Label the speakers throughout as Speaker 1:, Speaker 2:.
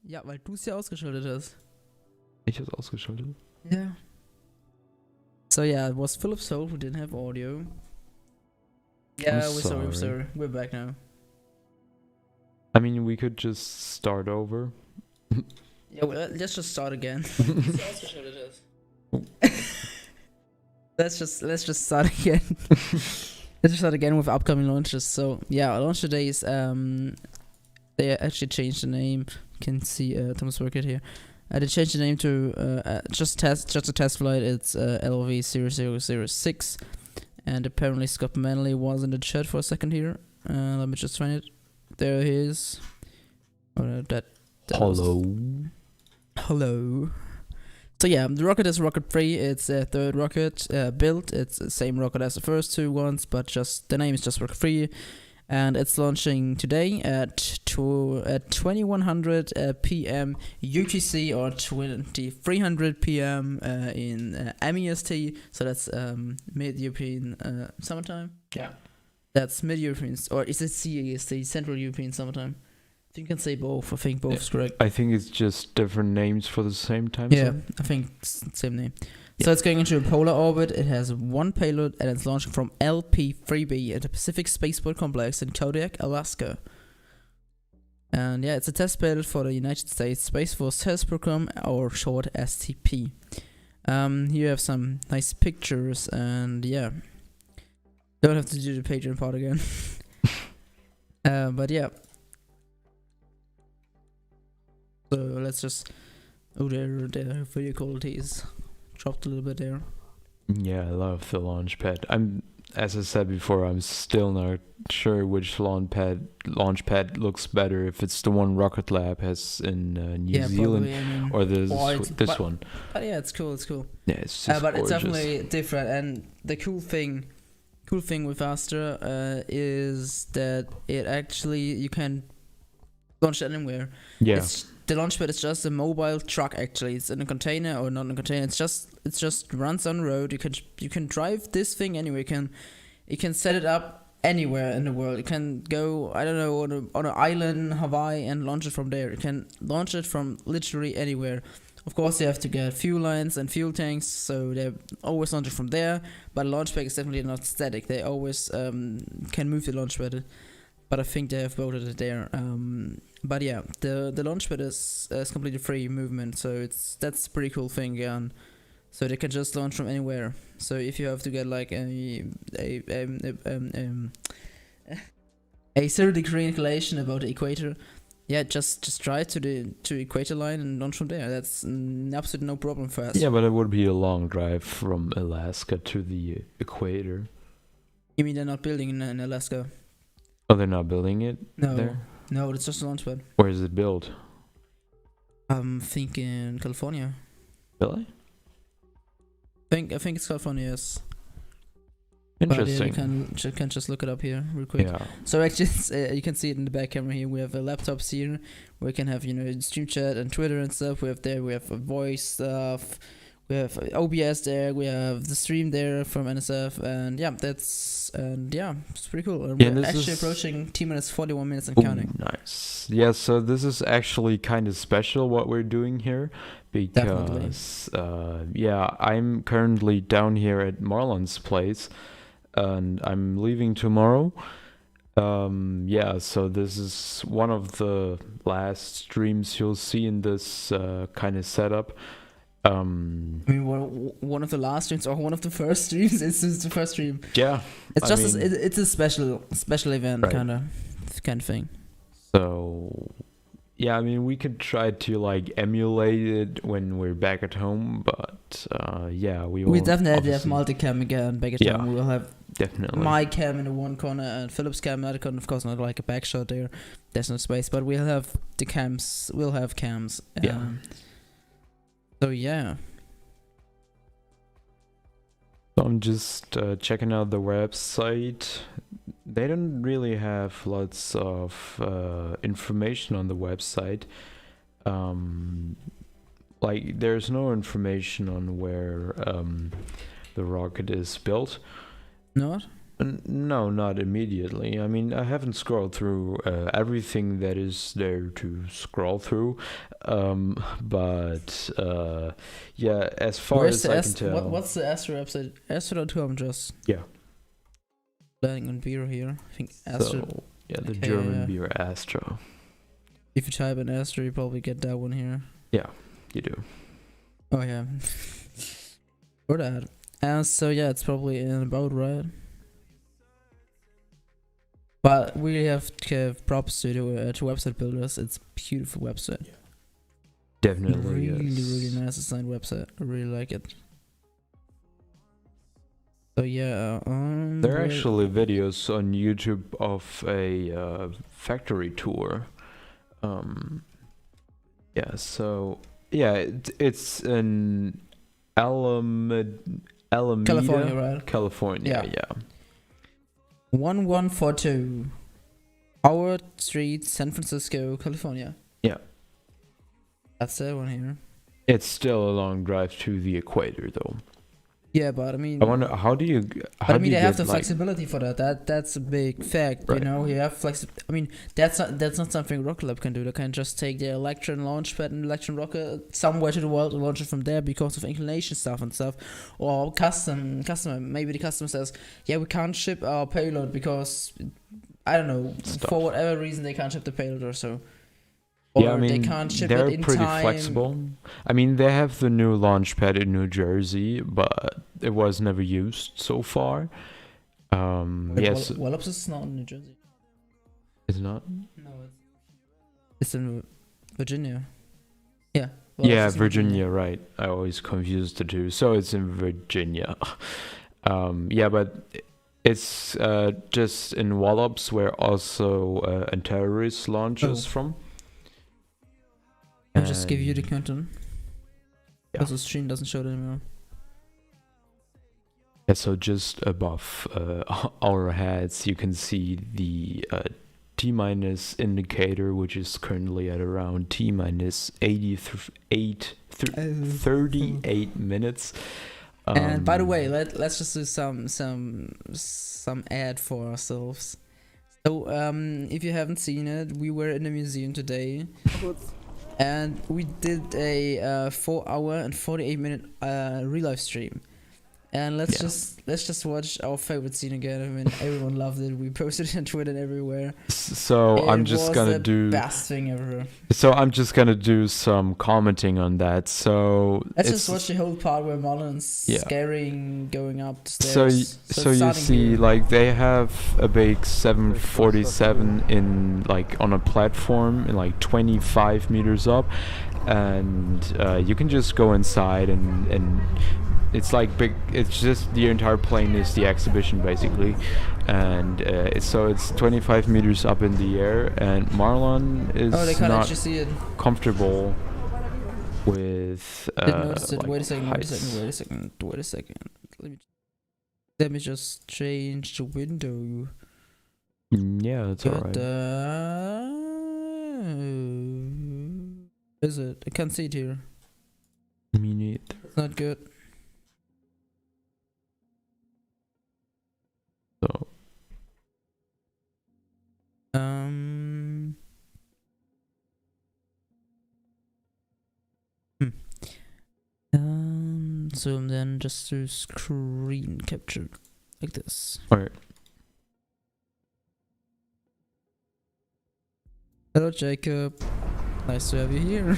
Speaker 1: Ja, weil du es ja ausgeschaltet hast.
Speaker 2: Ich hab's ausgeschaltet.
Speaker 1: Yeah. So yeah, it was full of soul. We didn't have audio. Yeah, we're sorry.
Speaker 2: sorry.
Speaker 1: We're back now.
Speaker 2: I mean, we could just start over.
Speaker 1: Yeah, well, let's just start again. let's just start again. Let's just start again with upcoming launches. So yeah, our launch today is they actually changed the name. You can see Thomas Workett here. They changed the name to just a test flight. It's LV0006, and apparently Scott Manley was in the chat for a second here. Let me just find it. There he is. Oh, that
Speaker 2: Hello.
Speaker 1: Hello. So yeah, the rocket is rocket 3. It's a third rocket built. It's the same rocket as the first two ones, but just the name is just rocket 3. And it's launching today at 2100 p.m. UTC or 2300 p.m. in MEST. So that's mid-European summertime.
Speaker 2: Yeah.
Speaker 1: That's mid-European, or is it CEST, Central European summertime? I think you can say both. I think both is correct.
Speaker 2: I think it's just different names for the same time
Speaker 1: Yeah,
Speaker 2: zone.
Speaker 1: I think it's the same name.
Speaker 2: Yeah.
Speaker 1: So it's going into a polar orbit. It has one payload, and it's launching from LP-3B at the Pacific Spaceport Complex in Kodiak, Alaska. And yeah, it's a test payload for the United States Space Force Test Program, or short STP. Here you have some nice pictures, and yeah, don't have to do the Patreon part again. But yeah. So let's just. Oh, their video quality is dropped a little bit there.
Speaker 2: Yeah, I love the launch pad. As I said before, I'm still not sure which launch pad looks better. If it's the one Rocket Lab has in New Zealand,
Speaker 1: probably, I mean,
Speaker 2: or this
Speaker 1: but,
Speaker 2: one.
Speaker 1: But yeah, it's cool. It's cool.
Speaker 2: Yeah, it's just
Speaker 1: but
Speaker 2: gorgeous.
Speaker 1: it's definitely different. And the cool thing with Astra is that it actually you can launch it anywhere.
Speaker 2: Yeah.
Speaker 1: The launch pad is just a mobile truck. Actually, it's in a container or not in a container. It just runs on the road. You can drive this thing anywhere. You can set it up anywhere in the world. You can go, I don't know, on an island, Hawaii, and launch it from there. You can launch it from literally anywhere. Of course, you have to get fuel lines and fuel tanks, so they always launch it from there. But a launch pad is definitely not static. They always can move the launch pad. But I think they have voted it there. But yeah, the launch pad is completely free movement, so that's a pretty cool thing. And so they can just launch from anywhere. So if you have to get like a 0-degree inclination about the equator, yeah, just drive to the equator line and launch from there. That's absolutely no problem for us.
Speaker 2: Yeah, but it would be a long drive from Alaska to the equator.
Speaker 1: You mean they're not building in Alaska?
Speaker 2: Oh, they're not building it there?
Speaker 1: No, it's just a launch pad.
Speaker 2: Where is it built?
Speaker 1: I'm thinking California.
Speaker 2: Really?
Speaker 1: I think it's California, yes.
Speaker 2: Interesting.
Speaker 1: But, yeah, you can just look it up here real quick.
Speaker 2: Yeah.
Speaker 1: So actually, you can see it in the back camera here. We have laptops here. We can have stream chat and Twitter and stuff. We have voice stuff. We have OBS there. We have the stream there from NSF, and yeah, it's pretty cool. And we're actually approaching T-minus 41 minutes and counting.
Speaker 2: Nice. Yeah, so this is actually kind of special what we're doing here, because I'm currently down here at Marlon's place, and I'm leaving tomorrow. So this is one of the last streams you'll see in this kind of setup. I
Speaker 1: mean, one of the last streams or one of the first streams. It's the first stream.
Speaker 2: Yeah,
Speaker 1: it's it's a special event, right. kind of thing.
Speaker 2: So, yeah, I mean, we could try to like emulate it when we're back at home, but we
Speaker 1: definitely have multicam again back at home. We will have
Speaker 2: definitely
Speaker 1: my cam in the one corner and Philip's cam in the other corner. Of course, not like a back shot there. There's no space, but we'll have the cams. We'll have cams. So yeah.
Speaker 2: So I'm just checking out the website. They don't really have lots of information on the website. Like there's no information on where the rocket is built.
Speaker 1: Not?
Speaker 2: No, not immediately. I mean, I haven't scrolled through everything that is there to scroll through, but yeah, as far as I can tell.
Speaker 1: What's the Astra website? Astra.com, just
Speaker 2: Yeah.
Speaker 1: learning on beer here. I think Astra.
Speaker 2: So, yeah, the
Speaker 1: Okay,
Speaker 2: German
Speaker 1: yeah.
Speaker 2: beer Astra.
Speaker 1: If you type in Astra, you probably get that one here.
Speaker 2: Yeah, you do.
Speaker 1: Oh yeah. Or that. So yeah, it's probably in about right. But we have to give props to website builders. It's a beautiful website.
Speaker 2: Definitely,
Speaker 1: Really,
Speaker 2: yes.
Speaker 1: really nice designed website. I really like it. So yeah,
Speaker 2: There are actually videos on YouTube of a factory tour. Yeah, so yeah, it's in Alameda,
Speaker 1: California, right?
Speaker 2: California,
Speaker 1: Yeah.
Speaker 2: yeah.
Speaker 1: 1142 Howard Street, San Francisco, California.
Speaker 2: Yeah.
Speaker 1: That's that one here.
Speaker 2: It's still a long drive to the equator, though.
Speaker 1: Yeah, but I mean,
Speaker 2: I wonder how do you?
Speaker 1: but I mean, they have the
Speaker 2: like,
Speaker 1: flexibility for that. That's a big fact,
Speaker 2: Right.
Speaker 1: you know. You have I mean, that's not something Rocket Lab can do. They can just take their Electron launchpad and Electron rocket somewhere to the world and launch it from there because of inclination stuff and stuff, or customer. Maybe the customer says, yeah, we can't ship our payload because I don't know,
Speaker 2: Stuff.
Speaker 1: for whatever reason they can't ship the payload or so. Or
Speaker 2: yeah, I mean,
Speaker 1: they can't ship
Speaker 2: they're
Speaker 1: it in
Speaker 2: pretty
Speaker 1: time.
Speaker 2: flexible. I mean, they have the new launch pad in New Jersey, but it was never used so far. Yes,
Speaker 1: Wallops is not in New Jersey.
Speaker 2: it's not.
Speaker 1: No, it's in Virginia. Yeah.
Speaker 2: Yeah,
Speaker 1: is in
Speaker 2: Virginia, right. I always confuse the two. So it's in Virginia. Yeah, but it's just in Wallops where also Antares launches from.
Speaker 1: I'll just give you the
Speaker 2: And-
Speaker 1: content.
Speaker 2: Yeah.
Speaker 1: Because the stream doesn't show it anymore.
Speaker 2: Yeah, so just above our heads, you can see the T-minus indicator, which is currently at around T-minus 38 minutes.
Speaker 1: And by the way, let's just do some ad for ourselves. So if you haven't seen it, we were in the museum today, and we did a 4-hour and 48-minute real life stream. And let's just watch our favorite scene again. I mean, everyone loved it. We posted it on Twitter and everywhere.
Speaker 2: So I'm just gonna do.
Speaker 1: Best thing ever.
Speaker 2: So I'm just gonna do some commenting on that. So
Speaker 1: Let's just watch the whole part where Marlon's scaring, going up the
Speaker 2: So
Speaker 1: stairs.
Speaker 2: so you see,
Speaker 1: here.
Speaker 2: like they have a big 747 in like on a platform in like 25 meters up, and you can just go inside and it's like big. It's just the entire plane is the exhibition basically, and so it's 25 meters up in the air, and Marlon is
Speaker 1: they can't
Speaker 2: not
Speaker 1: actually see it.
Speaker 2: comfortable with
Speaker 1: Didn't notice it.
Speaker 2: like
Speaker 1: Wait a second. Let me just change the window.
Speaker 2: Yeah, that's alright.
Speaker 1: Is it? I can't see it here.
Speaker 2: Me neither.
Speaker 1: It's not good.
Speaker 2: So
Speaker 1: So then just do screen capture like this.
Speaker 2: alright.
Speaker 1: Hello, Jacob. Nice to have you here.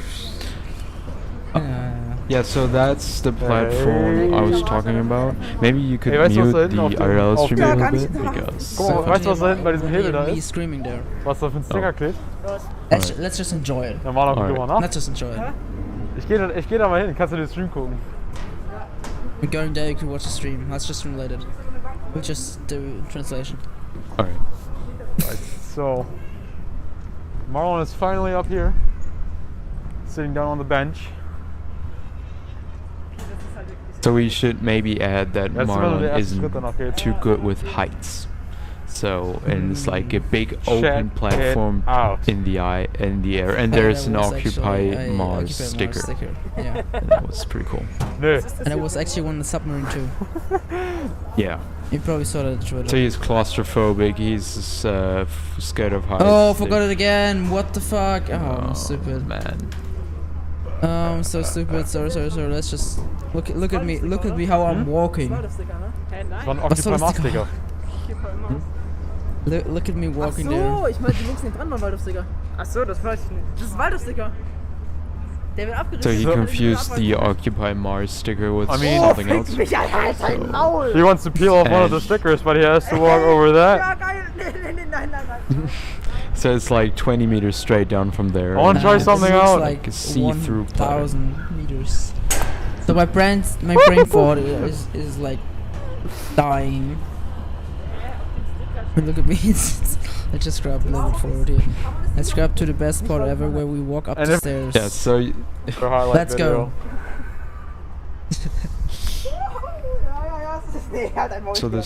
Speaker 2: Yeah, so that's the platform I was talking about. Maybe you could
Speaker 3: Hey, weißt du,
Speaker 2: mute
Speaker 3: was da
Speaker 2: the
Speaker 3: hinten auf dem-
Speaker 2: IRL stream
Speaker 3: Ja,
Speaker 2: a
Speaker 3: kann
Speaker 2: little
Speaker 3: ich-
Speaker 2: bit because
Speaker 3: Guck mal, weißt du, was da hinten bei diesem Hebel da
Speaker 1: Me
Speaker 3: ist?
Speaker 1: screaming there.
Speaker 3: Was da für ein Sticker klebt?
Speaker 1: Let's just enjoy it.
Speaker 3: Dann mal noch
Speaker 2: Alright.
Speaker 3: drüber nach.
Speaker 1: Let's just enjoy it.
Speaker 3: Ich geh da mal hin, kannst du den Stream gucken.
Speaker 1: We're going there, you can watch the stream. Let's just translate it. We'll just do translation.
Speaker 2: alright.
Speaker 3: Right, so, Marlon is finally up here, sitting down on the bench.
Speaker 2: So we should maybe add that
Speaker 3: That's immer der
Speaker 2: Marlon
Speaker 3: erste Schritt, danach
Speaker 2: isn't
Speaker 3: geht's.
Speaker 2: too good with heights. So and it's like a big open
Speaker 3: Check
Speaker 2: platform
Speaker 3: it out.
Speaker 2: in the air, and there's an Occupy Mars sticker.
Speaker 1: Yeah.
Speaker 2: And that was pretty cool.
Speaker 3: Nö.
Speaker 1: And it was actually on the submarine too.
Speaker 2: Yeah.
Speaker 1: You probably saw that Twitter.
Speaker 2: So he's claustrophobic. He's scared of heights.
Speaker 1: Oh, forgot it again. What the fuck? Oh, I'm
Speaker 2: Oh,
Speaker 1: stupid.
Speaker 2: man.
Speaker 1: I'm so stupid. Sorry. Let's just look at me. Look at me how I'm walking.
Speaker 3: Das war ein Occupy-Mars-Sticker.
Speaker 1: Look at me walking
Speaker 4: Ach
Speaker 1: there.
Speaker 4: so, ich meinte links neben dran war Waldorf-Sticker. Ach so, das weiß ich nicht. Das ist Waldorf-Sticker. Der wird abgerissen.
Speaker 2: So he
Speaker 3: So-
Speaker 2: confused the Occupy Mars sticker with
Speaker 3: I mean-
Speaker 2: something else.
Speaker 4: Mich halt dein Maul!
Speaker 3: He wants to peel off one of the
Speaker 2: And-
Speaker 3: stickers, but he has to walk over that.
Speaker 4: Ja, geil! Nein.
Speaker 2: So it's like 20 meters straight down from there.
Speaker 3: I wanna try
Speaker 1: This
Speaker 3: something
Speaker 1: looks
Speaker 3: out.
Speaker 1: Like
Speaker 2: A see-through platter.
Speaker 1: 1,000 meters. So my brain fog is like dying. Look at me. I just grabbed a little bit forward here. Let's grab to the best spot ever where we walk up
Speaker 3: And
Speaker 1: the
Speaker 3: if-
Speaker 1: stairs.
Speaker 2: Yeah, so
Speaker 3: For highlight
Speaker 1: Let's
Speaker 3: video.
Speaker 1: go.
Speaker 2: so the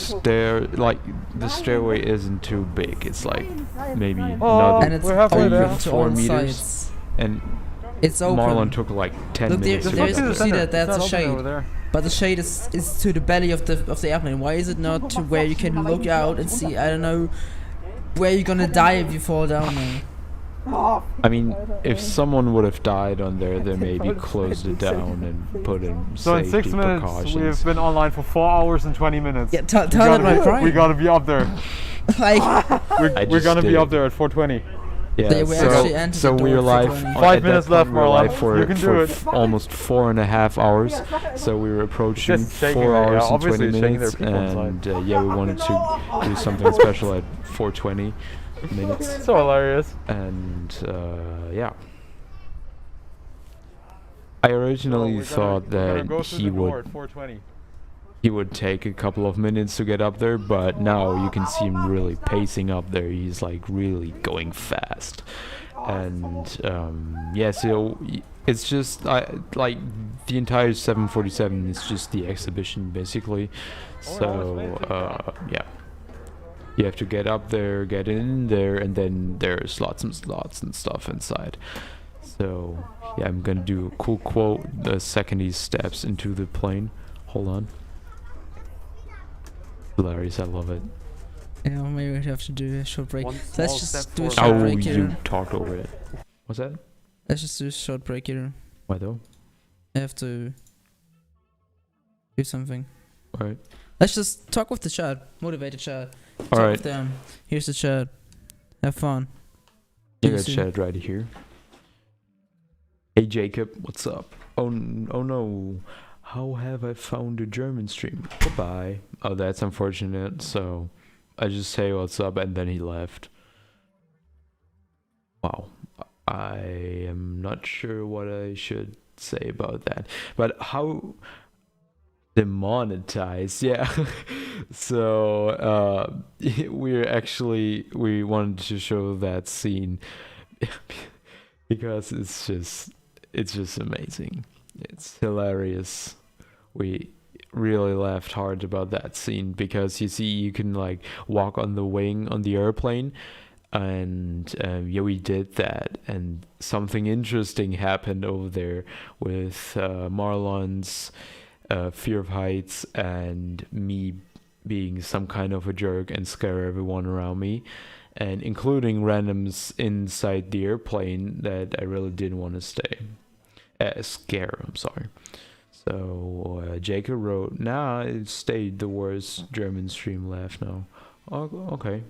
Speaker 2: stairway isn't too big. It's like maybe
Speaker 3: Oh,
Speaker 1: And
Speaker 2: another
Speaker 1: it's
Speaker 3: we're halfway
Speaker 1: open
Speaker 3: there.
Speaker 1: to
Speaker 2: 4
Speaker 1: all
Speaker 2: meters.
Speaker 1: sides.
Speaker 2: and
Speaker 1: It's open.
Speaker 2: Marlon took like 10
Speaker 1: Look,
Speaker 2: minutes
Speaker 1: there-
Speaker 2: to
Speaker 1: there's-
Speaker 2: get
Speaker 1: you
Speaker 2: there.
Speaker 1: see that that's a
Speaker 3: It's not open
Speaker 1: shade.
Speaker 3: over there.
Speaker 1: But the shade is to the belly of the airplane. Why is it not to where you can look out and see, I don't know, where you're gonna die if you fall down there?
Speaker 2: I mean, if someone would have died on there, they maybe closed it down and put in
Speaker 3: So in
Speaker 2: safety
Speaker 3: 6 minutes,
Speaker 2: precautions.
Speaker 3: we've been online for 4 hours and 20 minutes.
Speaker 1: Yeah, tell that my prime.
Speaker 3: We gotta be up there.
Speaker 1: Like,
Speaker 2: I
Speaker 3: We're
Speaker 2: just
Speaker 3: gonna be
Speaker 2: did.
Speaker 3: up there at 4:20.
Speaker 1: They were actually entered
Speaker 2: so
Speaker 1: the
Speaker 2: we're
Speaker 1: door
Speaker 2: live.
Speaker 1: for 20.
Speaker 3: 5
Speaker 2: at that
Speaker 3: minutes
Speaker 2: point
Speaker 3: left,
Speaker 2: we were live
Speaker 3: Marlon.
Speaker 2: for,
Speaker 3: You can do
Speaker 2: for
Speaker 3: it.
Speaker 2: almost 4.5 hours. So we were approaching
Speaker 3: Just shaking
Speaker 2: 4
Speaker 3: it, yeah,
Speaker 2: hours and
Speaker 3: obviously
Speaker 2: 20
Speaker 3: it's shaking
Speaker 2: minutes,
Speaker 3: their people
Speaker 2: and yeah, we wanted to do something special at 4:20 minutes,
Speaker 3: So hilarious.
Speaker 2: and yeah. I originally thought that he would take a couple of minutes to get up there, but now you can see him really pacing up there. He's like really going fast, and yeah. So it's just like the entire 747 is just the exhibition basically. So yeah, you have to get up there, get in there, and then there's lots and slots and stuff inside. So yeah, I'm gonna do a cool quote the second he steps into the plane. Hold on. Hilarious, I love it.
Speaker 1: Yeah, maybe we have to do a short break.
Speaker 3: One
Speaker 1: So let's
Speaker 3: small step
Speaker 1: just do a
Speaker 3: forward.
Speaker 1: short
Speaker 2: Oh,
Speaker 1: break
Speaker 2: you
Speaker 1: here.
Speaker 2: talked over it. What's that?
Speaker 1: Let's just do a short break here.
Speaker 2: Why though?
Speaker 1: I have to do something.
Speaker 2: Alright.
Speaker 1: Let's just talk with the chat. Motivate the chat. Talk
Speaker 2: Alright.
Speaker 1: with them. Here's the chat. Have fun.
Speaker 2: You
Speaker 1: See you
Speaker 2: got
Speaker 1: soon.
Speaker 2: chat right here. Hey Jacob, what's up? Oh no. How have I found a German stream? Goodbye. Oh, that's unfortunate. So I just say what's up and then he left. Wow. I am not sure what I should say about that. But how demonetized, yeah. So we wanted to show that scene because it's just amazing. It's hilarious. We really laughed hard about that scene because you see you can like walk on the wing on the airplane, and yeah, we did that, and something interesting happened over there with Marlon's fear of heights and me being some kind of a jerk and scare everyone around me, and including randoms inside the airplane that I really didn't want to scare. I'm sorry. So Jacob wrote, "Nah, it stayed the worst German stream left now." Oh, okay.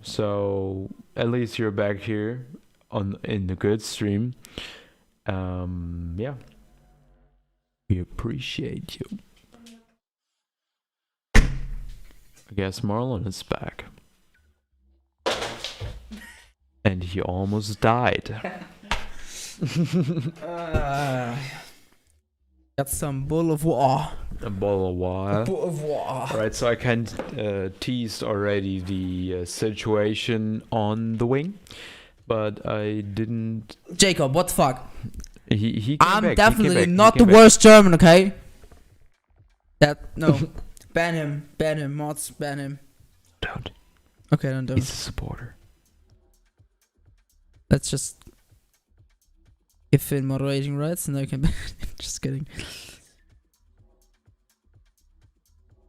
Speaker 2: So at least you're back here in the good stream. Yeah, we appreciate you. I guess Marlon is back, and he almost died.
Speaker 1: Got some bowl of water.
Speaker 2: A bottle of water.
Speaker 1: Bowl of water.
Speaker 2: Right, so I can teased already the situation on the wing, but I didn't.
Speaker 1: Jacob, what the fuck?
Speaker 2: He came
Speaker 1: I'm
Speaker 2: back,
Speaker 1: definitely
Speaker 2: he came
Speaker 1: not
Speaker 2: back,
Speaker 1: the
Speaker 2: he came
Speaker 1: worst German, okay? No. Ban him, mods, ban him.
Speaker 2: back. Don't.
Speaker 1: Okay, then don't.
Speaker 2: He's a supporter.
Speaker 1: Let's just give Finn moderating rights and I can ban him. Just kidding.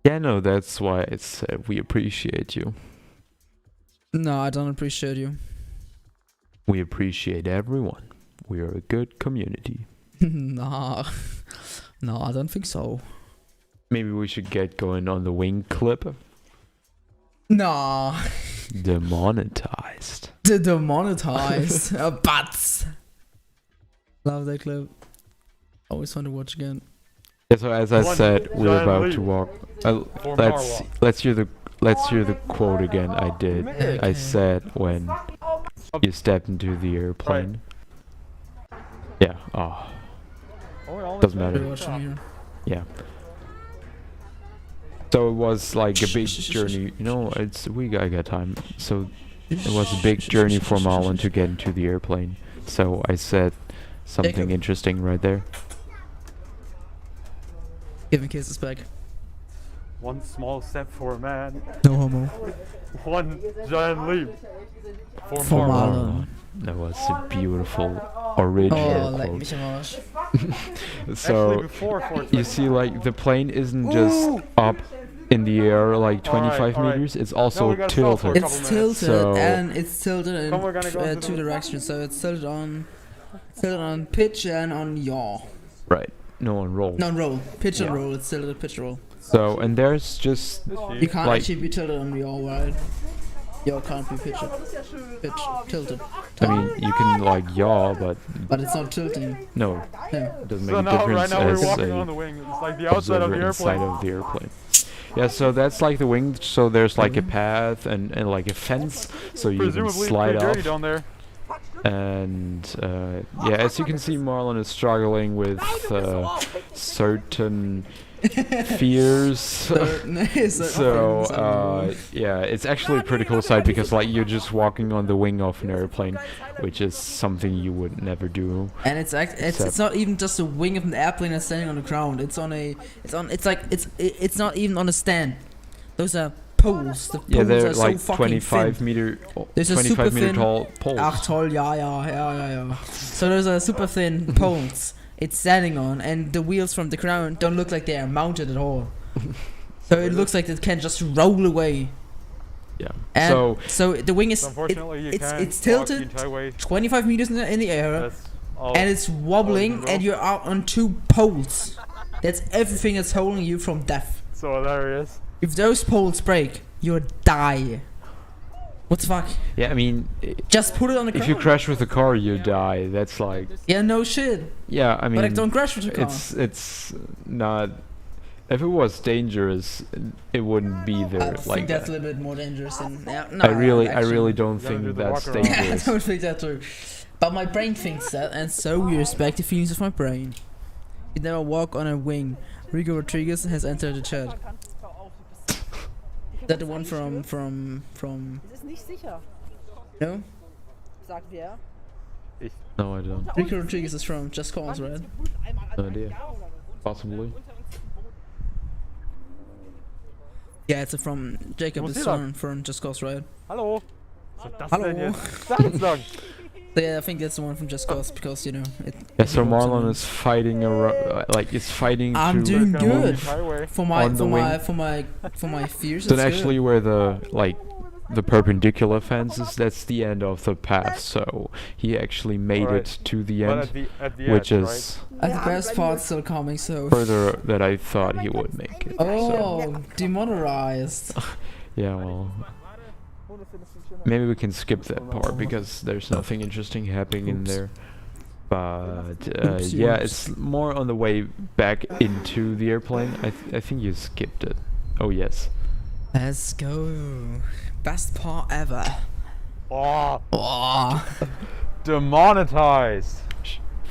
Speaker 2: Yeah, no, that's why I said we appreciate you.
Speaker 1: No, I don't appreciate you.
Speaker 2: We appreciate everyone. We are a good community.
Speaker 1: Nah. No, I don't think so.
Speaker 2: Maybe we should get going on the wing clip.
Speaker 1: Nah.
Speaker 2: Demonetized.
Speaker 1: Demonetized. Butts. Love that clip. Always fun to watch again.
Speaker 2: Yeah, so as I
Speaker 3: One
Speaker 2: said, we're
Speaker 3: giant
Speaker 2: about
Speaker 3: leap
Speaker 2: to walk.
Speaker 3: for
Speaker 2: Let's hear the quote again. I did.
Speaker 1: Okay.
Speaker 2: I said when you stepped into the airplane. Yeah. Oh, doesn't matter.
Speaker 1: We're watching here.
Speaker 2: Yeah. So it was like a big journey. You know, I got time. So it was a big journey for Marlon to get into the airplane. So I said something
Speaker 1: Jacob.
Speaker 2: interesting right there.
Speaker 1: Giving kisses back.
Speaker 3: One small step for a man,
Speaker 1: No homo.
Speaker 3: one giant leap for
Speaker 1: For
Speaker 3: Marlon.
Speaker 1: Marlon.
Speaker 2: That was a beautiful original
Speaker 1: Oh, like
Speaker 2: quote.
Speaker 1: mich am Arsch.
Speaker 3: Actually,
Speaker 2: So
Speaker 3: before 4
Speaker 2: you see, like the plane isn't just up in the air like 25
Speaker 3: alright.
Speaker 2: meters. It's
Speaker 3: No,
Speaker 2: also
Speaker 3: we gotta stop for a
Speaker 2: tilted.
Speaker 3: couple
Speaker 1: It's
Speaker 3: minutes.
Speaker 1: tilted
Speaker 2: So-
Speaker 1: and it's tilted in
Speaker 3: Come, we're gonna go to
Speaker 1: two
Speaker 3: the-
Speaker 1: directions. So it's tilted on pitch and on yaw.
Speaker 2: Right. No on roll.
Speaker 1: No, on roll. Pitch and
Speaker 2: Yeah.
Speaker 1: roll. It's tilted pitch and roll.
Speaker 2: So and there's just
Speaker 1: You can't
Speaker 2: Like-
Speaker 1: actually be tilted on yaw, right? Yaw can't be pitch tilted.
Speaker 2: I mean you can like yaw, but
Speaker 1: But it's not tilting.
Speaker 2: no,
Speaker 1: Yeah.
Speaker 2: it doesn't
Speaker 3: So
Speaker 2: make a
Speaker 3: now, right
Speaker 2: difference
Speaker 3: now we're
Speaker 2: as
Speaker 3: walking
Speaker 2: a
Speaker 3: on the wing. It's like the outside of
Speaker 2: observer
Speaker 3: the
Speaker 2: inside
Speaker 3: airplane.
Speaker 2: of the airplane. Yeah, so that's like the wing. So there's like a path and like a fence, so you can
Speaker 3: Presumably it's
Speaker 2: slide
Speaker 3: pretty dirty
Speaker 2: off.
Speaker 3: down there.
Speaker 2: And yeah, as you can see, Marlon is struggling with certain fears. So yeah, it's actually a pretty cool sight because like you're just walking on the wing of an airplane, which is something you would never do.
Speaker 1: And it's not even just a wing of an airplane that's standing on the ground. It's not even on a stand. Those are poles. The poles
Speaker 2: Yeah, they're
Speaker 1: are
Speaker 2: like
Speaker 1: so fucking
Speaker 2: 25
Speaker 1: thin.
Speaker 2: meter,
Speaker 1: There's a
Speaker 2: 25
Speaker 1: super
Speaker 2: meter
Speaker 1: thin-
Speaker 2: tall poles.
Speaker 1: Ach toll, yeah. So those are super thin poles it's standing on, and the wheels from the ground don't look like they are mounted at all. So it looks like it can just roll away.
Speaker 2: Yeah.
Speaker 1: And
Speaker 2: So
Speaker 1: the wing is
Speaker 3: Unfortunately, you
Speaker 1: it's
Speaker 3: can't
Speaker 1: it's
Speaker 3: walk the
Speaker 1: tilted
Speaker 3: entire way.
Speaker 1: 25 meters in the air,
Speaker 3: That's all.
Speaker 1: and it's wobbling,
Speaker 3: go.
Speaker 1: and you're out on two poles. That's everything that's holding you from death.
Speaker 3: So there he is.
Speaker 1: If those poles break, you'll die. What the fuck?
Speaker 2: yeah, I mean,
Speaker 1: Just put it on the ground.
Speaker 2: if you crash with a car, you die. That's like,
Speaker 1: Yeah, no shit.
Speaker 2: yeah, I mean,
Speaker 1: But I don't crash with the car.
Speaker 2: it's not. If it was dangerous, it wouldn't be
Speaker 1: I
Speaker 2: there
Speaker 1: think
Speaker 2: like
Speaker 1: that's
Speaker 2: that.
Speaker 1: a little bit more dangerous than. Yeah, no,
Speaker 2: I really
Speaker 1: actually-
Speaker 2: don't
Speaker 3: You gotta do
Speaker 2: think
Speaker 3: the
Speaker 2: that's
Speaker 3: walk around.
Speaker 1: I
Speaker 2: dangerous.
Speaker 1: don't think that's true. But my brain thinks that, and so we respect the feelings of my brain. You never walk on a wing. Rico Rodriguez has entered the chat. Is that the one from
Speaker 4: Es ist nicht sicher,
Speaker 1: no?
Speaker 4: sagt wer.
Speaker 2: No, I don't.
Speaker 1: Rico Rodriguez is from Just Cause, right?
Speaker 2: No idea. Possibly.
Speaker 1: Yeah, it's from Jacob
Speaker 3: Wo
Speaker 1: is
Speaker 3: ist die
Speaker 1: from Just Cause, right?
Speaker 3: Hallo. Was soll das
Speaker 1: Hallo.
Speaker 3: denn jetzt? Sag uns doch.
Speaker 1: So yeah, I think that's the one from Just Cause because you know it.
Speaker 2: Yeah,
Speaker 1: it
Speaker 2: so
Speaker 1: involves
Speaker 2: Marlon
Speaker 1: someone.
Speaker 2: is fighting like is fighting
Speaker 1: I'm
Speaker 2: to
Speaker 1: doing
Speaker 3: Gonna walk the
Speaker 1: good.
Speaker 3: entire way.
Speaker 1: For my
Speaker 2: on the
Speaker 1: for my fears.
Speaker 2: So
Speaker 1: it's
Speaker 2: actually,
Speaker 1: good.
Speaker 2: where the perpendicular fence is, that's the end of the path. So he actually made
Speaker 3: Alright.
Speaker 2: it to the
Speaker 3: But
Speaker 2: end,
Speaker 3: at the
Speaker 2: which
Speaker 3: edge,
Speaker 2: is
Speaker 1: And the best part's still coming. So.
Speaker 2: further that I thought he would make it. So,
Speaker 1: Oh, demonetized.
Speaker 2: yeah, well, maybe we can skip that part because there's nothing interesting happening in
Speaker 1: Oops.
Speaker 2: there. But
Speaker 1: Oopsie
Speaker 2: yeah,
Speaker 1: oops.
Speaker 2: it's more on the way back into the airplane. I think you skipped it. Oh yes.
Speaker 1: Let's go. Best part ever.
Speaker 3: right? Oh,
Speaker 1: Oh.
Speaker 3: demonetized.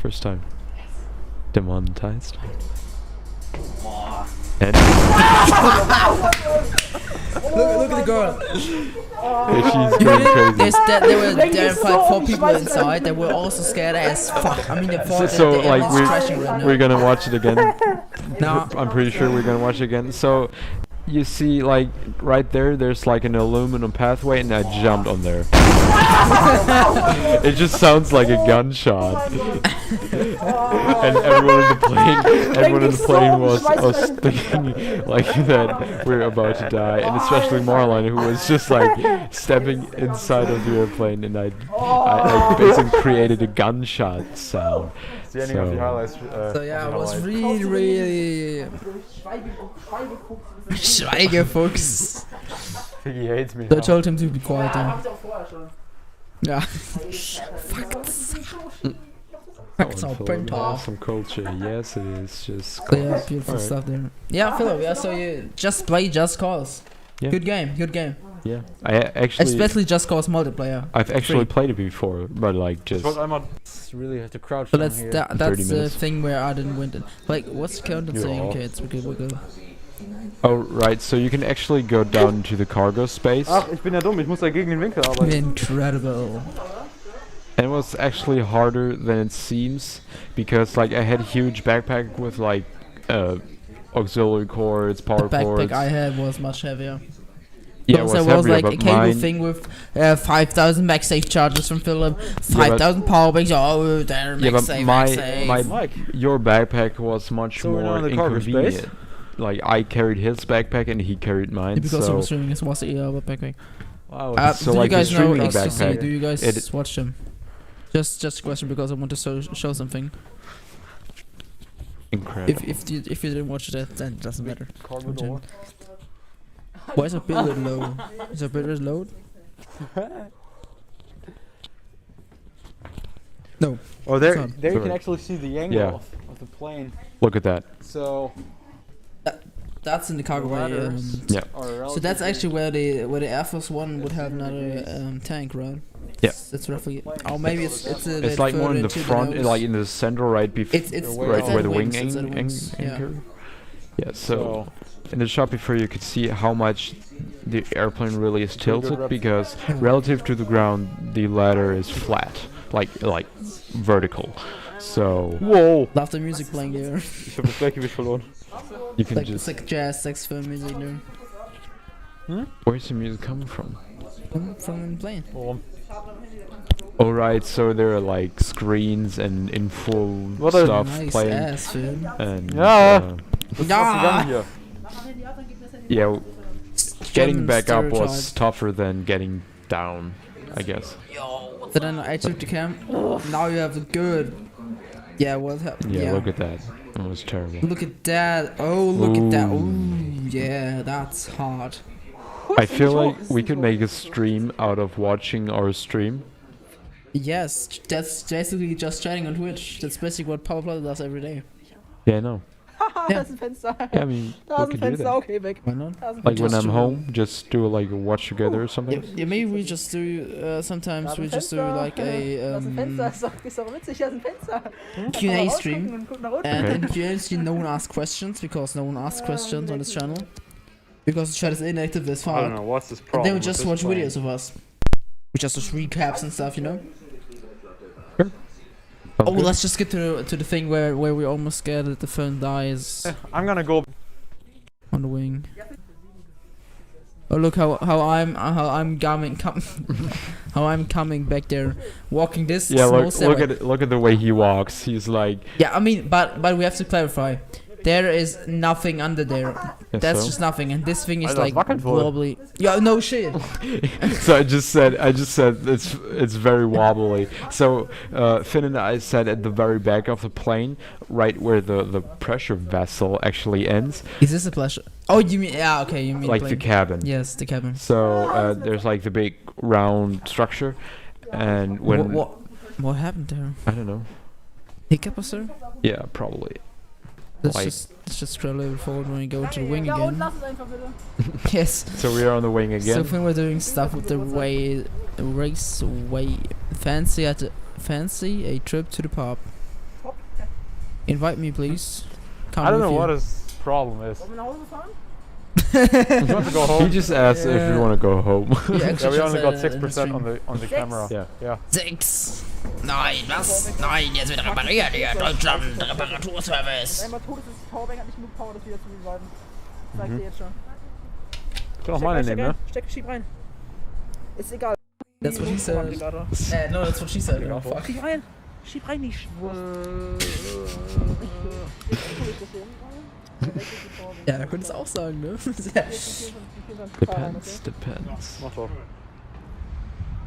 Speaker 2: First time. Demonetized. And
Speaker 1: Look at the girl.
Speaker 2: she's going crazy.
Speaker 1: There were like 4 people inside that were also scared as fuck. I mean, they thought
Speaker 2: So
Speaker 1: that the
Speaker 2: like
Speaker 1: airline's crashing right now.
Speaker 2: we're gonna watch it again.
Speaker 1: No.
Speaker 2: I'm pretty sure we're gonna watch it again. So you see like right there's like an aluminum pathway and I jumped on there. It just sounds like a gunshot. And everyone in the plane was thinking like that we're about to die, and especially Marlon, who was just like stepping inside of the airplane, and I basically created a gunshot sound.
Speaker 3: It's the ending of the highlights.
Speaker 1: So yeah, it was really Schweigefuchs.
Speaker 3: Piggy hates me.
Speaker 1: So I
Speaker 3: now.
Speaker 1: told him to be quiet now. Yeah. Facts. Facts are print off.
Speaker 2: Awesome culture, yes it is. Just
Speaker 1: Yeah, beautiful stuff there. Yeah, Philip, yeah, so you just play Just Cause.
Speaker 2: Yeah.
Speaker 1: Good game, good game.
Speaker 2: yeah. I actually
Speaker 1: Especially Just Cause multiplayer.
Speaker 2: I've actually
Speaker 1: free.
Speaker 2: played it before, but like just
Speaker 3: But I'm not really have to crouch
Speaker 1: So
Speaker 3: down
Speaker 1: that's
Speaker 3: here.
Speaker 1: that's
Speaker 2: 30
Speaker 1: the
Speaker 2: minutes.
Speaker 1: thing where I didn't win it. Like, what's the count on
Speaker 2: Yeah.
Speaker 1: saying? Okay, it's wiggle.
Speaker 2: oh right, so you can actually go down to the cargo space.
Speaker 3: Ach, ich bin ja dumm, ich muss da gegen den Winkel arbeiten.
Speaker 1: Incredible.
Speaker 2: And it was actually harder than it seems, because like I had a huge backpack with like auxiliary cords,
Speaker 1: The
Speaker 2: power cords.
Speaker 1: backpack I had was much heavier.
Speaker 2: Yeah, it
Speaker 1: Because
Speaker 2: was
Speaker 1: there was
Speaker 2: heavier,
Speaker 1: like a
Speaker 2: but
Speaker 1: cable
Speaker 2: mine,
Speaker 1: thing with 5,000 MagSafe charges from Philip, 5,000 power banks. Oh, there,
Speaker 2: yeah, but
Speaker 1: MagSafe,
Speaker 2: my
Speaker 1: MagSafe.
Speaker 3: Mike.
Speaker 2: your backpack was much
Speaker 3: So we're now
Speaker 2: more
Speaker 3: in the cargo
Speaker 2: inconvenient.
Speaker 3: space?
Speaker 2: Like I carried his backpack and he carried mine.
Speaker 1: Because
Speaker 2: so
Speaker 1: he was streaming, it was a backpack.
Speaker 3: Wow.
Speaker 2: So
Speaker 1: Do
Speaker 2: like
Speaker 1: you
Speaker 2: the
Speaker 1: guys know?
Speaker 2: streaming
Speaker 1: Excuse me,
Speaker 2: backpack,
Speaker 1: do you guys
Speaker 2: it-
Speaker 1: watch him? Just a question because I want to show something.
Speaker 2: incredible.
Speaker 1: If you didn't watch it, then it doesn't matter.
Speaker 3: Cargo door.
Speaker 1: Why is our bitrate low? Is our bitrate low? No.
Speaker 3: Oh, there,
Speaker 1: Sorry.
Speaker 3: there you can
Speaker 2: Sorry.
Speaker 3: actually see the angle
Speaker 2: Yeah.
Speaker 3: of the plane.
Speaker 2: Look at that.
Speaker 3: So,
Speaker 1: That's in the cargo bay.
Speaker 3: ladders
Speaker 2: Yeah.
Speaker 3: are
Speaker 1: So that's
Speaker 3: relatively-
Speaker 1: actually where the Air Force One would have another tank, right?
Speaker 2: Yeah.
Speaker 1: It's roughly. Oh, maybe it's a
Speaker 2: It's
Speaker 1: bit
Speaker 2: like more
Speaker 1: further
Speaker 2: in the
Speaker 1: into
Speaker 2: front,
Speaker 1: nose.
Speaker 2: like in the center, right before,
Speaker 1: It's
Speaker 2: right
Speaker 1: it's
Speaker 2: where
Speaker 1: at
Speaker 2: the wing
Speaker 1: wings, it's at wings, yeah.
Speaker 2: anchor. Yeah. So in the shot before, you could see how much the airplane really is tilted, because relative to the ground, the ladder is flat, like vertical. So
Speaker 3: Wow!
Speaker 1: Love the music playing there.
Speaker 3: Ich hab das Gleichgewicht verloren.
Speaker 2: you can
Speaker 1: It's
Speaker 2: just.
Speaker 1: like jazz saxophone music there.
Speaker 2: Where's the music coming from?
Speaker 1: From the plane.
Speaker 3: Warum?
Speaker 2: Oh right, so there are like screens and info
Speaker 3: What a
Speaker 2: stuff
Speaker 1: Nice
Speaker 2: playing,
Speaker 1: ass film.
Speaker 2: and
Speaker 3: Ja. Was ist
Speaker 1: Ja.
Speaker 3: gegangen hier?
Speaker 2: yeah, getting
Speaker 1: German
Speaker 2: back up was
Speaker 1: stereotype.
Speaker 2: tougher than getting down, I guess.
Speaker 1: So then I took the cam. Now you have the good. Yeah, what happened?
Speaker 2: Yeah, look at that. It was terrible.
Speaker 1: Look at that. Oh, look at that.
Speaker 2: Ooh.
Speaker 1: Oh, yeah, that's hard.
Speaker 2: I feel like we could make a stream out of watching our stream.
Speaker 1: Yes, that's basically just chatting on Twitch. That's basically what Power Play does every day.
Speaker 2: Yeah, I know.
Speaker 4: Haha,
Speaker 1: Ja.
Speaker 4: da ist ein Fenster.
Speaker 2: Yeah, I mean,
Speaker 4: Da
Speaker 2: we
Speaker 4: ist ein
Speaker 2: could do
Speaker 4: Fenster,
Speaker 2: that.
Speaker 4: okay, weg.
Speaker 1: Why not?
Speaker 4: Da ist ein
Speaker 2: Like when
Speaker 1: Just
Speaker 2: I'm
Speaker 1: to-
Speaker 2: home, just do like a watch together or something.
Speaker 1: Yeah, maybe we just do. Sometimes
Speaker 4: Da ist
Speaker 1: we
Speaker 4: ein
Speaker 1: just do
Speaker 4: Fenster.
Speaker 1: like
Speaker 4: Da ist ein Fenster, ist doch witzig, da ist ein Fenster.
Speaker 1: Q&A
Speaker 4: Mal
Speaker 1: stream.
Speaker 4: rausgucken und guck nach unten.
Speaker 1: And
Speaker 2: Okay.
Speaker 1: in Q&As no one asks questions because no one asks questions on this channel because the chat is inactive as
Speaker 3: I don't
Speaker 1: far.
Speaker 3: know, what's this
Speaker 1: And
Speaker 3: problem?
Speaker 1: then we
Speaker 3: with
Speaker 1: just
Speaker 3: this
Speaker 1: watch
Speaker 3: plane?
Speaker 1: videos of us. We just do recaps and stuff, you know.
Speaker 2: Sounds
Speaker 1: Oh,
Speaker 2: good.
Speaker 1: let's just get to the thing where we almost scared that the phone dies
Speaker 3: I'm gonna go.
Speaker 1: on the wing. Oh look how I'm coming how I'm coming back there, walking this
Speaker 2: Yeah,
Speaker 1: small
Speaker 2: look
Speaker 1: stairway.
Speaker 2: look at the way he walks. He's like,
Speaker 1: Yeah, I mean, but we have to clarify. There is nothing under there.
Speaker 2: yeah,
Speaker 1: That's
Speaker 2: so?
Speaker 1: just nothing, and this thing is
Speaker 3: Alter,
Speaker 1: like
Speaker 3: wackelt wohl.
Speaker 1: wobbly. Yeah, no shit.
Speaker 2: So I just said it's very wobbly. So Finn and I sat at the very back of the plane, right where the pressure vessel actually ends,
Speaker 1: Is this a pleasure? Oh, you mean okay? You mean
Speaker 2: like the
Speaker 1: plane.
Speaker 2: cabin.
Speaker 1: Yes, the cabin.
Speaker 2: So there's like the big round structure, and when
Speaker 1: What happened there?
Speaker 2: I don't know.
Speaker 1: Hiccup or so?
Speaker 2: Yeah, probably.
Speaker 1: Let's
Speaker 2: Like-
Speaker 1: just scroll a little forward when we go to the wing
Speaker 4: Ja, und
Speaker 1: again.
Speaker 4: lass es einfach bitte.
Speaker 1: Yes.
Speaker 2: So we are on the wing
Speaker 1: So
Speaker 2: again.
Speaker 1: when we're doing stuff with the raceway, fancy a trip to the pub. Invite me, please. Come
Speaker 3: I don't know
Speaker 1: with
Speaker 3: what
Speaker 1: you.
Speaker 3: his problem is.
Speaker 4: Wollen wir nach Hause fahren?
Speaker 3: You want to go
Speaker 2: He
Speaker 3: home?
Speaker 2: just asked if we
Speaker 1: Yeah.
Speaker 2: want to go home.
Speaker 1: Yeah,
Speaker 3: Yeah,
Speaker 1: actually
Speaker 3: we
Speaker 1: just
Speaker 3: only
Speaker 1: said
Speaker 3: got
Speaker 1: it in
Speaker 3: 6%
Speaker 1: stream.
Speaker 3: on the camera.
Speaker 2: Yeah.
Speaker 3: Yeah.
Speaker 1: 6. Nein, was? Nein, jetzt wird repariert hier. Deutschland, Reparaturservice.
Speaker 4: Einmal tot ist, das Powerbank hat nicht genug Power, das wieder zu reviven. Sag ich dir jetzt schon.
Speaker 3: Ich kann auch meine nehmen, ne?
Speaker 4: Steck, schieb rein. Ist egal.
Speaker 1: That's what he said. No, that's what she said. Oh, fuck.
Speaker 4: Schieb rein, nicht
Speaker 1: Ja, da könntest du auch sagen, ne?
Speaker 2: Depends.
Speaker 3: Mach doch.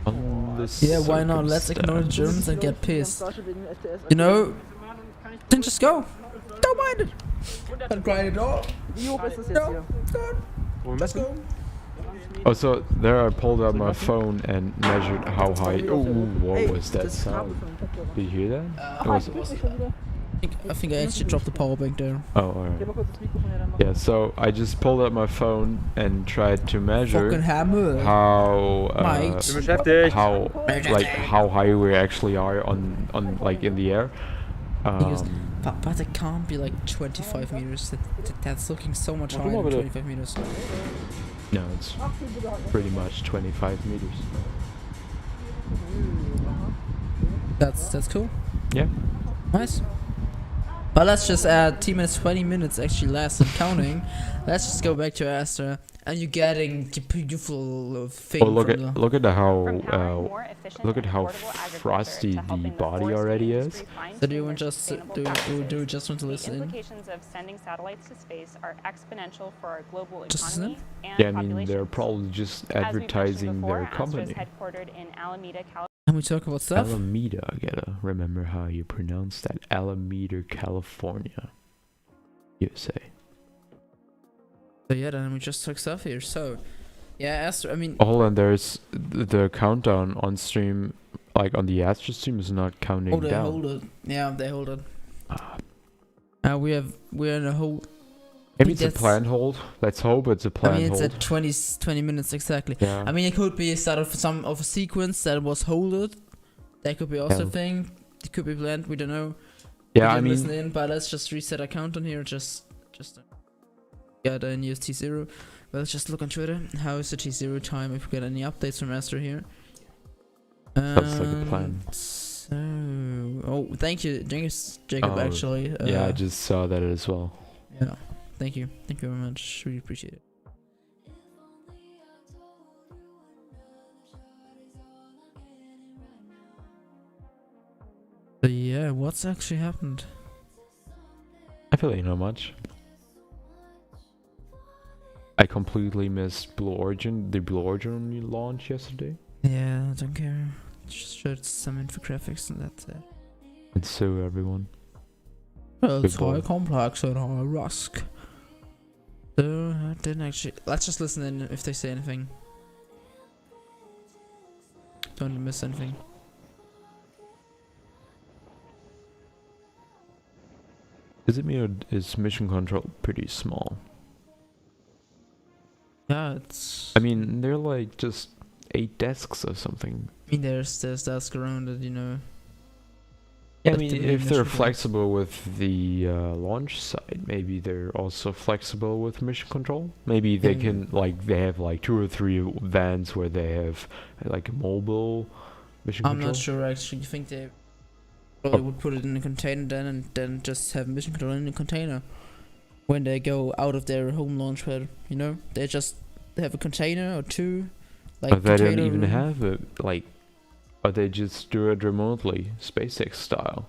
Speaker 2: On the
Speaker 1: Yeah, why not? Let's ignore the Germans and get pissed.
Speaker 4: wegen FTS.
Speaker 1: You know, then just go. Don't mind it. Don't grind it all.
Speaker 4: Wie hoch ist das jetzt hier?
Speaker 3: Let's
Speaker 1: go.
Speaker 2: Oh, so there I pulled out my phone and measured how high. Oh, what was that
Speaker 4: Das Kabel
Speaker 2: sound?
Speaker 4: von dem Kopfhörer.
Speaker 2: Did you hear that?
Speaker 1: Uh,
Speaker 2: It was,
Speaker 4: Ich mich schon wieder.
Speaker 1: I think I actually dropped the power bank there.
Speaker 2: oh,
Speaker 4: Geh
Speaker 2: alright.
Speaker 4: mal kurz das Mikrofon her, dann mach.
Speaker 2: Yeah, so I just pulled out my phone and tried to
Speaker 1: Fucking
Speaker 2: measure
Speaker 1: hammer.
Speaker 2: how
Speaker 1: Mate.
Speaker 3: Bin beschäftigt.
Speaker 2: how high we actually are on like in the air.
Speaker 1: goes, But it can't be like 25 meters. That's looking so much
Speaker 3: Mach du
Speaker 1: higher
Speaker 3: mal
Speaker 1: than
Speaker 3: bitte.
Speaker 1: 25 meters.
Speaker 2: No, it's pretty much 25 meters.
Speaker 1: That's cool.
Speaker 2: Yeah.
Speaker 1: Nice. But let's just add T minus 20 minutes actually less than counting. Let's just go back to Astra. And you're getting the beautiful thing.
Speaker 2: Oh, look
Speaker 1: from
Speaker 2: at
Speaker 1: the
Speaker 2: look at how
Speaker 5: From powering more efficient
Speaker 2: look at
Speaker 5: and
Speaker 2: how
Speaker 5: affordable agriculture
Speaker 2: frosty
Speaker 5: to helping
Speaker 2: the body
Speaker 5: forestry
Speaker 2: already
Speaker 5: industry
Speaker 2: is.
Speaker 5: find
Speaker 1: So do you
Speaker 5: safer,
Speaker 1: want just
Speaker 5: sustainable
Speaker 1: do
Speaker 5: practices.
Speaker 1: we just want to
Speaker 5: The
Speaker 1: listen in?
Speaker 5: implications of sending satellites to space are exponential for our global
Speaker 1: Just listen
Speaker 5: economy and
Speaker 2: Yeah, I mean they're
Speaker 5: populations.
Speaker 2: probably just
Speaker 5: As we've mentioned
Speaker 2: advertising
Speaker 5: before,
Speaker 2: their
Speaker 5: ASTRA is
Speaker 2: company.
Speaker 5: headquartered in Alameda, California.
Speaker 1: Can we talk about stuff?
Speaker 2: Alameda, I gotta remember how you pronounce that. Alameda, California, USA.
Speaker 1: So yeah, then we just talk stuff here. So yeah, Astra. I mean,
Speaker 2: Oh, and there's the countdown on stream, like on the Astra stream, is not counting
Speaker 1: oh, they
Speaker 2: down.
Speaker 1: hold it. Yeah, they hold it.
Speaker 2: Ah,
Speaker 1: We're in a whole.
Speaker 2: maybe it's a
Speaker 1: that's-
Speaker 2: planned hold. Let's hope it's a
Speaker 1: I
Speaker 2: planned
Speaker 1: mean, it's
Speaker 2: hold.
Speaker 1: at 20 minutes exactly.
Speaker 2: Yeah.
Speaker 1: I mean, it could be a start of some of a sequence that was holded. That could be also a
Speaker 2: Yeah.
Speaker 1: thing. It could be planned. We don't know.
Speaker 2: yeah,
Speaker 1: We
Speaker 2: I
Speaker 1: didn't listen
Speaker 2: mean,
Speaker 1: in, but let's just reset our count on here. Just get a news T0. Well, let's just look on Twitter. How is the T0 time? If we get any updates from Astra here.
Speaker 2: Sounds like a plan.
Speaker 1: So, oh, thank you, Jacob.
Speaker 2: Oh,
Speaker 1: Actually,
Speaker 2: yeah, I just saw that as well.
Speaker 1: yeah. Thank you very much. Really appreciate it. So yeah, what's actually happened?
Speaker 2: I feel like not much. I completely missed Blue Origin, the Blue Origin launch yesterday.
Speaker 1: Yeah, I don't care. Just showed some infographics and that's it.
Speaker 2: And so everyone.
Speaker 1: Well, it's
Speaker 2: Good boy.
Speaker 1: high complex and high risk. So I didn't actually. Let's just listen in if they say anything. Don't miss anything.
Speaker 2: Is it me or is mission control pretty small?
Speaker 1: Yeah, it's.
Speaker 2: I mean, they're like just 8 desks or something.
Speaker 1: I mean, there's desk around it, you know.
Speaker 2: Yeah, I
Speaker 1: But
Speaker 2: mean,
Speaker 1: the
Speaker 2: if
Speaker 1: mission
Speaker 2: they're
Speaker 1: control-
Speaker 2: flexible with the launch side, maybe they're also flexible with mission control. Maybe they
Speaker 1: Yeah.
Speaker 2: can, like, they have like 2 or 3 vans where they have like a mobile mission
Speaker 1: I'm
Speaker 2: control.
Speaker 1: not sure actually. You think they probably
Speaker 2: Oh.
Speaker 1: would put it in a container then and then just have mission control in a container when they go out of their home launch pad? You know, they just have a container or two. Like
Speaker 2: But they don't
Speaker 1: container
Speaker 2: even
Speaker 1: room.
Speaker 2: have it, like, or they just do it remotely, SpaceX style.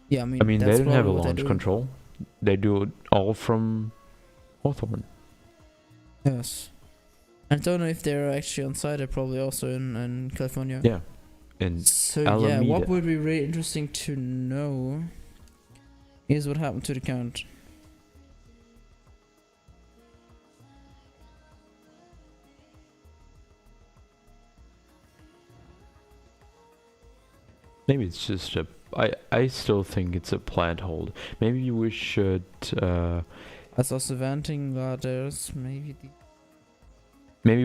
Speaker 1: Yeah, I mean,
Speaker 2: I mean, they
Speaker 1: that's
Speaker 2: don't have a
Speaker 1: probably what they
Speaker 2: launch
Speaker 1: do.
Speaker 2: control. They do it all from Hawthorne.
Speaker 1: Yes. I don't know if they're actually on site. They're probably also in California.
Speaker 2: Yeah. And
Speaker 1: So yeah,
Speaker 2: Alameda.
Speaker 1: what would be really interesting to know is what happened to the count.
Speaker 2: maybe it's just a. I still think it's a planned hold. Maybe we should.
Speaker 1: That's also venting ladders.
Speaker 2: Maybe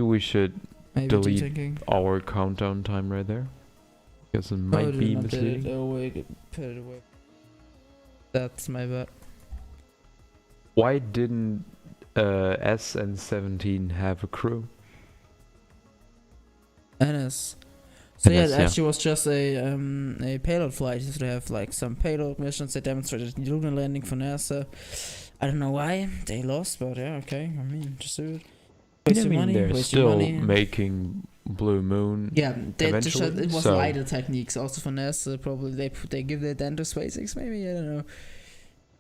Speaker 2: we should
Speaker 1: Maybe
Speaker 2: delete
Speaker 1: detanking.
Speaker 2: our countdown time right there, because it
Speaker 1: Oh,
Speaker 2: might
Speaker 1: did
Speaker 2: be
Speaker 1: not did it
Speaker 2: misleading.
Speaker 1: away. Put it away. That's my bad.
Speaker 2: Why didn't SN17 have a crew?
Speaker 1: NS. So yeah,
Speaker 2: NS,
Speaker 1: it
Speaker 2: yeah.
Speaker 1: actually was just a payload flight. So they have like some payload missions. They demonstrated the lunar landing for NASA. I don't know why they lost, but yeah, okay. I mean, just do it.
Speaker 2: I
Speaker 1: Waste your
Speaker 2: mean,
Speaker 1: money.
Speaker 2: they're
Speaker 1: Waste your
Speaker 2: still
Speaker 1: money.
Speaker 2: making Blue Moon.
Speaker 1: Yeah,
Speaker 2: Eventually,
Speaker 1: it was
Speaker 2: so-
Speaker 1: lighter techniques also for NASA. Probably they give their then to SpaceX. Maybe, I don't know.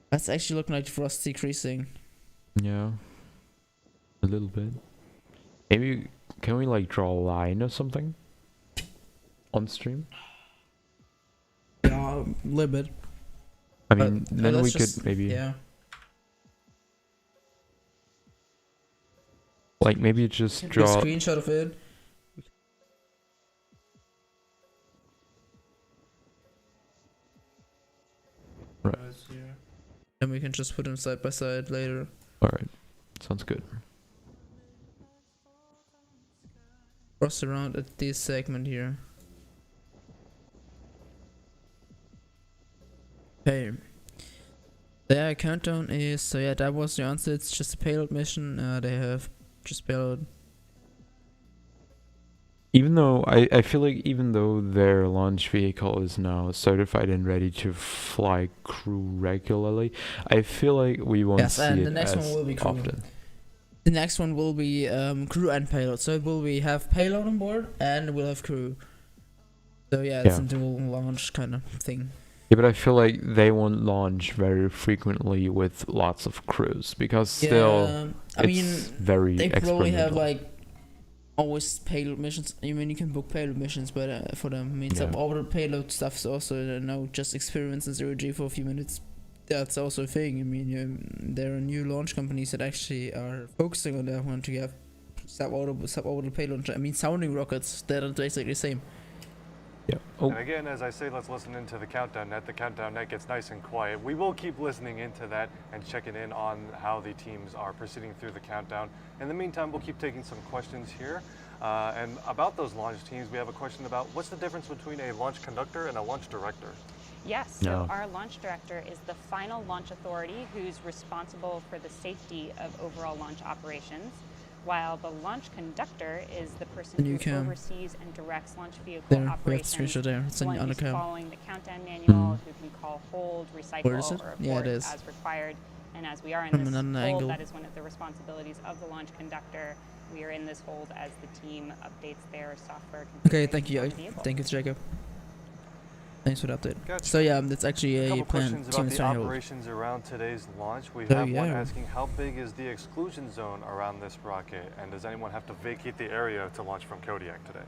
Speaker 1: That's actually looking like frost decreasing.
Speaker 2: Yeah, a little bit. Maybe can we like draw a line or something on stream?
Speaker 1: Yeah, a little bit.
Speaker 2: I mean, then we
Speaker 1: let's
Speaker 2: could
Speaker 1: just-
Speaker 2: maybe
Speaker 1: Yeah.
Speaker 2: like maybe just
Speaker 1: Do a
Speaker 2: draw.
Speaker 1: screenshot of it.
Speaker 2: Right.
Speaker 1: And we can just put them side by side later.
Speaker 2: All right, sounds good.
Speaker 1: Cross around at this segment here. Okay. Their countdown is, so yeah, that was the answer. It's just a payload mission. They have just payload.
Speaker 2: Even though I feel like even though their launch vehicle is now certified and ready to fly crew regularly, I feel like we won't
Speaker 1: Yes,
Speaker 2: see
Speaker 1: and
Speaker 2: it
Speaker 1: the next
Speaker 2: as
Speaker 1: one will be crew.
Speaker 2: often.
Speaker 1: The next one will be crew and payload. So it will be have payload on board and we'll have crew. So yeah, it's
Speaker 2: Yeah.
Speaker 1: a dual launch kind of thing.
Speaker 2: Yeah, but I feel like they won't launch very frequently with lots of crews because still
Speaker 1: Yeah, I
Speaker 2: it's
Speaker 1: mean,
Speaker 2: very
Speaker 1: they probably have
Speaker 2: experimental.
Speaker 1: like always payload missions. I mean, you can book payload missions, but for them, I mean,
Speaker 2: Yeah.
Speaker 1: suborbital payload stuff's also just experiments in 0G for a few minutes. That's also a thing. I mean, there are new launch companies that actually are focusing on that one to have suborbital payload. I mean, sounding rockets that are basically the same.
Speaker 2: Yeah. Oh,
Speaker 3: And again, as I say, let's listen into the countdown net. The countdown net gets nice and quiet. We will keep listening into that and checking in on how the teams are proceeding through the countdown. In the meantime, we'll keep taking some questions here. And about those launch teams, we have a question about what's the difference between a launch conductor and a launch director?
Speaker 5: Yes, so
Speaker 2: No.
Speaker 5: our launch director is the final launch authority who's responsible for the safety of overall launch operations, while the launch conductor is the person
Speaker 1: And you
Speaker 5: who
Speaker 1: can-
Speaker 5: oversees and directs launch vehicle
Speaker 1: There, we have the
Speaker 5: operations.
Speaker 1: screenshot there. It's
Speaker 5: The
Speaker 1: on
Speaker 5: one
Speaker 1: the
Speaker 5: who's
Speaker 1: cam.
Speaker 5: following the countdown manual, who can call hold, recycle,
Speaker 1: Where is it?
Speaker 5: or
Speaker 1: Yeah, it
Speaker 5: abort
Speaker 1: is.
Speaker 5: as required. And as we are in
Speaker 1: From
Speaker 5: this
Speaker 1: another
Speaker 5: hold,
Speaker 1: angle.
Speaker 5: that is one of the responsibilities of the launch conductor. We are in this hold as the team updates their software.
Speaker 1: Okay,
Speaker 5: configuration
Speaker 1: thank you.
Speaker 5: on the vehicle.
Speaker 1: Thank you, Jacob. Thanks for the update.
Speaker 3: Gotcha.
Speaker 1: So yeah, that's actually
Speaker 3: A
Speaker 1: a
Speaker 3: couple
Speaker 1: plan.
Speaker 3: questions
Speaker 1: Team
Speaker 3: about the
Speaker 1: Stronghold.
Speaker 3: operations around today's launch. We
Speaker 1: So,
Speaker 3: have one
Speaker 1: yeah.
Speaker 3: asking, how big is the exclusion zone around this rocket? And does anyone have to vacate the area to launch from Kodiak today?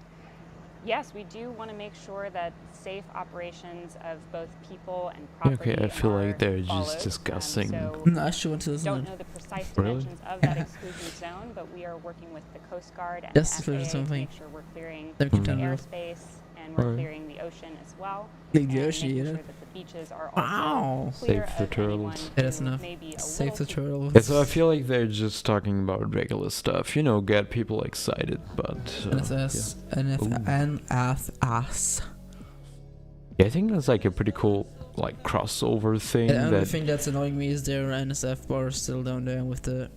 Speaker 5: Yes, we do want to make sure that safe operations of both people and
Speaker 2: Yeah,
Speaker 5: property
Speaker 2: okay, I feel like
Speaker 5: are
Speaker 2: they're
Speaker 5: followed.
Speaker 2: just discussing.
Speaker 5: So
Speaker 1: No, I actually want to listen.
Speaker 5: don't
Speaker 1: to
Speaker 5: know the precise
Speaker 2: Really?
Speaker 5: dimensions of that exclusion zone, but we are working with the Coast Guard and
Speaker 1: Just
Speaker 5: the
Speaker 1: exclusion
Speaker 5: FAA
Speaker 1: zone
Speaker 5: to
Speaker 1: thing.
Speaker 5: make sure we're clearing
Speaker 1: Let me keep
Speaker 5: the
Speaker 1: turning it off.
Speaker 5: airspace and we're
Speaker 2: Alright.
Speaker 5: clearing the ocean as well.
Speaker 1: Clear the
Speaker 5: and
Speaker 1: ocean,
Speaker 5: making
Speaker 1: yeah.
Speaker 5: sure that the beaches are also
Speaker 1: Wow.
Speaker 5: clear
Speaker 2: Safe for
Speaker 5: of anyone
Speaker 2: turtles.
Speaker 1: Yeah, that's
Speaker 5: who
Speaker 1: enough.
Speaker 5: may be a
Speaker 1: Save the
Speaker 5: little too
Speaker 1: turtle.
Speaker 2: Yeah, so I feel like they're just talking about regular stuff, you know, get people excited, but
Speaker 1: NSS, NFS.
Speaker 2: yeah, I think that's like a pretty cool like crossover thing.
Speaker 1: The only
Speaker 2: that
Speaker 1: thing that's annoying me is their NSF bar is still down there with the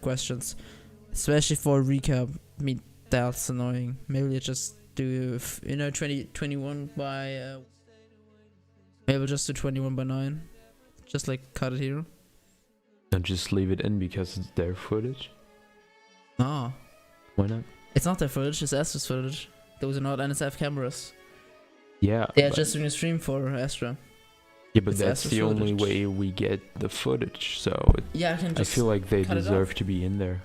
Speaker 1: questions, especially for recap. I mean, that's annoying. Maybe they just do 21 by. Maybe just do 21 by 9. Just like cut it here.
Speaker 2: and just leave it in because it's their footage.
Speaker 1: No,
Speaker 2: Why not?
Speaker 1: it's not their footage. It's Astra's footage. Those are not NSF cameras.
Speaker 2: Yeah,
Speaker 1: They are
Speaker 2: but,
Speaker 1: just doing a stream for Astra.
Speaker 2: yeah, but
Speaker 1: it's
Speaker 2: that's
Speaker 1: Astra's
Speaker 2: the only
Speaker 1: footage.
Speaker 2: way we get the footage. So
Speaker 1: Yeah, I can
Speaker 2: I
Speaker 1: just.
Speaker 2: feel like they
Speaker 1: cut it
Speaker 2: deserve
Speaker 1: off.
Speaker 2: to be in there.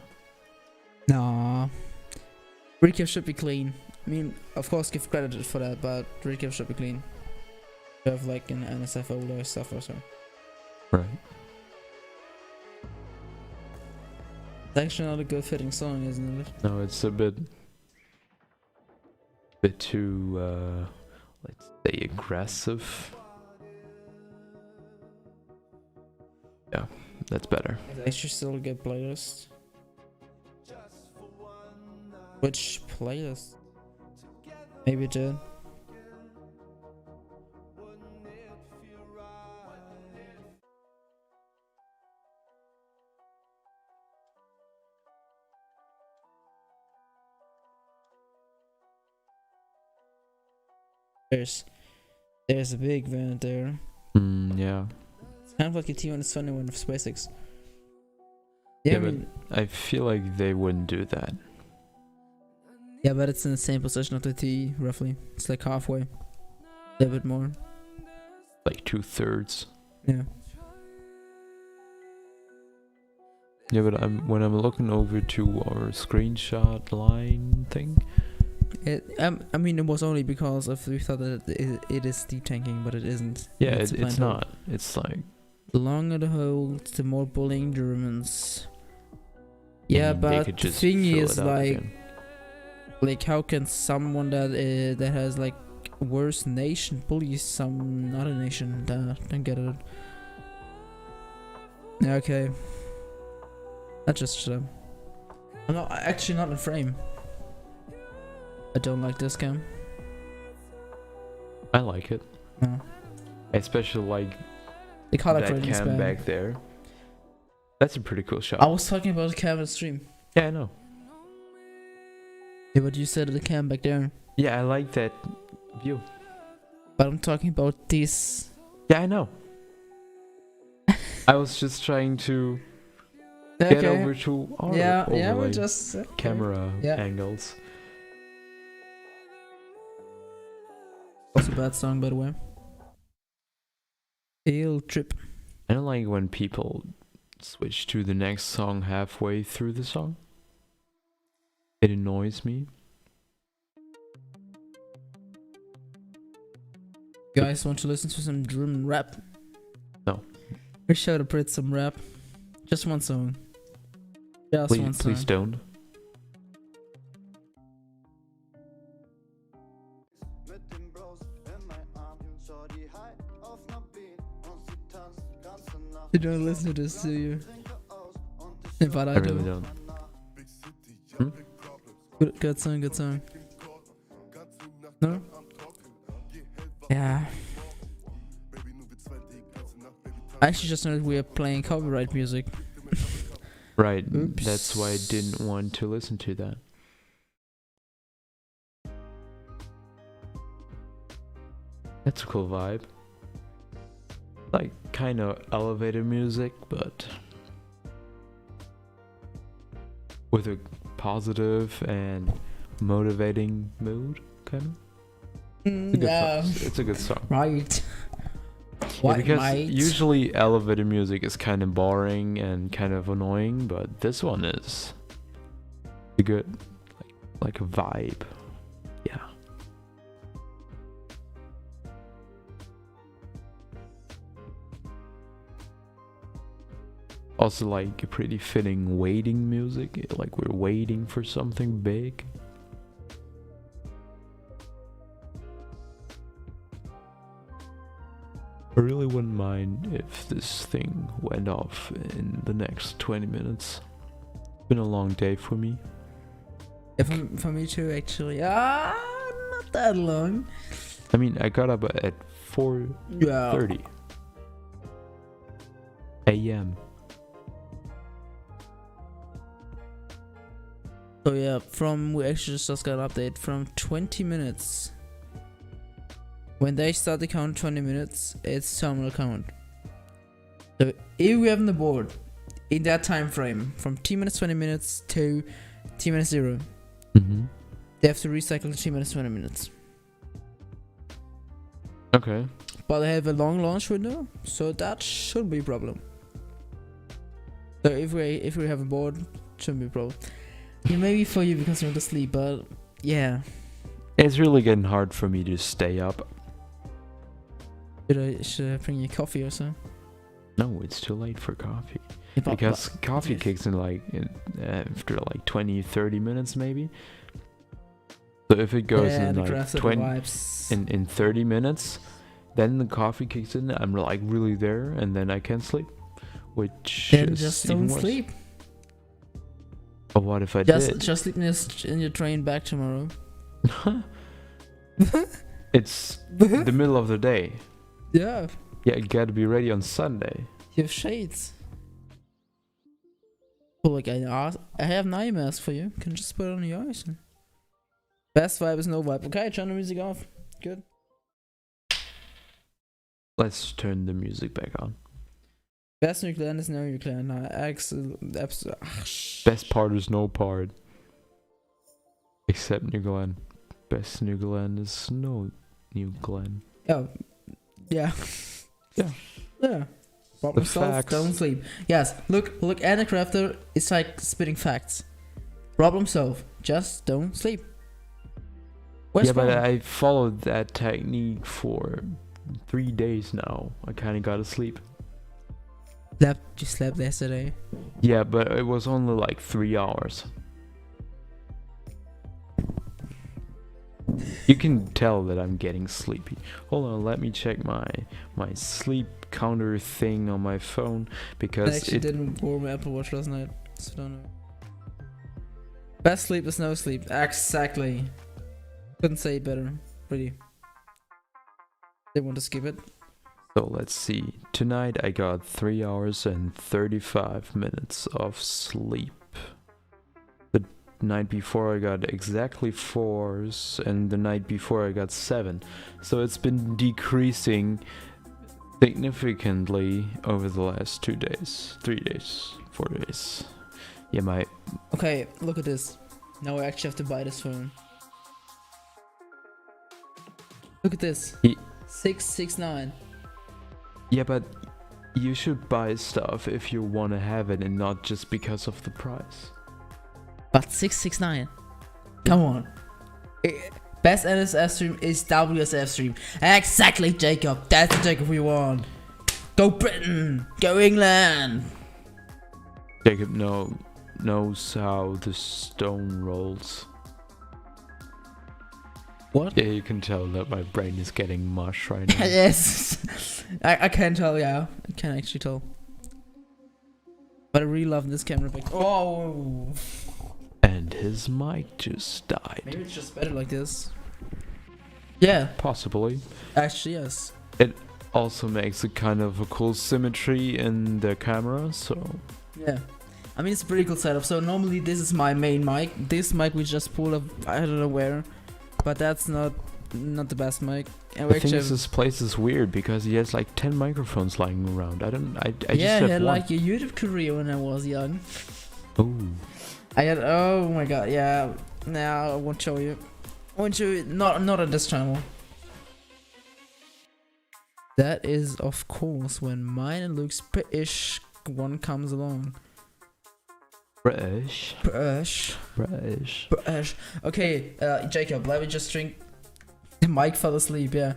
Speaker 1: Nah. Recap should be clean. I mean, of course, give credit for that, but recap should be clean. You have like an NSF older stuff or so.
Speaker 2: Right.
Speaker 1: It's actually not a good fitting song, isn't it?
Speaker 2: No, it's a bit too let's say aggressive. Yeah, that's better.
Speaker 1: It's actually still a good playlist. Which playlist? Maybe it did. There's a big vent there.
Speaker 2: Yeah.
Speaker 1: It's kind of like a T-121 of SpaceX. Yeah,
Speaker 2: Yeah,
Speaker 1: I
Speaker 2: but
Speaker 1: mean,
Speaker 2: I feel like they wouldn't do that.
Speaker 1: Yeah, but it's in the same position of the T, roughly. It's like halfway. A little bit more.
Speaker 2: Like 2/3.
Speaker 1: Yeah.
Speaker 2: Yeah, but when I'm looking over to our screenshot line thing.
Speaker 1: I mean, it was only because of we thought that it is deep tanking, but it isn't.
Speaker 2: Yeah,
Speaker 1: It's
Speaker 2: it's not. It's like
Speaker 1: the longer the holds, the more bullying Germans. Yeah,
Speaker 2: they
Speaker 1: but
Speaker 2: could
Speaker 1: the
Speaker 2: just
Speaker 1: thing
Speaker 2: fill
Speaker 1: is,
Speaker 2: it up
Speaker 1: like,
Speaker 2: again.
Speaker 1: how can someone that has like worse nation bully some other nation? Don't get it. Yeah, okay. I just I'm not actually not in frame. I don't like this cam.
Speaker 2: I like it.
Speaker 1: No.
Speaker 2: Especially like
Speaker 1: The color
Speaker 2: that
Speaker 1: grading is
Speaker 2: cam
Speaker 1: bad.
Speaker 2: back there. That's a pretty cool shot.
Speaker 1: I was talking about the cam in the stream.
Speaker 2: Yeah, I know.
Speaker 1: Yeah, but you said the cam back there.
Speaker 2: Yeah, I like that view.
Speaker 1: But I'm talking about this.
Speaker 2: Yeah, I know. I was just trying to get over to our
Speaker 1: Yeah, we're
Speaker 2: overlay
Speaker 1: just
Speaker 2: camera
Speaker 1: Yeah.
Speaker 2: angles.
Speaker 1: Also a bad song, by the way. Ill trip.
Speaker 2: I don't like when people switch to the next song halfway through the song. It annoys me.
Speaker 1: You guys want to listen to some German rap?
Speaker 2: No.
Speaker 1: We should have put some rap. Just one song. Just one song.
Speaker 2: Please don't.
Speaker 1: You don't listen to this, do you? But I
Speaker 2: I really
Speaker 1: do.
Speaker 2: don't.
Speaker 1: Good song, good song. No? Yeah. I actually just noticed we are playing copyright music.
Speaker 2: Right,
Speaker 1: Oops.
Speaker 2: that's why I didn't want to listen to that. That's a cool vibe. Like, kind of elevator music, but with a positive and motivating mood, kind of.
Speaker 1: Yeah.
Speaker 2: It's a good song.
Speaker 1: Right.
Speaker 2: Yeah,
Speaker 1: What,
Speaker 2: because
Speaker 1: mate?
Speaker 2: usually elevator music is kind of boring and kind of annoying, but this one is good, like a vibe. Yeah. Also, like a pretty fitting waiting music, like we're waiting for something big. I really wouldn't mind if this thing went off in the next 20 minutes. It's been a long day for me.
Speaker 1: Yeah, for me too, actually. Not that long.
Speaker 2: I mean, I got up at 4:30 a.m.
Speaker 1: So yeah, we actually just got an update from 20 minutes. When they start the count 20 minutes, it's terminal count. So if we have on the board in that time frame from T minus 20 minutes to T minus 0,
Speaker 2: Mm-hmm.
Speaker 1: they have to recycle the T minus 20 minutes.
Speaker 2: Okay.
Speaker 1: But they have a long launch window, so that shouldn't be a problem. So if we have a board, shouldn't be a problem. Yeah, maybe for you because you want to sleep, but yeah.
Speaker 2: It's really getting hard for me to stay up.
Speaker 1: Should I bring you coffee or so?
Speaker 2: No, it's too late for coffee.
Speaker 1: Yeah,
Speaker 2: Because coffee kicks in after like 20-30 minutes maybe. So if it goes in like 20 in 30 minutes, then the coffee kicks in, I'm like really there, and then I can't sleep, which
Speaker 1: then
Speaker 2: is
Speaker 1: just
Speaker 2: even
Speaker 1: don't
Speaker 2: worse.
Speaker 1: sleep.
Speaker 2: But what if I
Speaker 1: Just
Speaker 2: did?
Speaker 1: sleep in your train back tomorrow.
Speaker 2: It's the middle of the day.
Speaker 1: Yeah,
Speaker 2: Yeah, you gotta be ready on Sunday.
Speaker 1: you have shades. Oh, like I have an eye mask for you. Can just put it on your eyes. Best vibe is no vibe. Okay, turn the music off. Good.
Speaker 2: Let's turn the music back on.
Speaker 1: Best nuclear is no nuclear. No,
Speaker 2: Best part is no part. Except New Glenn. Best New Glenn is no New Glenn.
Speaker 1: Oh, yeah.
Speaker 2: Yeah.
Speaker 1: Yeah. Problem
Speaker 2: The
Speaker 1: solved,
Speaker 2: facts.
Speaker 1: don't sleep. Yes, look, Anna Crafter is like spitting facts. Problem solved, just don't sleep. Where's
Speaker 2: Yeah, but
Speaker 1: Spawn?
Speaker 2: I followed that technique for 3 days now. I kind of got to sleep.
Speaker 1: You slept yesterday.
Speaker 2: Yeah, but it was only like 3 hours. You can tell that I'm getting sleepy. Hold on, let me check my sleep counter thing on my phone
Speaker 1: I
Speaker 2: because
Speaker 1: actually didn't warm my Apple Watch last night, so I don't know. Best sleep is no sleep. Exactly. Couldn't say it better. Really. Didn't want to skip it.
Speaker 2: So let's see. Tonight I got 3 hours and 35 minutes of sleep. The night before I got exactly 4, and the night before I got 7. So it's been decreasing significantly over the last 2 days, 3 days, 4 days. Yeah,
Speaker 1: Okay, look at this. Now I actually have to buy this phone. Look at this. 669.
Speaker 2: Yeah, but you should buy stuff if you want to have it and not just because of the price.
Speaker 1: But 669. Come on. Best NSF stream is WSF stream. Exactly, Jacob. That's the Jacob we want. Go Britain. Go England.
Speaker 2: Jacob knows how the stone rolls.
Speaker 1: What?
Speaker 2: Yeah, you can tell that my brain is getting mush right now.
Speaker 1: Yes. I can tell, yeah. I can actually tell. But I really love this camera back. Oh.
Speaker 2: And his mic just died.
Speaker 1: Maybe it's just better like this. Yeah.
Speaker 2: Possibly.
Speaker 1: Actually, yes.
Speaker 2: It also makes a kind of a cool symmetry in the camera, so...
Speaker 1: Yeah. I mean, it's a pretty cool setup. So normally this is my main mic. This mic we just pulled up, I don't know where. But that's not the best mic. And we
Speaker 2: The thing
Speaker 1: actually
Speaker 2: is, this place is weird because he has like 10 microphones lying around. I
Speaker 1: yeah,
Speaker 2: just
Speaker 1: I
Speaker 2: have
Speaker 1: had
Speaker 2: one.
Speaker 1: like a YouTube career when I was young.
Speaker 2: Ooh.
Speaker 1: I had, oh my god, yeah. Now I won't show you. I won't show you, not on this channel. That is, of course, when mine and Luke's British one comes along.
Speaker 2: British.
Speaker 1: British.
Speaker 2: British.
Speaker 1: British. Okay, Jacob, let me just drink. Mike fell asleep, yeah.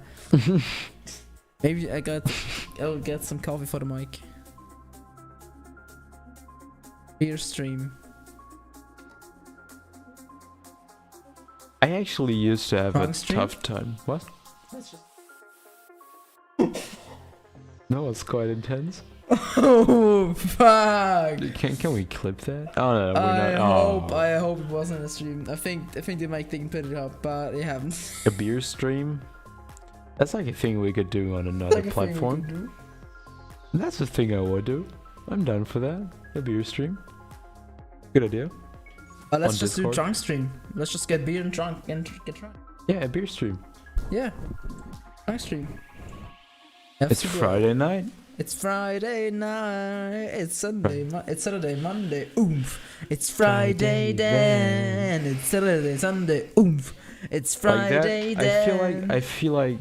Speaker 1: Maybe I'll get some coffee for the mic. Beer stream.
Speaker 2: I actually used to have
Speaker 1: Drunk
Speaker 2: a
Speaker 1: stream?
Speaker 2: tough time. What? That was quite intense.
Speaker 1: Oh fuck!
Speaker 2: Can we clip that? Oh no, we're not.
Speaker 1: I hope it wasn't a stream. I think they might think put it up, but they haven't.
Speaker 2: A beer stream? That's like a thing we could do on another
Speaker 1: Like a thing we
Speaker 2: platform.
Speaker 1: could do.
Speaker 2: That's the thing I would do. I'm down for that. A beer stream. Good idea.
Speaker 1: Let's
Speaker 2: On
Speaker 1: just do
Speaker 2: Discord?
Speaker 1: drunk stream. Let's just get beer and drunk and get drunk.
Speaker 2: Yeah, a beer stream.
Speaker 1: Yeah, drunk stream.
Speaker 2: It's Friday night.
Speaker 1: It's Friday night. It's Sunday. It's Saturday, Monday. Oomph. It's Friday then. It's Saturday, Sunday. Oomph. It's Friday
Speaker 2: like that.
Speaker 1: then.
Speaker 2: I feel like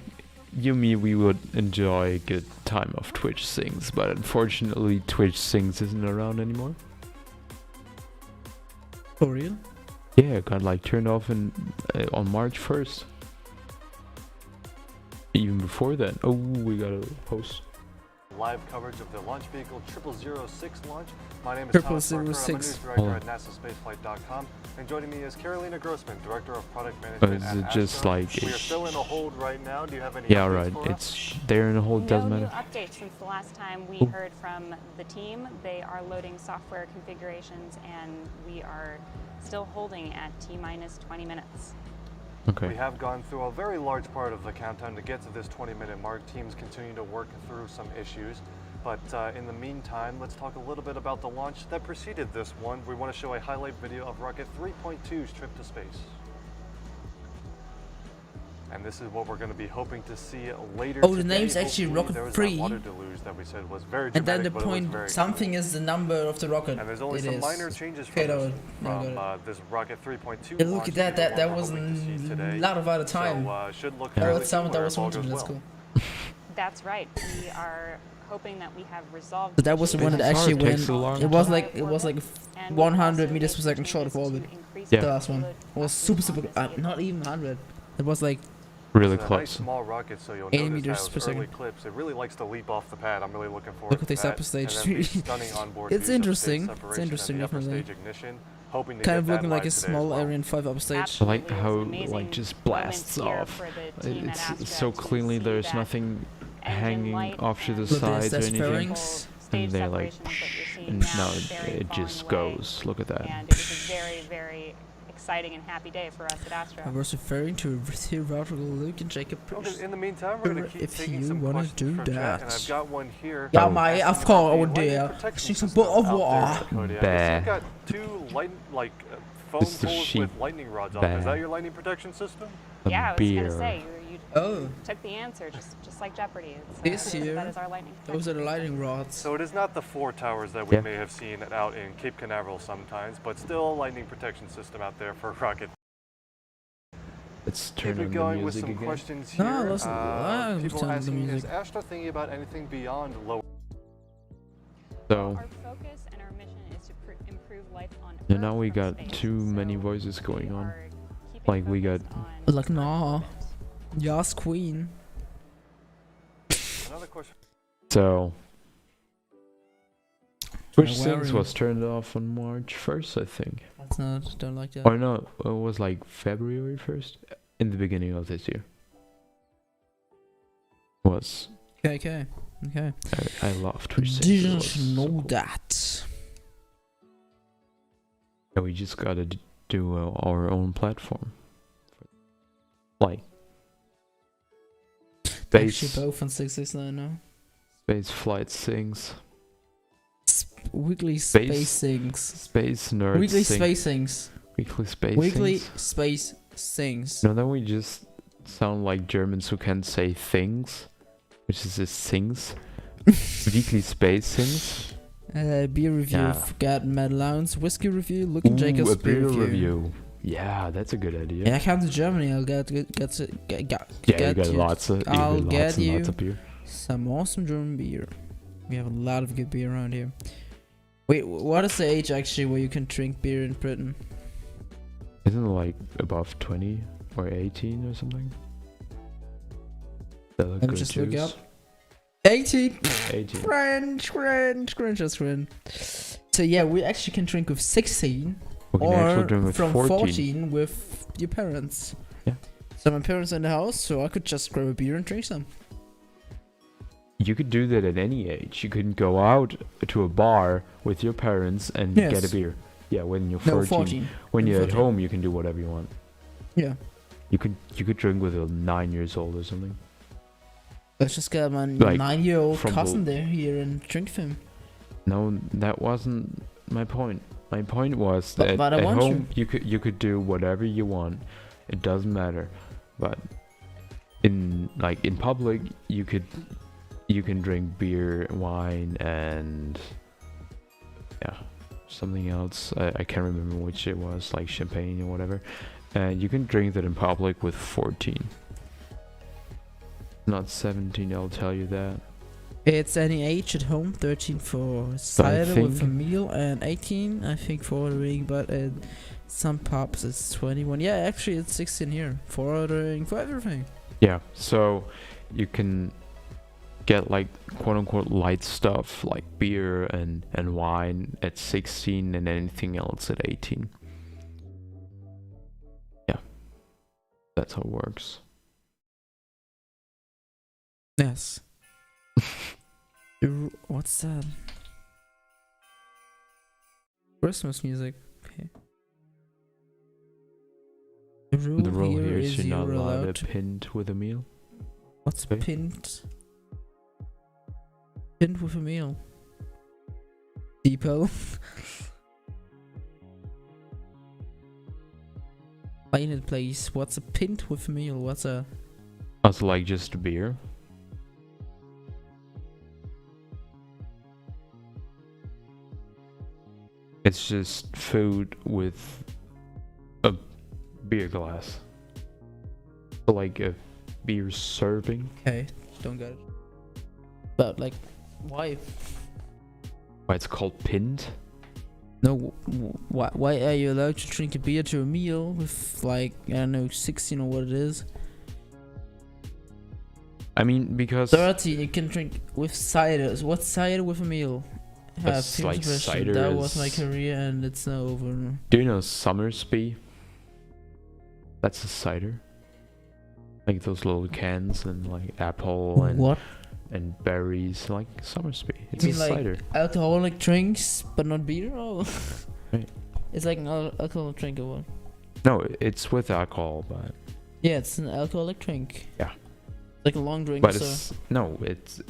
Speaker 2: Yumi, we would enjoy a good time of Twitch Sings, but unfortunately Twitch Sings isn't around anymore.
Speaker 1: For real?
Speaker 2: Yeah, it got like turned off on March 1st. Even before then. Oh, we got a post.
Speaker 3: Live coverage of the launch vehicle 0006 launch. My name is Thomas Parker. I'm a news
Speaker 1: 0006.
Speaker 3: director at NASASpaceflight.com. And joining me is Carolina Grossman, Director of Product Management
Speaker 2: Is
Speaker 3: at
Speaker 2: it just
Speaker 3: ASTRA.
Speaker 2: like...
Speaker 3: We are still in a hold right now. Do you have any
Speaker 2: Yeah,
Speaker 3: updates
Speaker 2: right.
Speaker 3: for us?
Speaker 2: It's there in a whole, doesn't
Speaker 5: No new
Speaker 2: matter.
Speaker 5: updates since the last time we
Speaker 2: Ooh.
Speaker 5: heard from the team. They are loading software configurations and we are still holding at T-minus 20 minutes.
Speaker 2: Okay.
Speaker 3: We have gone through a very large part of the countdown to get to this 20-minute mark. Teams continue to work through some issues. But in the meantime, let's talk a little bit about the launch that preceded this one. We want to show a highlight video of Rocket 3.2's trip to space. And this is what we're going to be hoping to see later.
Speaker 1: Oh, the
Speaker 3: today.
Speaker 1: name's actually
Speaker 3: Hopefully
Speaker 1: Rocket
Speaker 3: there was
Speaker 1: 3.
Speaker 3: That water deluge that we said was very
Speaker 1: And then
Speaker 3: dramatic,
Speaker 1: the
Speaker 3: but it was
Speaker 1: point
Speaker 3: very
Speaker 1: something is the number of the rocket.
Speaker 3: and there's only
Speaker 1: It
Speaker 3: some
Speaker 1: is.
Speaker 3: minor changes
Speaker 1: Okay,
Speaker 3: from,
Speaker 1: no,
Speaker 3: this,
Speaker 1: no,
Speaker 3: from
Speaker 1: got it.
Speaker 3: this Rocket 3.2
Speaker 1: Yeah, look
Speaker 3: launch
Speaker 1: at that.
Speaker 3: to the
Speaker 1: That
Speaker 3: one
Speaker 1: was
Speaker 3: we're hoping to see today.
Speaker 1: a lot of other time.
Speaker 3: So should look
Speaker 1: Oh,
Speaker 3: fairly
Speaker 1: that sound that
Speaker 3: similar
Speaker 1: was
Speaker 3: if all
Speaker 1: wanted.
Speaker 3: goes
Speaker 1: Let's
Speaker 3: well.
Speaker 1: go.
Speaker 5: That's right. We are hoping that we have resolved.
Speaker 1: So that was the one that
Speaker 2: This
Speaker 1: actually
Speaker 2: takes
Speaker 1: went.
Speaker 2: so long.
Speaker 1: It was like 100 meters per second short of orbit.
Speaker 2: Yeah.
Speaker 1: The last one. It was super not even 100. It was like
Speaker 2: Really
Speaker 3: It's a nice
Speaker 2: close.
Speaker 3: small rocket, so you'll
Speaker 1: 80
Speaker 3: notice
Speaker 1: meters
Speaker 3: how
Speaker 1: per
Speaker 3: its early
Speaker 1: second.
Speaker 3: clips. It really likes to leap off the pad. I'm really looking forward
Speaker 1: Look
Speaker 3: to
Speaker 1: at this
Speaker 3: that.
Speaker 1: upper stage.
Speaker 3: And then the stunning onboard
Speaker 1: It's
Speaker 3: views of
Speaker 1: interesting.
Speaker 3: stage
Speaker 1: It's
Speaker 3: separation
Speaker 1: interesting,
Speaker 3: and the upper
Speaker 1: definitely.
Speaker 3: stage ignition, hoping to
Speaker 1: kind
Speaker 3: get
Speaker 1: of
Speaker 3: that
Speaker 1: looking like a
Speaker 3: live today as
Speaker 1: small
Speaker 3: well.
Speaker 1: Ariane 5 upstage.
Speaker 2: I like
Speaker 5: Absolutely, it was
Speaker 2: how
Speaker 5: an amazing
Speaker 2: like just
Speaker 5: moment
Speaker 2: blasts
Speaker 5: here
Speaker 2: off.
Speaker 5: for the team at
Speaker 2: It's
Speaker 5: ASTRA
Speaker 2: so
Speaker 5: to
Speaker 2: cleanly.
Speaker 5: see
Speaker 2: There's
Speaker 5: that
Speaker 2: nothing
Speaker 5: engine
Speaker 2: hanging
Speaker 5: light
Speaker 2: off to the
Speaker 5: and
Speaker 1: Look,
Speaker 2: sides or
Speaker 1: there's
Speaker 2: anything.
Speaker 1: fairings.
Speaker 5: stage
Speaker 2: And they're like,
Speaker 5: separations that you're seeing
Speaker 2: and
Speaker 5: now
Speaker 2: now
Speaker 5: very
Speaker 2: it
Speaker 5: far
Speaker 2: just
Speaker 5: and away.
Speaker 2: goes. Look at that.
Speaker 5: And it was a very, very exciting and happy day for us at Astra.
Speaker 1: I was referring to a theoretical Luke and Jacob
Speaker 3: Okay,
Speaker 1: Pierce.
Speaker 3: in the meantime, we're going to keep
Speaker 1: If
Speaker 3: taking
Speaker 1: you
Speaker 3: some
Speaker 1: wanna
Speaker 3: questions
Speaker 1: do
Speaker 3: from chat, and
Speaker 1: that.
Speaker 3: I've got one here.
Speaker 1: Yeah,
Speaker 2: Oh.
Speaker 1: mate,
Speaker 3: asking
Speaker 1: of
Speaker 3: about
Speaker 1: course I
Speaker 3: the
Speaker 1: would do
Speaker 3: lightning
Speaker 1: yeah.
Speaker 3: protection
Speaker 1: She's a
Speaker 3: system
Speaker 1: bit of
Speaker 3: out there
Speaker 1: water.
Speaker 3: at Cody. I
Speaker 2: Bah.
Speaker 3: guess you've got two phone
Speaker 2: It's the
Speaker 3: poles
Speaker 2: sheep.
Speaker 3: with lightning rods on them. Is
Speaker 2: Bah.
Speaker 3: that your lightning protection system?
Speaker 2: A
Speaker 5: Yeah, I was
Speaker 2: beer.
Speaker 5: gonna say you
Speaker 1: Oh,
Speaker 5: took the answer just like Jeopardy. It's,
Speaker 1: This here,
Speaker 5: that is our lightning.
Speaker 1: those are the lightning rods.
Speaker 3: So it is not the 4 towers that we
Speaker 2: Yeah.
Speaker 3: may have seen out in Cape Canaveral sometimes, but still a lightning protection system out there for Rocket.
Speaker 2: Let's
Speaker 3: Keep
Speaker 2: turn
Speaker 3: it
Speaker 2: on the
Speaker 3: going with
Speaker 2: music
Speaker 3: some
Speaker 2: again.
Speaker 3: questions
Speaker 1: No,
Speaker 3: here.
Speaker 1: let's-
Speaker 3: People
Speaker 1: turn the
Speaker 3: asking, is
Speaker 1: music.
Speaker 3: Astra thinking about anything beyond low?
Speaker 2: So
Speaker 5: Our focus and our mission is to improve life on
Speaker 2: yeah,
Speaker 5: Earth
Speaker 2: now we
Speaker 5: from
Speaker 2: got
Speaker 5: space.
Speaker 2: too many
Speaker 5: So
Speaker 2: voices
Speaker 5: we
Speaker 2: going on.
Speaker 5: are keeping
Speaker 2: Like, we got-
Speaker 5: focused on
Speaker 1: Like, nah.
Speaker 5: Earth.
Speaker 1: Yas queen.
Speaker 3: Another question.
Speaker 2: So Switch
Speaker 1: Now,
Speaker 2: Things
Speaker 1: where-
Speaker 2: was turned off on March 1st, I think.
Speaker 1: That's not, don't like that.
Speaker 2: Or no, it was like February 1st? In the beginning of this year. Was.
Speaker 1: Okay.
Speaker 2: I love Twitch Things. It was
Speaker 1: Didn't
Speaker 2: so
Speaker 1: know
Speaker 2: cool.
Speaker 1: that.
Speaker 2: Yeah, we just gotta do our own platform. Like.
Speaker 1: Actually,
Speaker 2: Space,
Speaker 1: both on 669 now.
Speaker 2: space flight things.
Speaker 1: Weekly
Speaker 2: Space-
Speaker 1: space things.
Speaker 2: Space nerds.
Speaker 1: Weekly
Speaker 2: thing-
Speaker 1: space things.
Speaker 2: Weekly space
Speaker 1: Weekly
Speaker 2: things.
Speaker 1: space things.
Speaker 2: No, then we just sound like Germans who can't say things, which is just things. Weekly space things.
Speaker 1: Beer review.
Speaker 2: Yeah.
Speaker 1: Forgot Mad Lounge. Whiskey review. Looking Jacob's
Speaker 2: a beer
Speaker 1: review.
Speaker 2: review. Yeah, that's a good idea.
Speaker 1: Yeah, I come to Germany. I'll get
Speaker 2: Yeah, you got
Speaker 1: you
Speaker 2: lots of,
Speaker 1: I'll
Speaker 2: lots
Speaker 1: get
Speaker 2: and
Speaker 1: you
Speaker 2: lots of beer.
Speaker 1: some awesome German beer. We have a lot of good beer around here. Wait, what is the age actually where you can drink beer in Britain?
Speaker 2: Isn't it like above 20 or 18 or something? That look
Speaker 1: Let me
Speaker 2: good
Speaker 1: just look
Speaker 2: juice.
Speaker 1: up. 18.
Speaker 2: 18.
Speaker 1: French. So yeah, we actually can drink with 16
Speaker 2: We can actually
Speaker 1: or
Speaker 2: drink with
Speaker 1: from
Speaker 2: 14.
Speaker 1: with your parents.
Speaker 2: Yeah.
Speaker 1: So my parents are in the house, so I could just grab a beer and drink some.
Speaker 2: You could do that at any age. You could go out to a bar with your parents and get
Speaker 1: Yes.
Speaker 2: a beer. Yeah, when you're 14.
Speaker 1: No, 14.
Speaker 2: When
Speaker 1: I'm
Speaker 2: you're at
Speaker 1: 14.
Speaker 2: home, you can do whatever you want.
Speaker 1: Yeah.
Speaker 2: You could drink with a 9 years old or something.
Speaker 1: Let's just get my
Speaker 2: Like,
Speaker 1: 9-year-old
Speaker 2: from
Speaker 1: cousin there here and drink with him.
Speaker 2: No, that wasn't my point. My point was
Speaker 1: But-
Speaker 2: that
Speaker 1: but I
Speaker 2: at
Speaker 1: want
Speaker 2: home you could do whatever you want. It doesn't matter. But in public you can drink beer, wine, and yeah, something else. I can't remember which it was, like champagne or whatever. And you can drink that in public with 14. Not 17, I'll tell you that.
Speaker 1: It's any age at home. 13 for cider with a
Speaker 2: think-
Speaker 1: meal, and 18 I think for ordering. But some pubs it's 21. Yeah, actually it's 16 here for ordering for everything.
Speaker 2: Yeah, so you can get like quote unquote light stuff like beer and wine at 16 and anything else at 18. Yeah, that's how it works.
Speaker 1: Yes. What's that? Christmas music. Okay. The rule, here is
Speaker 2: you're not
Speaker 1: you're
Speaker 2: allowed to pint with a meal.
Speaker 1: What's
Speaker 2: Okay.
Speaker 1: pint? Pint with a meal. Depot. Find it, please. What's a pint with a meal? What's a
Speaker 2: Also, like just beer. It's just food with a beer glass. So like a beer serving.
Speaker 1: Okay, don't get it. But like, why?
Speaker 2: Why it's called pinned?
Speaker 1: No, why are you allowed to drink a beer to a meal with like, I don't know, 16 or what it is?
Speaker 2: I mean, because
Speaker 1: 13 you can drink with cider. So what's cider with a meal?
Speaker 2: That's
Speaker 1: people's
Speaker 2: like
Speaker 1: question.
Speaker 2: cider
Speaker 1: That was my
Speaker 2: is-
Speaker 1: career and it's now over.
Speaker 2: do you know Summersby? That's a cider. Like those little cans and like apple and
Speaker 1: What?
Speaker 2: and berries, like Summersby. It's
Speaker 1: You
Speaker 2: a
Speaker 1: mean like
Speaker 2: cider.
Speaker 1: alcoholic drinks but not beer? Oh.
Speaker 2: Right.
Speaker 1: It's like an alcoholic drink or what?
Speaker 2: No, it's with alcohol, but
Speaker 1: Yeah, it's an alcoholic drink.
Speaker 2: Yeah.
Speaker 1: Like a long drink,
Speaker 2: but
Speaker 1: so.
Speaker 2: it's no, it's.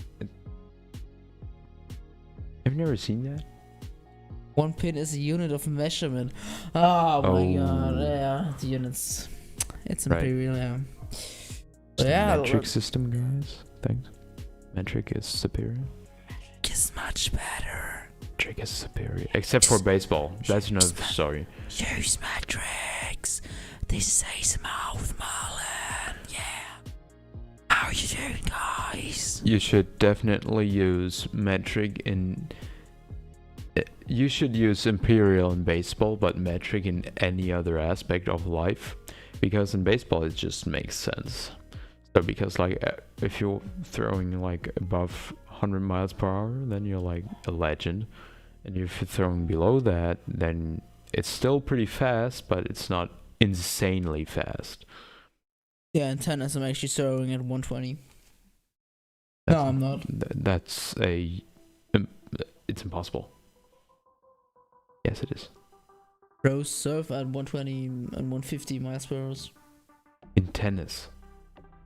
Speaker 2: I've never seen that.
Speaker 1: 1 pin is a unit of measurement. Oh my god,
Speaker 2: Oh.
Speaker 1: yeah, the units. It's
Speaker 2: Right.
Speaker 1: imperial, yeah.
Speaker 2: It's
Speaker 1: But
Speaker 2: the
Speaker 1: yeah,
Speaker 2: metric system, guys. Thanks. Metric is superior.
Speaker 1: is much better.
Speaker 2: Metric is superior, except for baseball. That's another story.
Speaker 1: Use metrics. This is ASMR with Marlon. Yeah. How you doing, guys?
Speaker 2: You should definitely use metric in. You should use imperial in baseball, but metric in any other aspect of life, because in baseball it just makes sense. So because like if you're throwing like above 100 miles per hour, then you're like a legend, and if you're throwing below that, then it's still pretty fast, but it's not insanely fast.
Speaker 1: Yeah, in tennis, I'm actually throwing at 120.
Speaker 2: That's,
Speaker 1: No, I'm not.
Speaker 2: That's it's impossible. Yes, it is.
Speaker 1: Pros serve at 120 and 150 miles per hour.
Speaker 2: In tennis.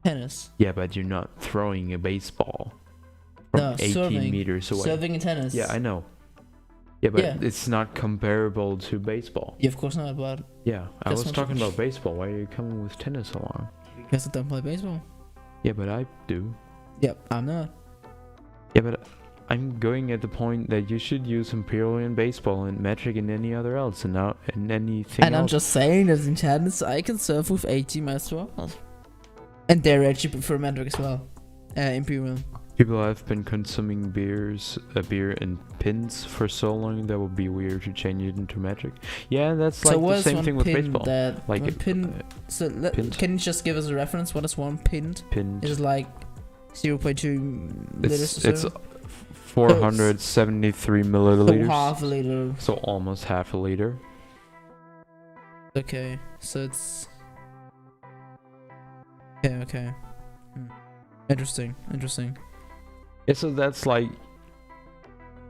Speaker 1: Tennis.
Speaker 2: Yeah, but you're not throwing a baseball from
Speaker 1: No,
Speaker 2: 18
Speaker 1: serving.
Speaker 2: meters away.
Speaker 1: Serving in tennis.
Speaker 2: Yeah, I know. Yeah, but
Speaker 1: Yeah.
Speaker 2: it's not comparable to baseball.
Speaker 1: Yeah, of course not, but
Speaker 2: Yeah, I
Speaker 1: That's
Speaker 2: was
Speaker 1: not
Speaker 2: talking
Speaker 1: true.
Speaker 2: about baseball. Why are you coming with tennis along?
Speaker 1: because I don't play baseball.
Speaker 2: Yeah, but I do.
Speaker 1: Yep, I'm not.
Speaker 2: Yeah, but I'm going at the point that you should use imperial in baseball and metric in any other else, and not in anything
Speaker 1: And I'm
Speaker 2: else.
Speaker 1: just saying that in tennis I can serve with 80 miles per hour. And they actually prefer metric as well. Imperial.
Speaker 2: People have been consuming beer in pins for so long that would be weird to change it into metric. Yeah, that's like
Speaker 1: So
Speaker 2: the
Speaker 1: what is
Speaker 2: same
Speaker 1: one
Speaker 2: thing with
Speaker 1: pin
Speaker 2: baseball.
Speaker 1: that
Speaker 2: Like
Speaker 1: one
Speaker 2: a
Speaker 1: pin? So
Speaker 2: pinned.
Speaker 1: can you just give us a reference? What is one pinned?
Speaker 2: pinned.
Speaker 1: Is it like 0.2 liters
Speaker 2: It's
Speaker 1: or so?
Speaker 2: 473
Speaker 1: So
Speaker 2: milliliters.
Speaker 1: half a liter.
Speaker 2: So almost half a liter.
Speaker 1: Okay, so it's okay. Interesting.
Speaker 2: Yeah, so that's like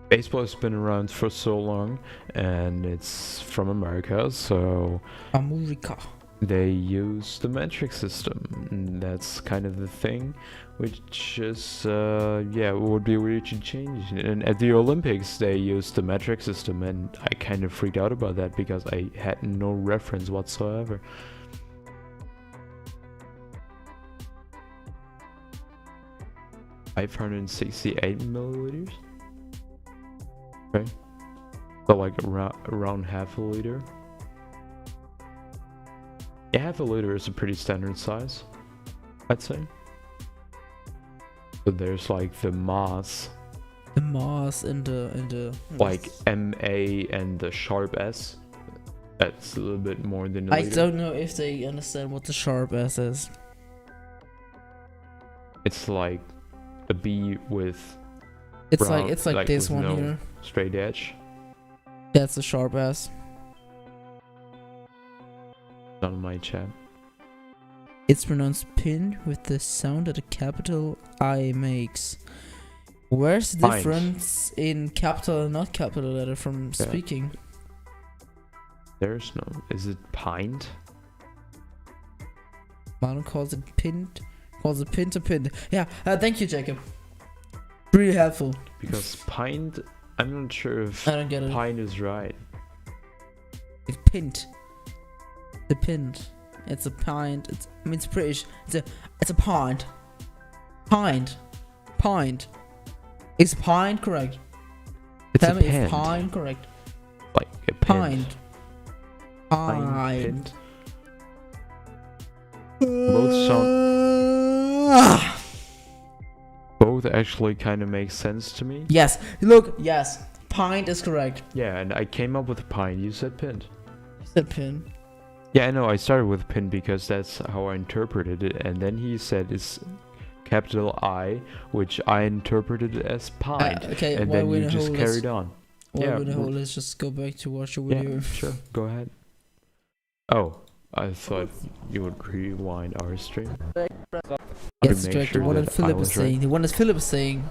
Speaker 2: baseball has been around for so long, and it's from America, so
Speaker 1: America.
Speaker 2: they use the metric system. And that's kind of the thing, which is would be weird to change. And at the Olympics, they used the metric system, and I kind of freaked out about that because I had no reference whatsoever. $568 milliliters. Okay, so like around half a liter. Yeah, half a liter is a pretty standard size, I'd say. So there's like the mass,
Speaker 1: The mass and the
Speaker 2: like MA and the sharp S. That's a little bit more than a
Speaker 1: I
Speaker 2: liter.
Speaker 1: don't know if they understand what the sharp S is.
Speaker 2: It's like a B with
Speaker 1: It's
Speaker 2: brown-
Speaker 1: like
Speaker 2: like
Speaker 1: this
Speaker 2: with
Speaker 1: one
Speaker 2: no
Speaker 1: here.
Speaker 2: straight edge.
Speaker 1: That's the sharp S.
Speaker 2: On my chat.
Speaker 1: It's pronounced pin with the sound that a capital I makes. Where's the
Speaker 2: Pint.
Speaker 1: difference in capital and not capital letter from
Speaker 2: Yeah.
Speaker 1: speaking?
Speaker 2: There's no. Is it pint?
Speaker 1: Marlon calls it pinned. Calls it pin to pin. Yeah, thank you, Jacob. Really helpful.
Speaker 2: Because pint. I'm not sure if
Speaker 1: I don't get it.
Speaker 2: pint is right.
Speaker 1: It's pinned. The pinned. It's a pint. It's British. It's a It's a pint. Pint. Pint. Is pint correct?
Speaker 2: It's
Speaker 1: Tell
Speaker 2: a
Speaker 1: me if
Speaker 2: pint.
Speaker 1: pint correct.
Speaker 2: Like a
Speaker 1: Pint.
Speaker 2: Pint.
Speaker 1: Pint.
Speaker 2: Both Both actually kind of make sense to me.
Speaker 1: Yes. Look. Yes. Pint is correct.
Speaker 2: Yeah, and I came up with pint. You said pint.
Speaker 1: You said pin.
Speaker 2: Yeah, I know. I started with pin because that's how I interpreted it, and then he said it's capital I, which I interpreted as pint.
Speaker 1: Okay.
Speaker 2: And
Speaker 1: while
Speaker 2: then
Speaker 1: we're in
Speaker 2: you
Speaker 1: a
Speaker 2: just
Speaker 1: hole,
Speaker 2: carried on.
Speaker 1: While
Speaker 2: Yeah,
Speaker 1: we're in a
Speaker 2: we're-
Speaker 1: hole, let's just go back to watch a
Speaker 2: Yeah,
Speaker 1: video.
Speaker 2: sure. Go ahead. Oh, I thought you would rewind our stream.
Speaker 1: Yes,
Speaker 2: make
Speaker 1: correct.
Speaker 2: sure
Speaker 1: The one
Speaker 2: that
Speaker 1: that Philip
Speaker 2: I
Speaker 1: is
Speaker 2: was right.
Speaker 1: saying. The one that Philip is saying.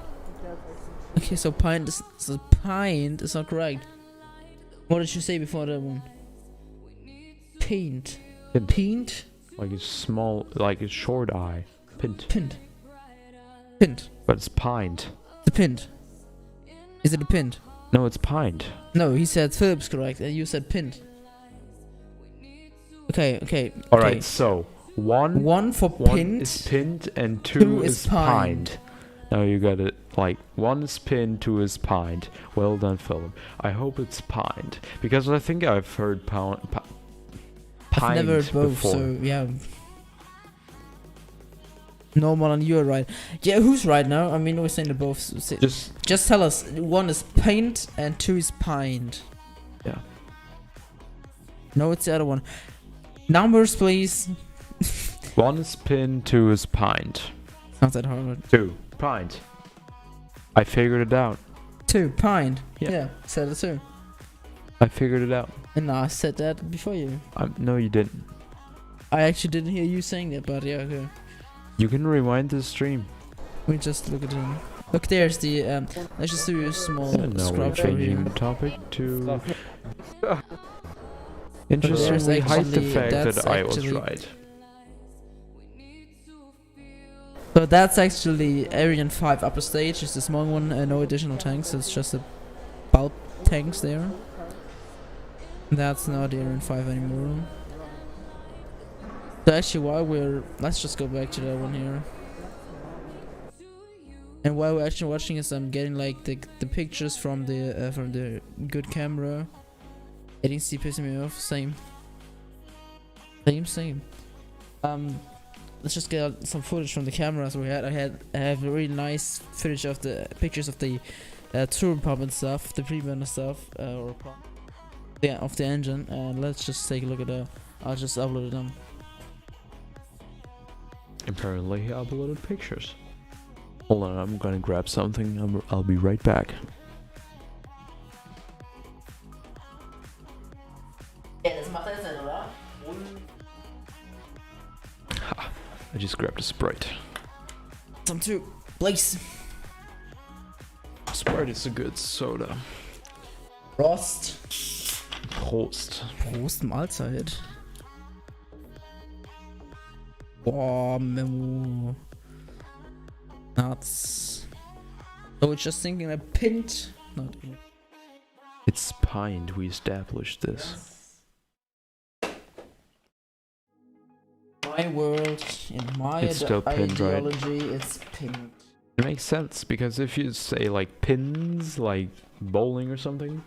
Speaker 1: Okay, so pint is not correct. What did you say before that one? Paint.
Speaker 2: Pint.
Speaker 1: Paint?
Speaker 2: Like a small, like a short I. Pint.
Speaker 1: Pint. Pint.
Speaker 2: But it's pint.
Speaker 1: The pint. Is it a pint?
Speaker 2: No, it's pint.
Speaker 1: No, he said Philip's correct and you said pint. Okay.
Speaker 2: Alright, so one
Speaker 1: for
Speaker 2: One is
Speaker 1: pint.
Speaker 2: pinned and
Speaker 1: Two
Speaker 2: two
Speaker 1: is
Speaker 2: is
Speaker 1: pined.
Speaker 2: pined. Now you got it like one is pinned, two is pined. Well done, Philip. I hope it's pined because I think I've heard
Speaker 1: I've never heard
Speaker 2: pined
Speaker 1: both,
Speaker 2: before.
Speaker 1: so yeah. Normal and you're right. Yeah, who's right now? I mean, we're saying they're both. Just tell us. One is paint and two is pined.
Speaker 2: Yeah.
Speaker 1: No, it's the other one. Numbers, please.
Speaker 2: One is pinned, two is pined.
Speaker 1: Not that hard.
Speaker 2: Two pined. I figured it out.
Speaker 1: Two pined.
Speaker 2: Yeah.
Speaker 1: Yeah, said it too.
Speaker 2: I figured it out.
Speaker 1: And I said that before you.
Speaker 2: No, you didn't.
Speaker 1: I actually didn't hear you saying that, but yeah, okay.
Speaker 2: You can rewind the stream.
Speaker 1: We just look at him. Look, there's the let's just do a small
Speaker 2: And now we're
Speaker 1: scrub show
Speaker 2: changing
Speaker 1: here.
Speaker 2: the topic to.
Speaker 1: There's
Speaker 2: Interestingly, hide the
Speaker 1: actually-
Speaker 2: fact
Speaker 1: that's
Speaker 2: that I was
Speaker 1: actually-
Speaker 2: right.
Speaker 1: So that's actually Arian 5 upper stage. It's a small one, no additional tanks. It's just a bulk tanks there. That's not the Arian 5 anymore. So actually, let's just go back to that one here. And while we're actually watching this, I'm getting like the pictures from the good camera. ADC pissing me off. Same. Let's just get some footage from the cameras we had. I have a really nice footage of the pictures of the turbo pump and stuff, the pre-burner stuff, or pump. Yeah, of the engine. And let's just take a look at that. I'll just upload them.
Speaker 2: Apparently, he uploaded pictures. Hold on, I'm gonna grab something. I'll be right back. I just grabbed a Sprite.
Speaker 1: Some too. Blaze.
Speaker 2: Sprite is a good soda.
Speaker 1: Prost.
Speaker 2: Prost.
Speaker 1: Prost Mahlzeit. Boah, Memo. Nuts. So we're just thinking a pint. Not even.
Speaker 2: It's pined. We established this.
Speaker 1: My world, in my
Speaker 2: It's still pinned, right?
Speaker 1: ideology, it's pinned.
Speaker 2: It makes sense because if you say like pins, like bowling or something,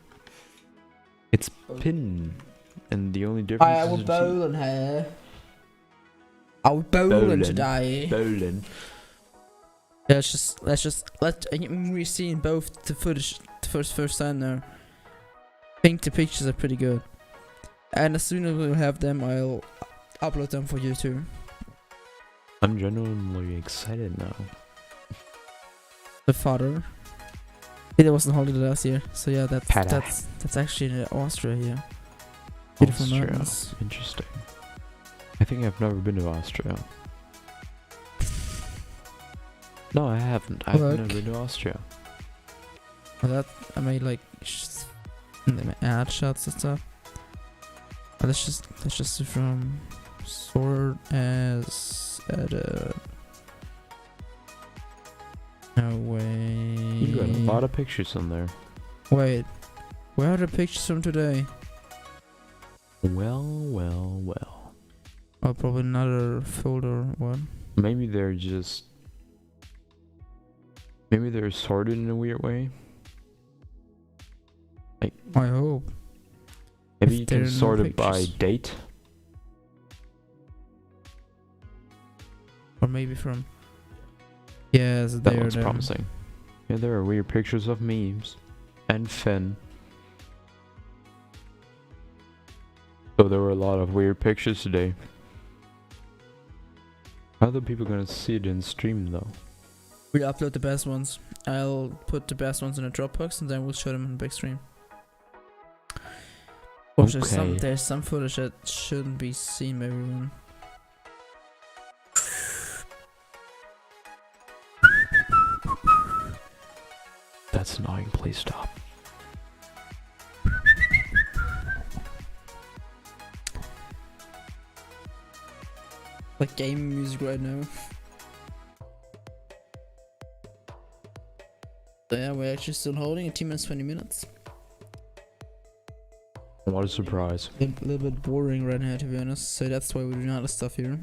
Speaker 2: it's pin, and the only difference
Speaker 1: I
Speaker 2: is
Speaker 1: will bowling here. I will bowling today.
Speaker 2: Bowling.
Speaker 1: Yeah, we're seeing both the footage the first time now. I think the pictures are pretty good. And as soon as we have them, I'll upload them for you too.
Speaker 2: I'm genuinely excited now.
Speaker 1: The father. It was on holiday last year, so yeah,
Speaker 2: Pada.
Speaker 1: that's actually in Austria here. Beautiful
Speaker 2: Austria.
Speaker 1: mountains.
Speaker 2: Interesting. I think I've never been to Austria. No, I haven't. I've
Speaker 1: Look.
Speaker 2: never been to Austria.
Speaker 1: Well, that I made like ad shots and stuff. But let's just do from sword as at a. No way.
Speaker 2: You got a lot of pictures on there.
Speaker 1: Wait, where are the pictures from today?
Speaker 2: Well.
Speaker 1: Oh, probably another folder one.
Speaker 2: Maybe they're sorted in a weird way. Like,
Speaker 1: I hope.
Speaker 2: maybe
Speaker 1: If
Speaker 2: you
Speaker 1: there
Speaker 2: can
Speaker 1: are no
Speaker 2: sort it by
Speaker 1: pictures.
Speaker 2: date.
Speaker 1: Or maybe from... Yes,
Speaker 2: That
Speaker 1: there.
Speaker 2: looks promising. Yeah, there are weird pictures of memes. And Finn. So there were a lot of weird pictures today. How are the people gonna see it in stream though?
Speaker 1: We'll upload the best ones. I'll put the best ones in a Dropbox and then we'll show them in the big stream. Of course,
Speaker 2: Okay.
Speaker 1: there's some footage that shouldn't be seen by everyone.
Speaker 2: That's annoying, please stop.
Speaker 1: Like game music right now. So yeah, we're actually still holding a 10 minutes, 20 minutes.
Speaker 2: What a surprise.
Speaker 1: A little bit boring right now, to be honest. So that's why we're doing other stuff here.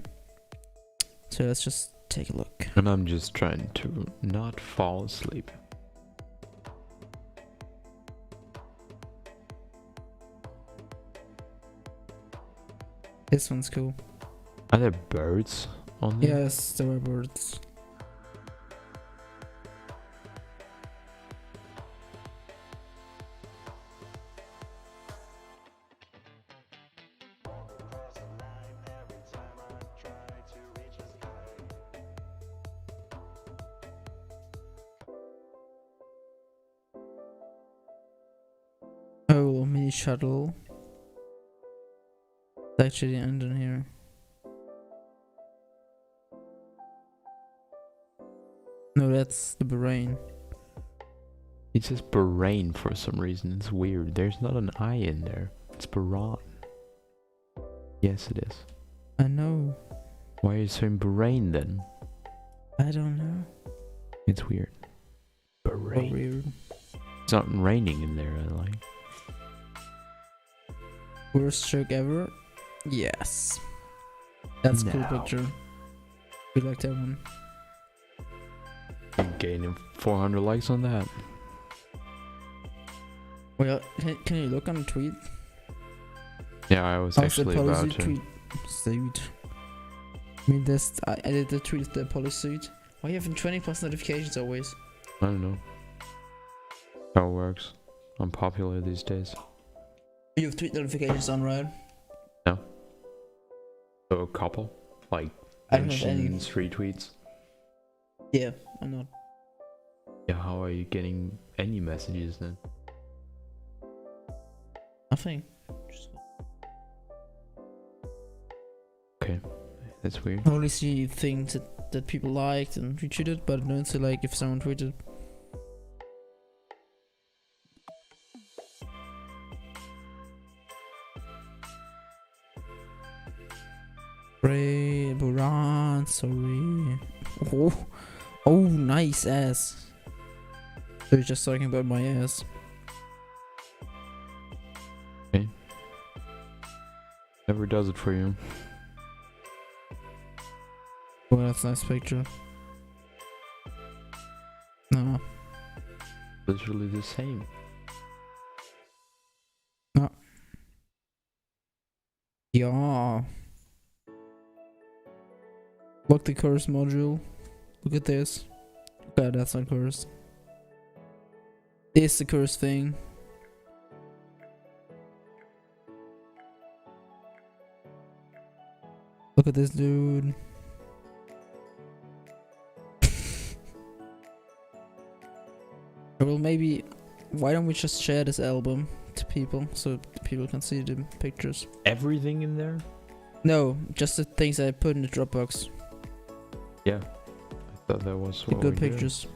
Speaker 1: So let's just take a look.
Speaker 2: And I'm just trying to not fall asleep.
Speaker 1: This one's cool.
Speaker 2: Are there birds on there?
Speaker 1: Yes, there are birds. Oh, mini shuttle. It's actually the end in here. No, that's the Bahrain.
Speaker 2: It says Bahrain for some reason. It's weird. There's not an I in there. It's Bahrain. Yes, it is.
Speaker 1: I know.
Speaker 2: Why are you saying Bahrain then?
Speaker 1: I don't know.
Speaker 2: It's weird.
Speaker 1: So
Speaker 2: Bahrain.
Speaker 1: weird.
Speaker 2: It's not raining in there, I like.
Speaker 1: Worst joke ever? Yes. That's a cool
Speaker 2: No.
Speaker 1: picture. We like that one.
Speaker 2: I'm gaining 400 likes on that.
Speaker 1: Well, can you look on the tweet?
Speaker 2: Yeah, I was
Speaker 1: How's the
Speaker 2: actually
Speaker 1: policy
Speaker 2: about to.
Speaker 1: tweet suit? I mean, I did the tweet the policy suit. Why are you having 20 plus notifications always?
Speaker 2: I don't know how it works. I'm popular these days.
Speaker 1: You have tweet notifications on, right?
Speaker 2: So a couple? Like
Speaker 1: I don't have any.
Speaker 2: mentions, retweets?
Speaker 1: Yeah, I'm not.
Speaker 2: Yeah, how are you getting any messages then?
Speaker 1: Nothing. Just
Speaker 2: Okay, that's weird.
Speaker 1: I only see things that people liked and retweeted, but I don't see like if someone tweeted. Ray Buran, sorry. Oh, nice ass. So you're just talking about my ass.
Speaker 2: Never does it for you.
Speaker 1: Well, that's a nice picture. No.
Speaker 2: Literally the same.
Speaker 1: No. Yeah. Look the curse module. Look at this. Okay, that's not cursed. It's the curse thing. Look at this dude. Well, maybe why don't we just share this album to people so people can see the pictures?
Speaker 2: Everything in there?
Speaker 1: No, just the things I put in the Dropbox.
Speaker 2: Yeah. I thought that was
Speaker 1: The
Speaker 2: what
Speaker 1: good
Speaker 2: we did.
Speaker 1: pictures.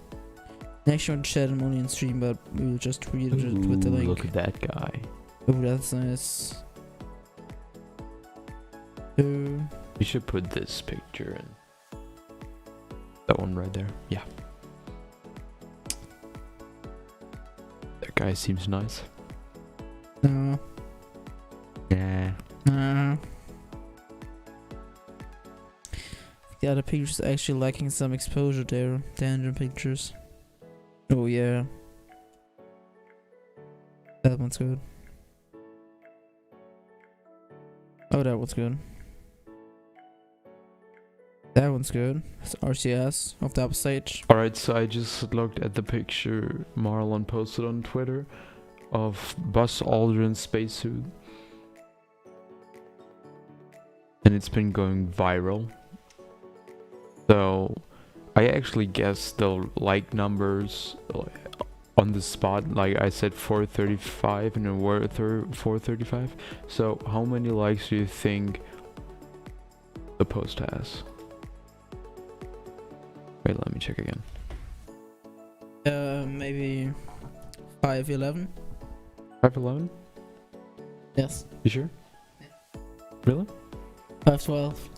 Speaker 1: Next one share them only in stream, but we will just read it with the
Speaker 2: Ooh,
Speaker 1: link.
Speaker 2: look at that guy.
Speaker 1: Oh, that's nice. So,
Speaker 2: You should put this picture in. That one right there. Yeah. That guy seems nice.
Speaker 1: no,
Speaker 2: Nah.
Speaker 1: no. The other pictures actually lacking some exposure there. The engine pictures. Oh yeah. That one's good. Oh, that one's good. That one's good. It's RCS of the upstage.
Speaker 2: Alright, so I just looked at the picture Marlon posted on Twitter of Buzz Aldrin's spacesuit. And it's been going viral. So I actually guessed the like numbers on the spot. Like I said 435 and it were 435. So how many likes do you think the post has? Wait, let me check again.
Speaker 1: Maybe 511.
Speaker 2: 511?
Speaker 1: Yes.
Speaker 2: You sure?
Speaker 1: Yeah.
Speaker 2: Really?
Speaker 1: 512.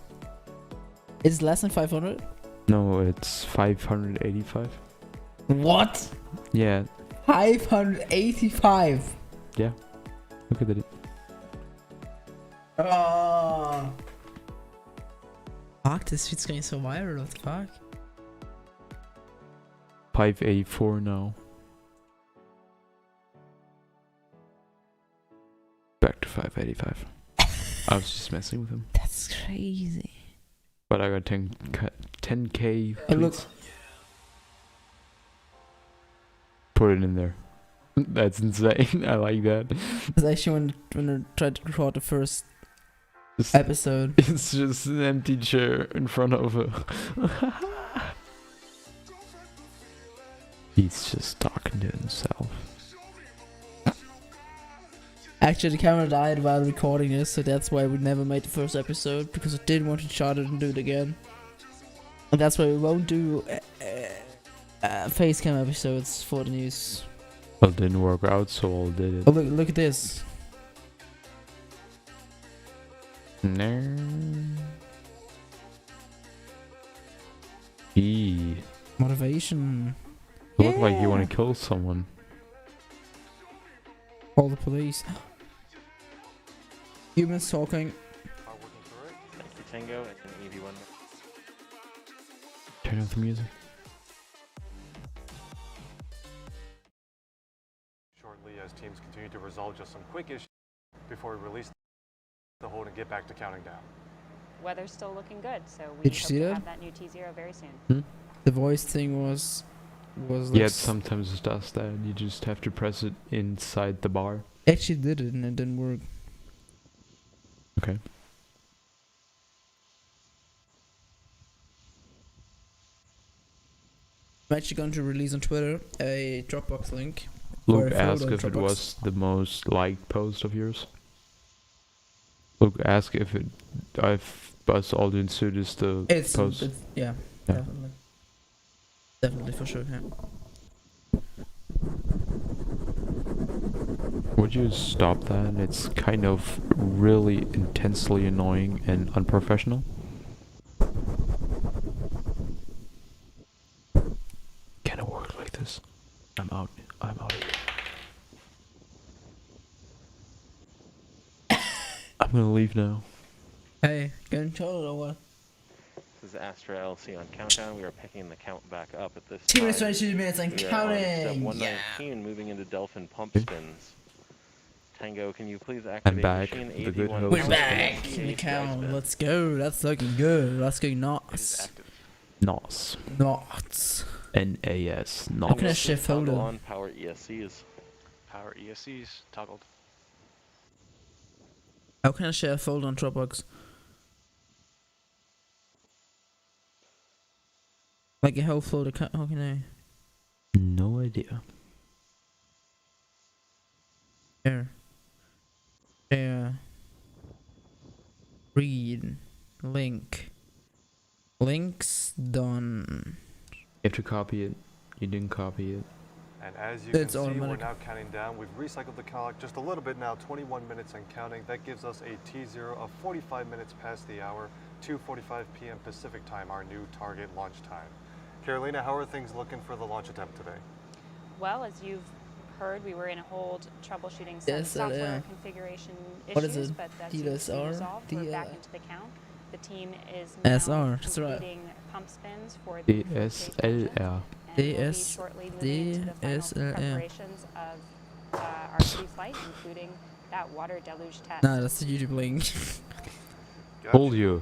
Speaker 1: Is it less than 500?
Speaker 2: No, it's 585.
Speaker 1: What?
Speaker 2: Yeah,
Speaker 1: 585.
Speaker 2: yeah. Look at it.
Speaker 1: Oh. Fuck, this shit's going so viral. What the fuck?
Speaker 2: 584 now. Back to 585. I was just messing with him.
Speaker 1: That's crazy.
Speaker 2: But I got 10k.
Speaker 1: Oh, look.
Speaker 2: tweets. Put it in there. That's insane. I like that.
Speaker 1: It's actually when I tried to record the first
Speaker 2: It's,
Speaker 1: episode.
Speaker 2: it's just an empty chair in front of her. He's just talking to himself.
Speaker 1: Actually, the camera died while recording this, so that's why we never made the first episode, because I didn't want to charge it and do it again. And that's why we won't do facecam episodes for the news.
Speaker 2: Well, it didn't work out, so all did it.
Speaker 1: Oh, look at this.
Speaker 2: No. E.
Speaker 1: Motivation.
Speaker 2: You look like you want to kill someone.
Speaker 1: Call the police. Humans talking.
Speaker 3: Are working through it.
Speaker 6: Thank you, Tango, and an EV1.
Speaker 2: Turn off the music.
Speaker 3: Shortly, as teams continue to resolve just some quick issues before we release the hold and get back to counting down.
Speaker 5: Weather's still looking good, so we
Speaker 1: Did you
Speaker 5: hope
Speaker 1: see
Speaker 5: to
Speaker 1: that?
Speaker 5: have that new T0 very soon.
Speaker 1: The voice thing was like
Speaker 2: Yeah, it sometimes does that. You just have to press it inside the bar.
Speaker 1: actually did it and it didn't work.
Speaker 2: Okay.
Speaker 1: I'm actually going to release on Twitter a Dropbox link.
Speaker 2: Luke
Speaker 1: a
Speaker 2: asked
Speaker 1: photo
Speaker 2: if it
Speaker 1: Dropbox.
Speaker 2: was the most liked post of yours. Luke asked if Buzz Aldrin suit is the
Speaker 1: It's,
Speaker 2: post.
Speaker 1: yeah,
Speaker 2: Yeah.
Speaker 1: definitely. Definitely for sure, yeah.
Speaker 2: Would you stop that? It's kind of really intensely annoying and unprofessional. Can it work like this? I'm out. I'm out. I'm gonna leave now.
Speaker 1: Hey, getting told or what?
Speaker 6: This is ASTRA LC on countdown. We are picking the count back up at this
Speaker 1: 2
Speaker 6: time.
Speaker 1: minutes, 22 minutes and
Speaker 6: We are on step
Speaker 1: counting!
Speaker 6: 119,
Speaker 1: Yeah!
Speaker 6: moving into Delphin pump
Speaker 2: Okay.
Speaker 6: spins. Tango, can you please activate
Speaker 2: back,
Speaker 6: machine
Speaker 2: the good
Speaker 6: AV1
Speaker 2: host.
Speaker 1: We're
Speaker 6: count
Speaker 1: back
Speaker 6: and
Speaker 1: in the
Speaker 6: PH
Speaker 1: count.
Speaker 6: spin?
Speaker 1: Let's go. That's looking good. That's going
Speaker 6: It is
Speaker 1: nuts.
Speaker 6: active.
Speaker 2: NOS.
Speaker 1: Nuts.
Speaker 2: NAS.
Speaker 1: How can I
Speaker 2: NOS.
Speaker 1: shift
Speaker 6: Toggle
Speaker 1: folder?
Speaker 6: on power ESCs.
Speaker 7: Power ESCs toggled.
Speaker 1: How can I share a folder on Dropbox? Like a whole folder. How can I?
Speaker 2: No idea.
Speaker 1: Share. Share. Read. Link. Links done.
Speaker 2: You have to copy it. You didn't copy it.
Speaker 3: And as you
Speaker 1: It's
Speaker 3: can see, we're
Speaker 1: automatic.
Speaker 3: now counting down. We've recycled the clock just a little bit now, 21 minutes and counting. That gives us a T0 of 45 minutes past the hour, 2:45 p.m. Pacific time, our new target launch time. Carolina, how are things looking for the launch attempt today?
Speaker 5: Well, as you've heard, we were in a hold troubleshooting some
Speaker 1: Yes,
Speaker 5: software
Speaker 1: yeah.
Speaker 5: configuration
Speaker 1: What is
Speaker 5: issues,
Speaker 1: it?
Speaker 5: but that seems to be
Speaker 1: DLSR?
Speaker 5: resolved. We're back into the count. The team is now
Speaker 1: SR, that's right.
Speaker 5: completing pump spins for the phase engine,
Speaker 2: DSLR.
Speaker 5: and we'll be shortly moving into the final
Speaker 1: DSLR.
Speaker 5: preparations of our pre-flight, including that water deluge test.
Speaker 1: Nah, that's the YouTube link.
Speaker 2: Told you.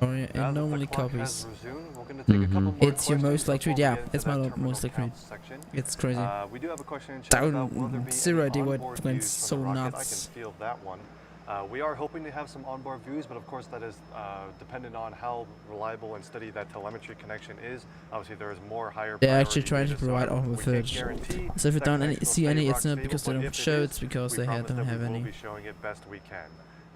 Speaker 1: Sorry,
Speaker 3: Now
Speaker 1: it
Speaker 3: that the
Speaker 1: normally
Speaker 3: clock has
Speaker 1: copies.
Speaker 3: resumed, we're going to take a couple more
Speaker 1: It's your
Speaker 3: questions
Speaker 1: most likely
Speaker 3: before we
Speaker 1: read. Yeah,
Speaker 3: get into
Speaker 1: it's my
Speaker 3: that terminal
Speaker 1: most likely read.
Speaker 3: counts section.
Speaker 1: It's crazy.
Speaker 3: We do have a question in chat about will there be
Speaker 1: Zero
Speaker 3: any
Speaker 1: idea what
Speaker 3: onboard
Speaker 1: went
Speaker 3: views
Speaker 1: so
Speaker 3: from the rocket.
Speaker 1: nuts.
Speaker 3: I can field that one. We are hoping to have some onboard views, but of course that is dependent on how reliable and steady that telemetry connection is. Obviously, there is more higher.
Speaker 1: They're actually
Speaker 3: priority
Speaker 1: trying to
Speaker 3: data,
Speaker 1: provide
Speaker 3: so
Speaker 1: all
Speaker 3: we
Speaker 1: the
Speaker 3: can't
Speaker 1: footage.
Speaker 3: guarantee
Speaker 1: So if you
Speaker 3: that
Speaker 1: don't
Speaker 3: connection will
Speaker 1: see
Speaker 3: stay
Speaker 1: any,
Speaker 3: rock
Speaker 1: it's not
Speaker 3: stable,
Speaker 1: because they
Speaker 3: but
Speaker 1: don't
Speaker 3: if it
Speaker 1: show,
Speaker 3: is,
Speaker 1: it's because
Speaker 3: we
Speaker 1: they
Speaker 3: promise
Speaker 1: don't
Speaker 3: that
Speaker 1: have
Speaker 3: we will
Speaker 1: any.
Speaker 3: be showing it best we can.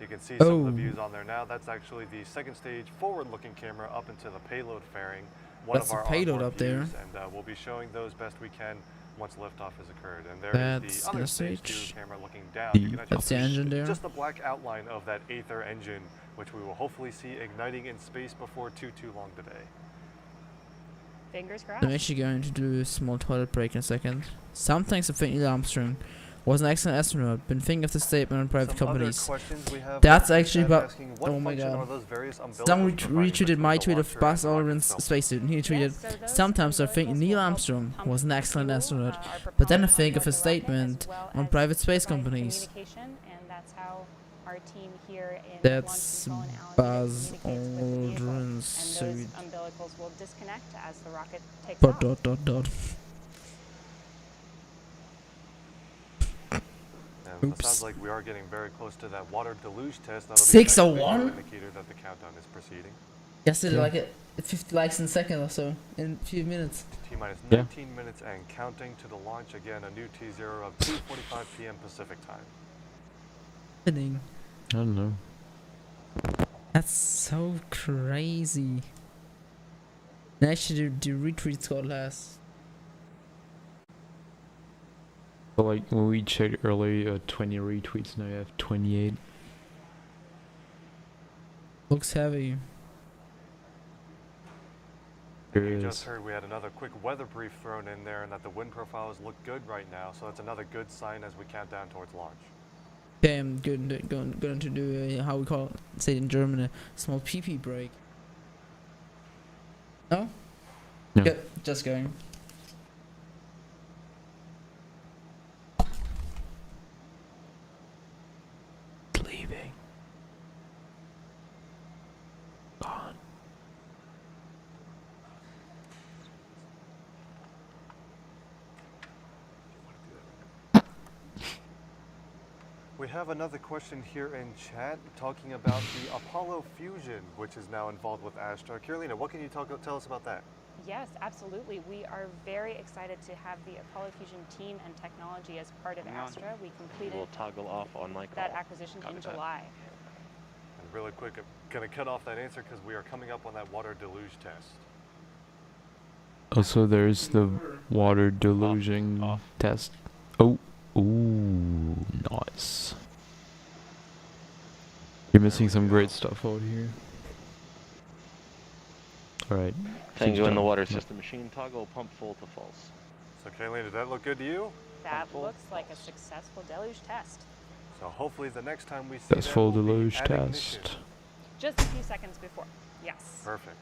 Speaker 3: You can see some of the
Speaker 1: Oh.
Speaker 3: views on there now. That's actually the second stage forward-looking camera up into the payload fairing. One
Speaker 1: That's
Speaker 3: of
Speaker 1: the
Speaker 3: our
Speaker 1: payload
Speaker 3: onboard
Speaker 1: up there.
Speaker 3: views, and we'll be showing those best we can once liftoff has occurred. And there
Speaker 1: That's
Speaker 3: is the other
Speaker 1: the
Speaker 3: stage
Speaker 1: stage.
Speaker 3: 2 camera looking down.
Speaker 2: The-
Speaker 3: You can actually
Speaker 1: That's the
Speaker 3: see
Speaker 1: engine there.
Speaker 3: just the black outline of that Aether engine, which we will hopefully see igniting in space before too long today.
Speaker 5: Fingers crossed.
Speaker 1: I'm actually going to do a small toilet break in a second. Some thanks to think Neil Armstrong was an excellent astronaut. Been thinking of the statement on private
Speaker 3: Some
Speaker 1: companies.
Speaker 3: other questions we have
Speaker 1: That's
Speaker 3: in
Speaker 1: actually
Speaker 3: chat
Speaker 1: about.
Speaker 3: asking, what
Speaker 1: Oh my
Speaker 3: function
Speaker 1: god.
Speaker 3: are those various umbilicals
Speaker 1: Someone
Speaker 3: providing
Speaker 1: retweeted
Speaker 3: between
Speaker 1: my
Speaker 3: the
Speaker 1: tweet of
Speaker 3: launcher
Speaker 1: Buzz
Speaker 3: and the rocket
Speaker 1: Aldrin's
Speaker 3: itself?
Speaker 1: spacesuit, and he tweeted,
Speaker 5: Yes, so those
Speaker 1: sometimes I think
Speaker 5: umbilicals
Speaker 1: Neil
Speaker 5: will help
Speaker 1: Armstrong
Speaker 5: pump
Speaker 1: was an excellent
Speaker 5: fuel,
Speaker 1: astronaut,
Speaker 5: our
Speaker 1: but then I
Speaker 5: propellant
Speaker 1: think of
Speaker 5: onboard
Speaker 1: a
Speaker 5: the rocket,
Speaker 1: statement
Speaker 5: as well
Speaker 1: on
Speaker 5: as
Speaker 1: private space
Speaker 5: provide
Speaker 1: companies.
Speaker 5: communication, and that's how our team here in
Speaker 1: That's
Speaker 5: Launch Control in Alameda
Speaker 1: Buzz
Speaker 5: communicates with the vehicle.
Speaker 1: Aldrin's
Speaker 5: And those
Speaker 1: suit.
Speaker 5: umbilicals will disconnect as the rocket takes
Speaker 1: Dot
Speaker 5: off.
Speaker 1: dot dot dot.
Speaker 3: And it
Speaker 1: Oops.
Speaker 3: sounds like we are getting very close to that water deluge test. That'll be the next
Speaker 1: 601?
Speaker 3: visual indicator that the countdown is proceeding.
Speaker 1: Yesterday,
Speaker 2: Yeah.
Speaker 1: like it 50 likes in a second or so, in a few minutes.
Speaker 3: T-minus
Speaker 2: Yeah.
Speaker 3: 19 minutes and counting to the launch. Again, a new T0 of 2:45 p.m. Pacific time.
Speaker 1: Happening.
Speaker 2: I don't know.
Speaker 1: That's so crazy. And actually, the retweets got less.
Speaker 2: So like when we checked earlier, 20 retweets. Now you have 28.
Speaker 1: Looks heavy.
Speaker 3: And
Speaker 2: There
Speaker 3: you
Speaker 2: is.
Speaker 3: just heard we had another quick weather brief thrown in there, and that the wind profiles look good right now. So that's another good sign as we count down towards launch.
Speaker 1: Okay, I'm going to do a, how we call it, say it in German, a small pee-pee break. No?
Speaker 2: No.
Speaker 1: Yep, just going.
Speaker 2: Leaving. Gone.
Speaker 3: We have another question here in chat talking about the Apollo fusion, which is now involved with ASTRA. Carolina, what can you tell us about that?
Speaker 5: Yes, absolutely. We are very excited to have the Apollo Fusion team and technology as part of ASTRA. We completed
Speaker 6: We'll toggle off on my call.
Speaker 5: that acquisition
Speaker 7: Copy
Speaker 5: in
Speaker 7: that.
Speaker 5: July.
Speaker 3: And really quick, I'm going to cut off that answer because we are coming up on that water deluge test.
Speaker 2: Also, there's the water deluging
Speaker 7: Off.
Speaker 2: test. Oh, ooh, nice. You're missing some great stuff out here. All right.
Speaker 6: Tango in the
Speaker 2: done.
Speaker 6: water
Speaker 2: Yeah.
Speaker 6: system machine. Toggle pump full to false.
Speaker 3: So Carolina, did that look good to you?
Speaker 5: That
Speaker 3: Full
Speaker 5: looks like a successful deluge test.
Speaker 3: So hopefully the next time we see
Speaker 2: That's
Speaker 3: them
Speaker 2: full
Speaker 3: will be
Speaker 2: deluge
Speaker 3: at ignition.
Speaker 2: test.
Speaker 5: Just a few seconds before. Yes.
Speaker 3: Perfect.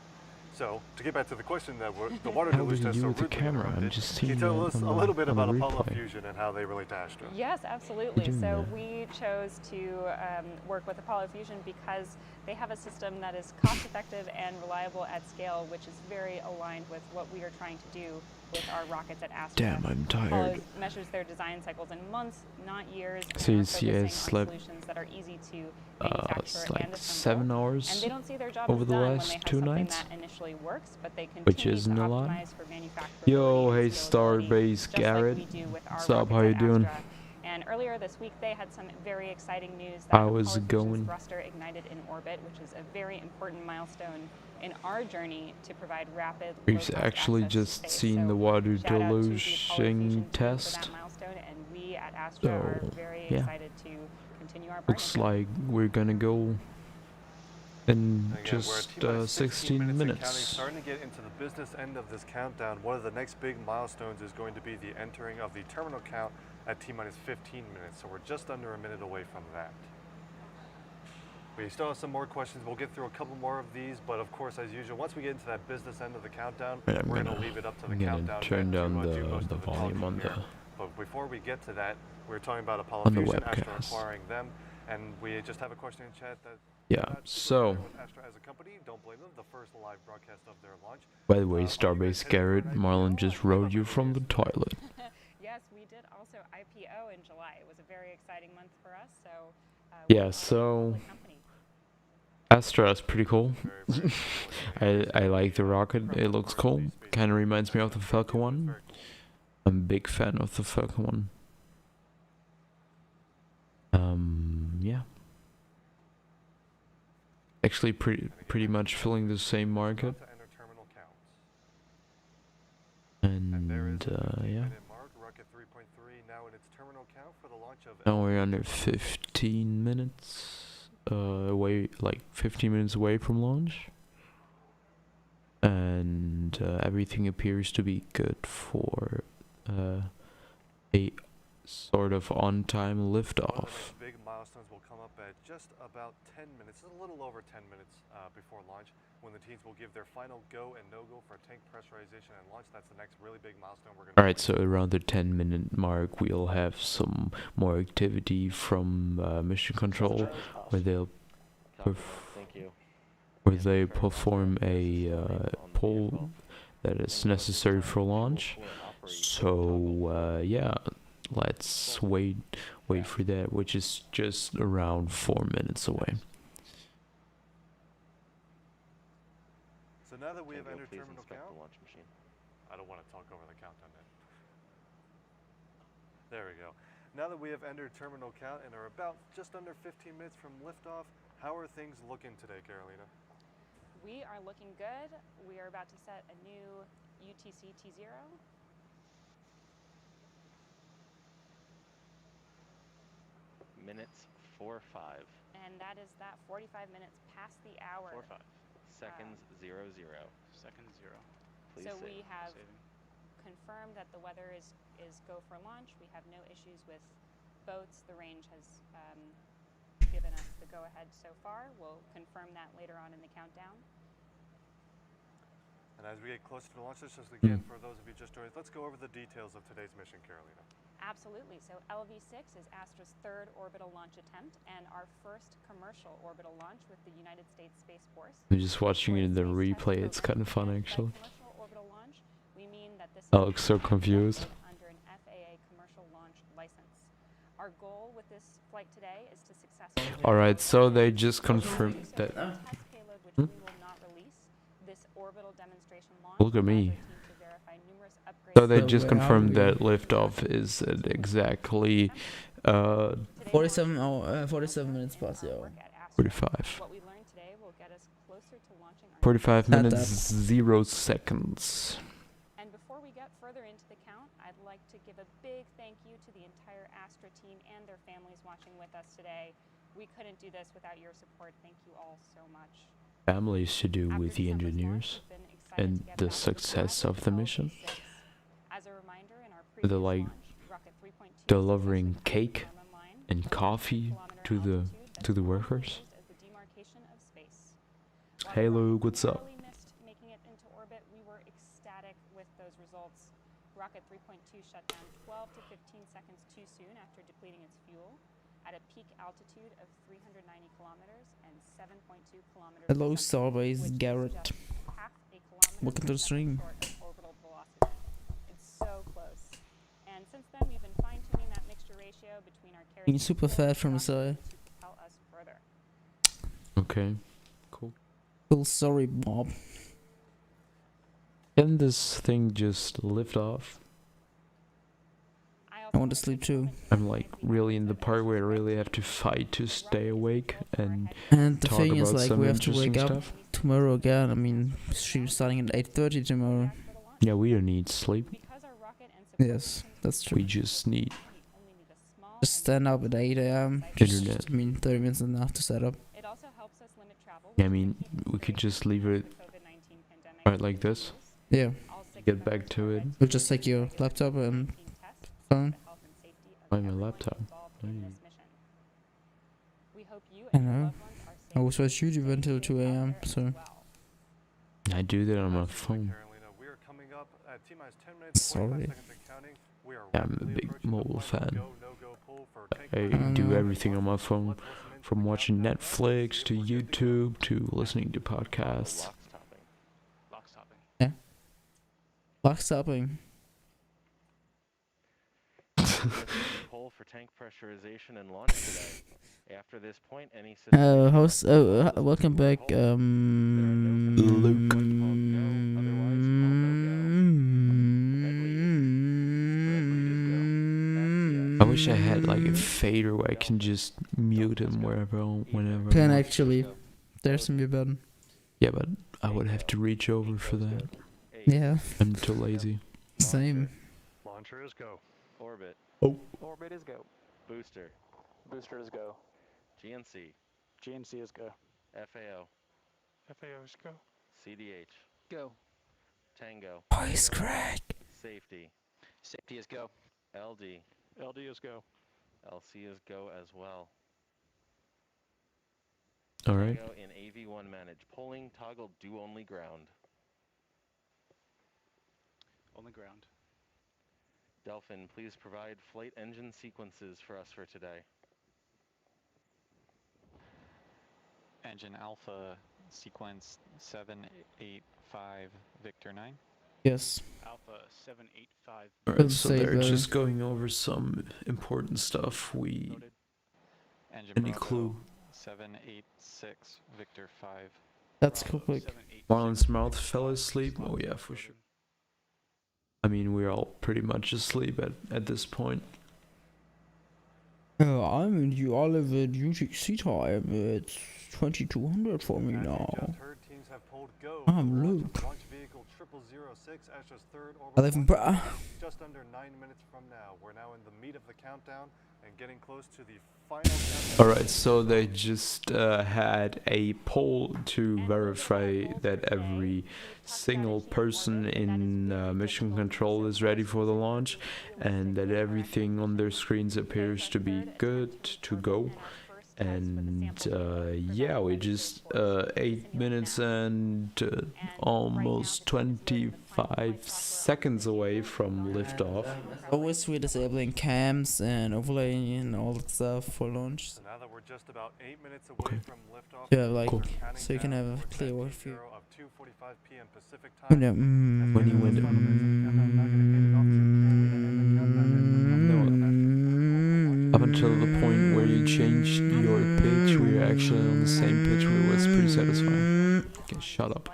Speaker 3: So, to get back to the question that the water
Speaker 2: How
Speaker 3: deluge
Speaker 2: do
Speaker 3: test
Speaker 2: you
Speaker 3: so
Speaker 2: with the
Speaker 3: rudely
Speaker 2: camera? I'm
Speaker 3: interrupted,
Speaker 2: just
Speaker 3: can you
Speaker 2: seeing
Speaker 3: tell
Speaker 2: it
Speaker 3: us
Speaker 2: on
Speaker 3: a
Speaker 2: the-
Speaker 3: little bit
Speaker 2: on the
Speaker 3: about Apollo
Speaker 2: replay.
Speaker 3: Fusion and how they relate to ASTRA?
Speaker 5: Yes, absolutely.
Speaker 2: doing
Speaker 5: So
Speaker 2: that?
Speaker 5: we chose to work with Apollo Fusion because they have a system that is cost effective and reliable at scale, which is very aligned with what we are trying to do with our rockets at ASTRA.
Speaker 2: Damn, I'm
Speaker 5: Apollo
Speaker 2: tired.
Speaker 5: measures their design cycles in months, not years, and
Speaker 2: So
Speaker 5: are
Speaker 2: you see I
Speaker 5: focusing on
Speaker 2: slept,
Speaker 5: solutions that are easy to manufacture
Speaker 2: It's
Speaker 5: and
Speaker 2: like
Speaker 5: assemble.
Speaker 2: 7
Speaker 5: And
Speaker 2: hours
Speaker 5: they don't see their job
Speaker 2: over
Speaker 5: as
Speaker 2: the
Speaker 5: done when
Speaker 2: last
Speaker 5: they have
Speaker 2: 2
Speaker 5: something
Speaker 2: nights,
Speaker 5: that initially works, but they continue
Speaker 2: which isn't
Speaker 5: to
Speaker 2: a lot.
Speaker 5: optimize for manufacturability
Speaker 2: Yo,
Speaker 5: and
Speaker 2: hey,
Speaker 5: scalability,
Speaker 2: Starbase
Speaker 5: just
Speaker 2: Garrett.
Speaker 5: like we do with our
Speaker 2: What's up?
Speaker 5: rockets
Speaker 2: How you
Speaker 5: at
Speaker 2: doing?
Speaker 5: ASTRA. And earlier this week, they had some very exciting news that
Speaker 2: How is
Speaker 5: Apollo
Speaker 2: it
Speaker 5: Fusion's
Speaker 2: going?
Speaker 5: thruster ignited in orbit, which is a very important milestone in our journey to provide rapid,
Speaker 2: We've
Speaker 5: low-cost
Speaker 2: actually
Speaker 5: access to
Speaker 2: just
Speaker 5: space.
Speaker 2: seen
Speaker 5: So
Speaker 2: the water
Speaker 5: shout out to the Apollo Fusion
Speaker 2: deluging
Speaker 5: team for
Speaker 2: test.
Speaker 5: that milestone, and we at ASTRA are
Speaker 2: So,
Speaker 5: very
Speaker 2: yeah.
Speaker 5: excited to continue our
Speaker 2: Looks
Speaker 5: partnership.
Speaker 2: like we're gonna go in
Speaker 3: Again, we're at
Speaker 2: just
Speaker 3: T-minus
Speaker 2: 16
Speaker 3: and counting.
Speaker 2: minutes.
Speaker 3: Starting to get into the business end of this countdown. One of the next big milestones is going to be the entering of the terminal count at T-minus 15 minutes. So we're just under a minute away from that. We still have some more questions. We'll get through a couple more of these, but of course, as usual, once we get into that business end of the countdown,
Speaker 2: Right,
Speaker 3: we're going to leave it up to the
Speaker 2: I'm gonna
Speaker 3: countdown
Speaker 2: turn
Speaker 3: net
Speaker 2: down
Speaker 3: to do
Speaker 2: the
Speaker 3: most of
Speaker 2: volume
Speaker 3: talking
Speaker 2: on
Speaker 3: here.
Speaker 2: the
Speaker 3: But before we get to that, we were talking about
Speaker 2: on the
Speaker 3: Apollo Astra
Speaker 2: webcast.
Speaker 3: acquiring them, and we just have a question in chat that
Speaker 2: Yeah,
Speaker 3: not super
Speaker 2: so
Speaker 3: familiar with Astra as a company. Don't blame them. The first live broadcast of their launch.
Speaker 2: by the way,
Speaker 3: Are you guys
Speaker 2: Starbase
Speaker 3: headed for
Speaker 2: Garrett,
Speaker 3: an
Speaker 2: Marlon
Speaker 3: IPO?
Speaker 2: just
Speaker 3: What
Speaker 2: rode
Speaker 3: about
Speaker 2: you
Speaker 3: maybe
Speaker 2: from the
Speaker 3: years?
Speaker 2: toilet.
Speaker 5: Yes, we did also IPO in July. It was a very exciting month for us. So
Speaker 2: Yeah,
Speaker 5: we're
Speaker 2: so
Speaker 5: a public company.
Speaker 2: Astra is pretty cool.
Speaker 3: Very, very cool.
Speaker 2: I like the rocket. It looks cool. Kind of reminds me of the Falcon one.
Speaker 3: Very cool.
Speaker 2: I'm a big fan of the Falcon one. Yeah. Actually, pretty much filling the same market.
Speaker 3: About to enter terminal counts.
Speaker 2: And
Speaker 3: there is the
Speaker 2: yeah.
Speaker 3: 15-minute mark. Rocket 3.3 now in its terminal count for the launch of
Speaker 2: Now we're under 15 minutes away, like 15 minutes away from launch. And everything appears to be good for a sort of on-time
Speaker 3: One of the
Speaker 2: liftoff.
Speaker 3: next big milestones will come up at just about 10 minutes, a little over 10 minutes before launch, when the teams will give their final go and no-go for tank pressurization and launch. That's the next really big milestone we're going to
Speaker 2: Alright, so around the 10-minute mark, we'll have some more activity from mission control, where they'll
Speaker 6: Thank you.
Speaker 2: where they perform a poll that is necessary for launch. So yeah, let's wait for that, which is just around 4 minutes away.
Speaker 3: So now that we have
Speaker 6: Can you
Speaker 3: entered
Speaker 6: please
Speaker 3: terminal
Speaker 6: inspect
Speaker 3: count,
Speaker 6: the launch machine?
Speaker 3: I don't want to talk over the countdown net. There we go. Now that we have entered terminal count and are about just under 15 minutes from liftoff, how are things looking today, Carolina?
Speaker 5: We are looking good. We are about to set a new UTC T0.
Speaker 6: Minutes 4-5.
Speaker 5: And that is that 45 minutes past the hour.
Speaker 6: 4-5. Seconds 0-0.
Speaker 7: Second 0.
Speaker 6: Please
Speaker 5: So
Speaker 6: save.
Speaker 5: we have
Speaker 7: Saving.
Speaker 5: confirmed that the weather is go for launch. We have no issues with boats. The range has given us the go-ahead so far. We'll confirm that later on in the countdown.
Speaker 3: And as we get closer to launch, this just again, for those of you just joining, let's go over the details of today's mission, Carolina.
Speaker 5: Absolutely. So LV-6 is Astra's third orbital launch attempt and our first commercial orbital launch with the United States Space Force.
Speaker 2: I'm just watching it in the replay. It's kind of fun, actually. I look so confused.
Speaker 5: Under an FAA commercial launch license. Our goal with this flight today is to successfully
Speaker 2: Alright, so they just confirmed that.
Speaker 5: test payload, which we will not release. This orbital demonstration launch
Speaker 2: Look at
Speaker 5: allows
Speaker 2: me.
Speaker 5: our team to verify numerous upgrades.
Speaker 2: So they
Speaker 1: So
Speaker 2: just
Speaker 1: where are
Speaker 2: confirmed
Speaker 1: we?
Speaker 2: that liftoff is at exactly
Speaker 5: Today
Speaker 1: 47 minutes past the hour.
Speaker 5: work at ASTRA.
Speaker 2: 45.
Speaker 5: What we learned today will get us closer to launching our
Speaker 2: 45
Speaker 1: That-
Speaker 2: minutes,
Speaker 1: that-
Speaker 2: 0 seconds.
Speaker 5: And before we get further into the count, I'd like to give a big thank you to the entire ASTRA team and their families watching with us today. We couldn't do this without your support. Thank you all so much.
Speaker 2: Families to do
Speaker 5: After
Speaker 2: with the
Speaker 5: December's launch,
Speaker 2: engineers
Speaker 5: we've been excited
Speaker 2: and
Speaker 5: to get
Speaker 2: the
Speaker 5: back to
Speaker 2: success
Speaker 5: flight
Speaker 2: of the
Speaker 5: with
Speaker 2: mission.
Speaker 5: LV-6. As a reminder, in our
Speaker 2: They're
Speaker 5: previous
Speaker 2: like
Speaker 5: launch, Rocket 3.2
Speaker 2: delivering
Speaker 5: successfully
Speaker 2: cake
Speaker 5: came online,
Speaker 2: and
Speaker 5: over a
Speaker 2: coffee
Speaker 5: 10-kilometer
Speaker 2: to the
Speaker 5: altitude
Speaker 2: to the
Speaker 5: that's
Speaker 2: workers.
Speaker 5: used as the demarcation of space. While
Speaker 2: Hey
Speaker 5: the rocket
Speaker 2: Luke, what's up?
Speaker 5: narrowly missed making it into orbit, we were ecstatic with those results. Rocket 3.2 shut down 12 to 15 seconds too soon after depleting its fuel at a peak altitude of 390 kilometers and 7.2 kilometers per
Speaker 1: Hello,
Speaker 5: second,
Speaker 1: Starbase
Speaker 5: which is
Speaker 1: Garrett.
Speaker 5: just half a kilometer
Speaker 1: Welcome
Speaker 5: per
Speaker 1: to the
Speaker 5: second
Speaker 1: stream.
Speaker 5: short of orbital velocity. It's so close. And since then, we've been fine-tuning that mixture ratio between our
Speaker 1: Being
Speaker 5: kerosene
Speaker 1: super
Speaker 5: fuel
Speaker 1: fat from the
Speaker 5: and rocket
Speaker 1: side.
Speaker 5: to propel us further.
Speaker 2: Okay, cool.
Speaker 1: Cool story, Bob.
Speaker 2: Can this thing just lift off?
Speaker 1: I want to sleep too.
Speaker 2: I'm like really in the part where I really have to fight to stay awake and
Speaker 1: And the
Speaker 2: talk
Speaker 1: thing is,
Speaker 2: about
Speaker 1: like,
Speaker 2: some
Speaker 1: we have to
Speaker 2: interesting
Speaker 1: wake up
Speaker 2: stuff.
Speaker 1: tomorrow again. I mean, she's starting at 8:30 tomorrow.
Speaker 2: Yeah, we don't need sleep.
Speaker 5: Because our rocket and support
Speaker 1: Yes,
Speaker 5: systems
Speaker 1: that's
Speaker 2: We
Speaker 1: true.
Speaker 2: just need
Speaker 5: only need a small
Speaker 1: Just
Speaker 5: and
Speaker 1: stand up at 8 a.m.
Speaker 2: Internet.
Speaker 1: I mean, 30 minutes is enough to set up.
Speaker 5: It also helps us limit travel.
Speaker 2: Yeah, I
Speaker 5: which
Speaker 2: mean,
Speaker 5: can keep us
Speaker 2: we could
Speaker 5: safe
Speaker 2: just
Speaker 5: from
Speaker 2: leave
Speaker 5: the
Speaker 2: it
Speaker 5: COVID-19 pandemic
Speaker 2: right like this.
Speaker 1: Yeah,
Speaker 5: All six
Speaker 2: Get
Speaker 5: members
Speaker 2: back
Speaker 5: of
Speaker 2: to
Speaker 5: our
Speaker 2: it.
Speaker 5: red team
Speaker 1: we'll just take your
Speaker 5: regular
Speaker 1: laptop and
Speaker 5: COVID-19 tests
Speaker 1: phone.
Speaker 5: for the health and safety of
Speaker 2: Why my
Speaker 5: everyone
Speaker 2: laptop?
Speaker 5: involved in
Speaker 2: Hmm.
Speaker 5: this mission. We hope you
Speaker 1: I
Speaker 5: and your
Speaker 1: know.
Speaker 5: loved ones are
Speaker 1: I also watch YouTube until 2 a.m. So
Speaker 2: I do that on my
Speaker 3: Absolutely,
Speaker 2: phone.
Speaker 3: Carolina. We are coming up at T-minus 10 minutes, 45
Speaker 1: sorry.
Speaker 3: seconds and counting. We are
Speaker 2: Yeah, I'm a
Speaker 3: rapidly
Speaker 2: big
Speaker 3: approaching the
Speaker 2: mobile
Speaker 3: final
Speaker 2: fan.
Speaker 3: go, no-go poll for tank
Speaker 2: I
Speaker 3: pressure.
Speaker 2: do
Speaker 1: know.
Speaker 2: everything on my phone,
Speaker 3: Let's listen into
Speaker 2: from
Speaker 3: the
Speaker 2: watching
Speaker 3: countdown.
Speaker 2: Netflix to
Speaker 3: We're good to go.
Speaker 2: YouTube to listening to podcasts.
Speaker 6: Lock stopping.
Speaker 7: Lock stopping.
Speaker 1: Lock stopping.
Speaker 6: Poll for tank pressurization and launch today. After this point, any system
Speaker 1: Host. Welcome back.
Speaker 2: Luke. I wish I had like a fader where I can just mute him wherever, whenever. I
Speaker 1: Can
Speaker 2: want.
Speaker 1: actually. There's some mute button.
Speaker 2: Yeah, but I would have to reach over for that.
Speaker 1: Yeah.
Speaker 2: I'm too lazy.
Speaker 1: Same.
Speaker 3: Launcher is go.
Speaker 6: Orbit.
Speaker 7: Orbit is go.
Speaker 6: Booster.
Speaker 7: Booster is go.
Speaker 6: GNC.
Speaker 7: GNC is go.
Speaker 6: FAO.
Speaker 7: FAO is go.
Speaker 6: CDH.
Speaker 7: Go.
Speaker 6: Tango.
Speaker 1: Voice crack.
Speaker 6: Safety.
Speaker 7: Safety is go.
Speaker 6: LD.
Speaker 7: LD is go.
Speaker 6: LC is go as well.
Speaker 2: Alright.
Speaker 6: Tango in AV1 manage. Polling toggle do only ground.
Speaker 7: On the ground.
Speaker 6: Delphin, please provide flight engine sequences for us for today.
Speaker 8: Engine Alpha sequence 785 Victor 9.
Speaker 1: Yes.
Speaker 7: Alpha 785.
Speaker 2: Alright, so
Speaker 1: Say
Speaker 2: they're
Speaker 1: better.
Speaker 2: just going over some important stuff.
Speaker 7: Noted.
Speaker 8: Engine
Speaker 2: Any
Speaker 8: Bravo
Speaker 2: clue?
Speaker 8: 786 Victor 5.
Speaker 1: That's
Speaker 7: Bravo
Speaker 1: quick.
Speaker 7: 786.
Speaker 2: Marlon's mouth fell asleep? Oh yeah, for sure. I mean, we're all pretty much asleep at this point.
Speaker 1: I'm in the Oliver UTC time. It's 2200 for me
Speaker 3: As you
Speaker 1: now.
Speaker 3: just heard, teams have pulled go.
Speaker 1: I'm
Speaker 3: for launch of
Speaker 1: Luke.
Speaker 3: Launch vehicle 0006, Astra's third
Speaker 1: I
Speaker 3: orbital
Speaker 1: live in
Speaker 3: launch.
Speaker 1: Bra.
Speaker 3: Just under 9 minutes from now. We're now in the meat of the countdown and getting close to the final countdown.
Speaker 2: Alright, so they just had a poll to verify that every single person in mission control is ready for the launch and that everything on their screens appears to be good to go. And yeah, we just 8 minutes and almost 25 seconds away from liftoff.
Speaker 1: Always we're disabling cams and overlaying and all that stuff for launch.
Speaker 3: So now that we're just about 8 minutes away
Speaker 2: Okay.
Speaker 3: from liftoff,
Speaker 1: Yeah, like
Speaker 2: Cool.
Speaker 1: so you can have a
Speaker 3: towards
Speaker 1: clear
Speaker 3: that
Speaker 1: overview.
Speaker 3: T0 of 2:45 p.m. Pacific
Speaker 1: Oh,
Speaker 3: time.
Speaker 1: no,
Speaker 2: When you went- Up until the point where you changed your pitch, we were actually on the same pitch, which was pretty satisfying. Okay, shut up.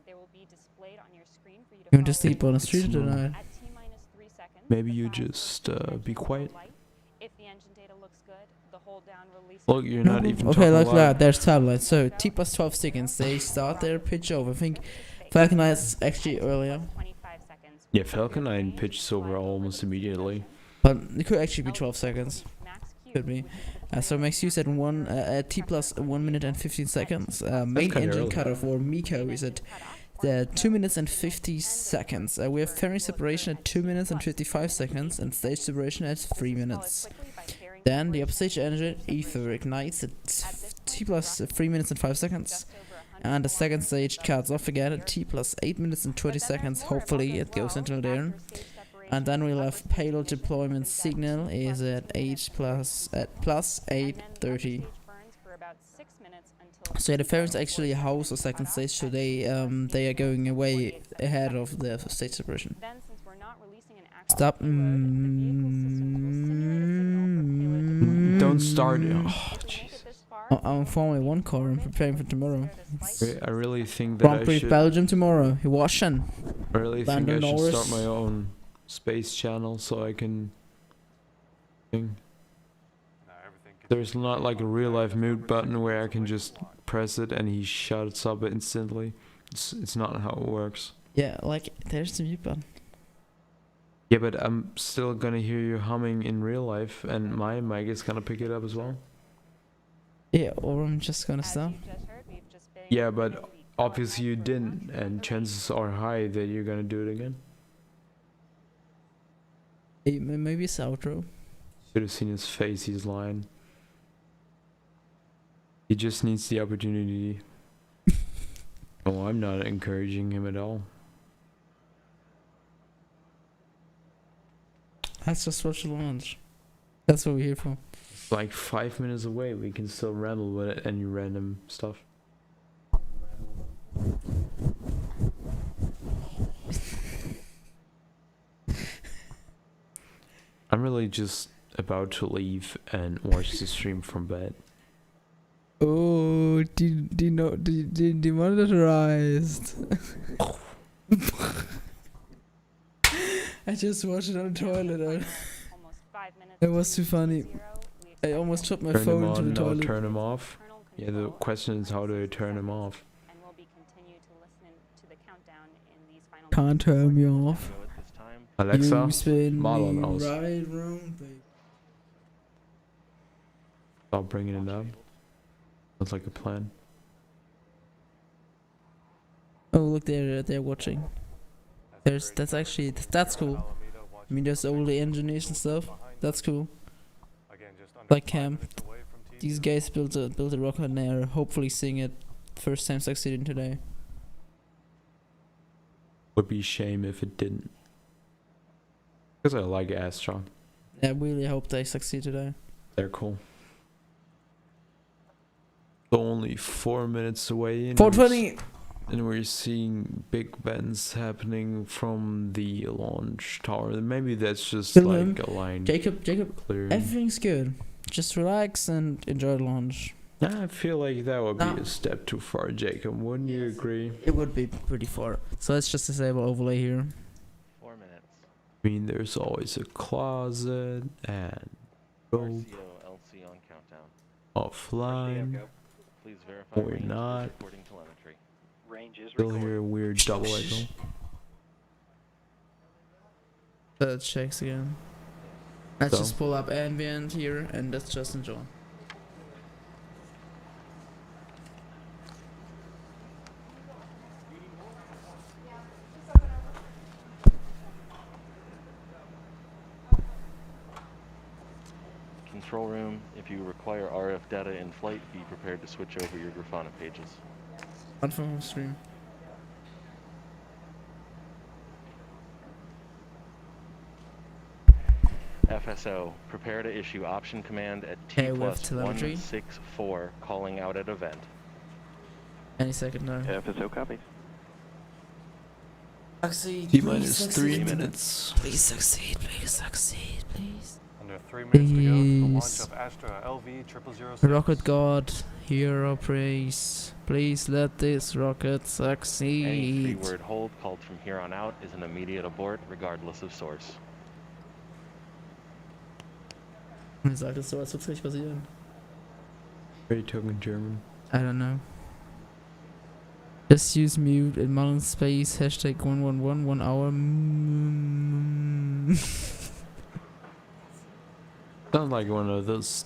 Speaker 5: They will be displayed on your screen for you to
Speaker 1: You want to
Speaker 5: follow
Speaker 1: sleep on the
Speaker 2: It's
Speaker 1: street
Speaker 2: normal.
Speaker 1: tonight?
Speaker 5: at T-minus 3 seconds.
Speaker 2: Maybe
Speaker 5: the
Speaker 2: you
Speaker 5: fast
Speaker 2: just
Speaker 5: first engine
Speaker 2: be
Speaker 5: will
Speaker 2: quiet.
Speaker 5: light. If the engine data looks good, the hold down release.
Speaker 2: Look, you're not even
Speaker 1: Okay,
Speaker 2: talking
Speaker 1: look
Speaker 2: loud.
Speaker 1: that. There's tablet. So T plus 12 seconds. They start their pitch over. I think Falcon Eye is actually earlier,
Speaker 5: 25 seconds.
Speaker 2: Yeah, Falcon 9 pitches over almost immediately.
Speaker 1: but it could actually be 12 seconds.
Speaker 5: Max Q,
Speaker 1: Could be. So max use at T plus 1 minute and 15 seconds. Main
Speaker 2: kinda
Speaker 1: engine
Speaker 2: early.
Speaker 1: cutoff or MECO is at 2 minutes and 50 seconds. We have fairing separation at 2 minutes and 55 seconds and stage separation at 3 minutes. Then the upstage engine ether ignites at T plus 3 minutes and 5 seconds. And the second stage cuts off again at T plus 8 minutes and 20 seconds. Hopefully it goes until there. And then we'll have payload deployment signal is at plus 8:30. So yeah, the fairings actually house a second stage, so they are going away ahead of the stage separation.
Speaker 5: Then, since we're not releasing an actual
Speaker 1: Stop.
Speaker 5: payload, the vehicle systems will simulate a signal for payload deployment.
Speaker 2: Don't start it. Oh,
Speaker 5: If you make
Speaker 2: jeez.
Speaker 5: it this far,
Speaker 1: I'm Formula 1 car and preparing for tomorrow.
Speaker 2: I really think that
Speaker 1: Grand
Speaker 2: I
Speaker 1: Prix
Speaker 2: should.
Speaker 1: Belgium tomorrow. Washington.
Speaker 2: I really think I
Speaker 1: Lando
Speaker 2: should start
Speaker 1: Norris.
Speaker 2: my own space channel so I can.
Speaker 3: Now everything
Speaker 2: There's not like a real life mute button where I can just press it and he shuts up instantly. It's not how it works.
Speaker 1: Yeah, like there's the mute button.
Speaker 2: Yeah, but I'm still gonna hear you humming in real life, and my mic is gonna pick it up as well.
Speaker 1: Yeah, or I'm just gonna
Speaker 5: as you
Speaker 1: stop.
Speaker 5: just heard, we've just been
Speaker 2: Yeah, but
Speaker 5: the
Speaker 2: obviously you
Speaker 5: first
Speaker 2: didn't,
Speaker 5: launch
Speaker 2: and
Speaker 5: of
Speaker 2: chances are high that you're gonna do it again.
Speaker 1: Hey, maybe it's outro.
Speaker 2: Should have seen his face. He's lying. He just needs the opportunity. Oh, I'm not encouraging him at all.
Speaker 1: Let's just watch the launch. That's what we're here for.
Speaker 2: It's like 5 minutes away. We can still ramble with any random stuff. I'm really just about to leave and watch the stream from bed.
Speaker 1: Oh, demonetized. I just watched it on the toilet.
Speaker 5: Almost 5 minutes.
Speaker 1: It was too funny. I almost took my
Speaker 2: Turn
Speaker 1: phone
Speaker 2: him
Speaker 1: into the
Speaker 2: on, no,
Speaker 1: toilet.
Speaker 2: turn him off. Yeah, the question is how do I turn him off?
Speaker 5: And we'll be continue to listen to the countdown in these final
Speaker 1: Can't turn me off.
Speaker 6: Go at this time.
Speaker 2: Alexa,
Speaker 1: You spin
Speaker 2: Marlon
Speaker 1: me
Speaker 2: aus.
Speaker 1: right round, baby.
Speaker 2: Stop bringing it up. Sounds like a plan.
Speaker 1: Oh, look, they're watching. That's actually that's cool. I mean, there's all the engineers and stuff. That's cool.
Speaker 3: Again, just under
Speaker 1: Like
Speaker 3: 5
Speaker 1: Cam.
Speaker 3: minutes away from team
Speaker 1: These guys built a rocket and they are hopefully seeing it first time succeeding today.
Speaker 2: Would be a shame if it didn't. Because I like ASTRA.
Speaker 1: I really hope they succeed today.
Speaker 2: They're cool. So only 4 minutes away. And
Speaker 1: 420.
Speaker 2: And we're seeing big events happening from the launch tower. Maybe that's just
Speaker 1: William,
Speaker 2: like a line.
Speaker 1: Jacob,
Speaker 2: Clear.
Speaker 1: everything's good. Just relax and enjoy the launch.
Speaker 2: I feel like that would
Speaker 1: No.
Speaker 2: be a step too far, Jacob. Wouldn't you agree?
Speaker 1: It would be pretty far. So let's just disable overlay here.
Speaker 6: 4 minutes.
Speaker 2: I mean, there's always a closet and rope
Speaker 6: RCO LC on countdown.
Speaker 2: offline.
Speaker 6: Please verify
Speaker 2: Or
Speaker 6: range is
Speaker 2: not.
Speaker 6: recording telemetry.
Speaker 7: Range is
Speaker 2: Still
Speaker 7: recorded.
Speaker 2: hear a weird double echo.
Speaker 1: Checks again. Let's
Speaker 2: So?
Speaker 1: just pull up ambient here and let's just enjoy.
Speaker 6: Control room, if you require RF data in flight, be prepared to switch over your Grafana pages.
Speaker 1: On from home stream.
Speaker 6: FSO, prepare to issue option command at
Speaker 1: Okay,
Speaker 6: T
Speaker 1: we have
Speaker 6: plus
Speaker 1: telemetry.
Speaker 6: 164, calling out at event.
Speaker 1: Any second now.
Speaker 7: FSO copies.
Speaker 1: Succeed.
Speaker 2: T minus 3 minutes.
Speaker 1: Please succeed. Please succeed. Please.
Speaker 3: Under 3 minutes to go to the launch
Speaker 1: Please.
Speaker 3: of ASTRA LV 0006.
Speaker 1: Rocket God, hero praise. Please let this rocket
Speaker 6: Any
Speaker 1: succeed.
Speaker 6: three-word hold called from here on out is an immediate abort, regardless of source.
Speaker 1: Sag das so, als würde es gleich passieren.
Speaker 2: Are you talking German?
Speaker 1: I don't know. Just use mute in Mullen space hashtag 111 1 hour.
Speaker 2: Sounds like one of those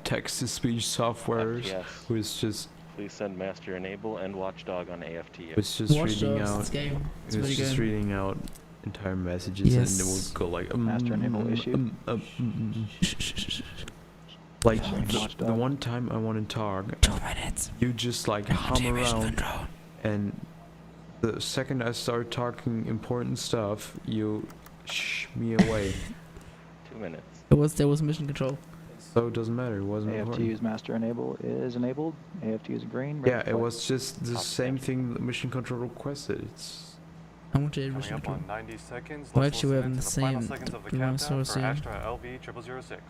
Speaker 2: text-to-speech softwares
Speaker 6: FPS,
Speaker 2: who's just
Speaker 6: please send master enable and watchdog on AFT.
Speaker 1: Watch
Speaker 2: reading
Speaker 1: Dogs,
Speaker 2: out.
Speaker 1: this game. It's
Speaker 2: It was
Speaker 1: pretty
Speaker 2: just
Speaker 1: good.
Speaker 2: reading out entire messages and it
Speaker 1: Yes.
Speaker 2: would go like
Speaker 7: Master enable issue.
Speaker 2: Like
Speaker 7: Watch
Speaker 2: the
Speaker 7: dog.
Speaker 2: one time I want to talk,
Speaker 1: 2 minutes.
Speaker 2: you just like hum around, and the second I start talking important stuff, you shh me away.
Speaker 6: 2 minutes.
Speaker 1: There was mission control.
Speaker 2: So it doesn't matter. It wasn't important.
Speaker 7: AFT's master enable is enabled. AFT is green.
Speaker 2: Yeah,
Speaker 7: red
Speaker 2: it
Speaker 7: flag.
Speaker 2: was just the
Speaker 6: Top
Speaker 2: same
Speaker 6: second.
Speaker 2: thing the mission control requested. It's
Speaker 1: I want to
Speaker 3: Coming
Speaker 1: mission
Speaker 3: up
Speaker 1: control.
Speaker 3: on 90 seconds.
Speaker 1: Well,
Speaker 3: Let's
Speaker 1: actually, we're
Speaker 3: listen
Speaker 1: having
Speaker 3: into
Speaker 1: the
Speaker 3: the final
Speaker 1: same
Speaker 3: seconds of the
Speaker 1: run
Speaker 3: countdown
Speaker 1: source
Speaker 3: for
Speaker 1: here.
Speaker 3: ASTRA LV 0006.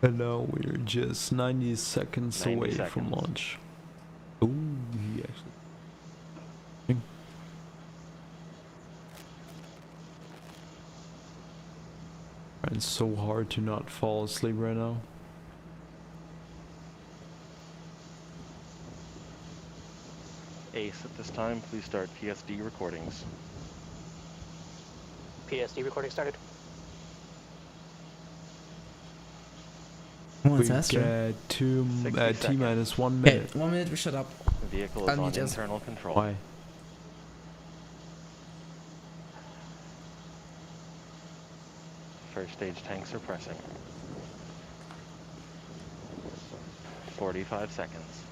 Speaker 2: and now we're just 90 seconds
Speaker 6: 90
Speaker 2: away from
Speaker 6: seconds.
Speaker 2: launch. Ooh, he actually. It's so hard to not fall asleep right now.
Speaker 6: Ace, at this time, please start PSD recordings.
Speaker 9: PSD recording started.
Speaker 1: Oh,
Speaker 2: We
Speaker 1: it's Astra.
Speaker 2: get 2
Speaker 6: 60
Speaker 2: T minus 1
Speaker 1: Okay,
Speaker 2: minute.
Speaker 1: 1 minute, we shut up.
Speaker 6: The vehicle is
Speaker 1: I'll
Speaker 6: on
Speaker 1: need just-
Speaker 6: internal control.
Speaker 2: Why?
Speaker 6: First stage tanks are pressing. 45 seconds.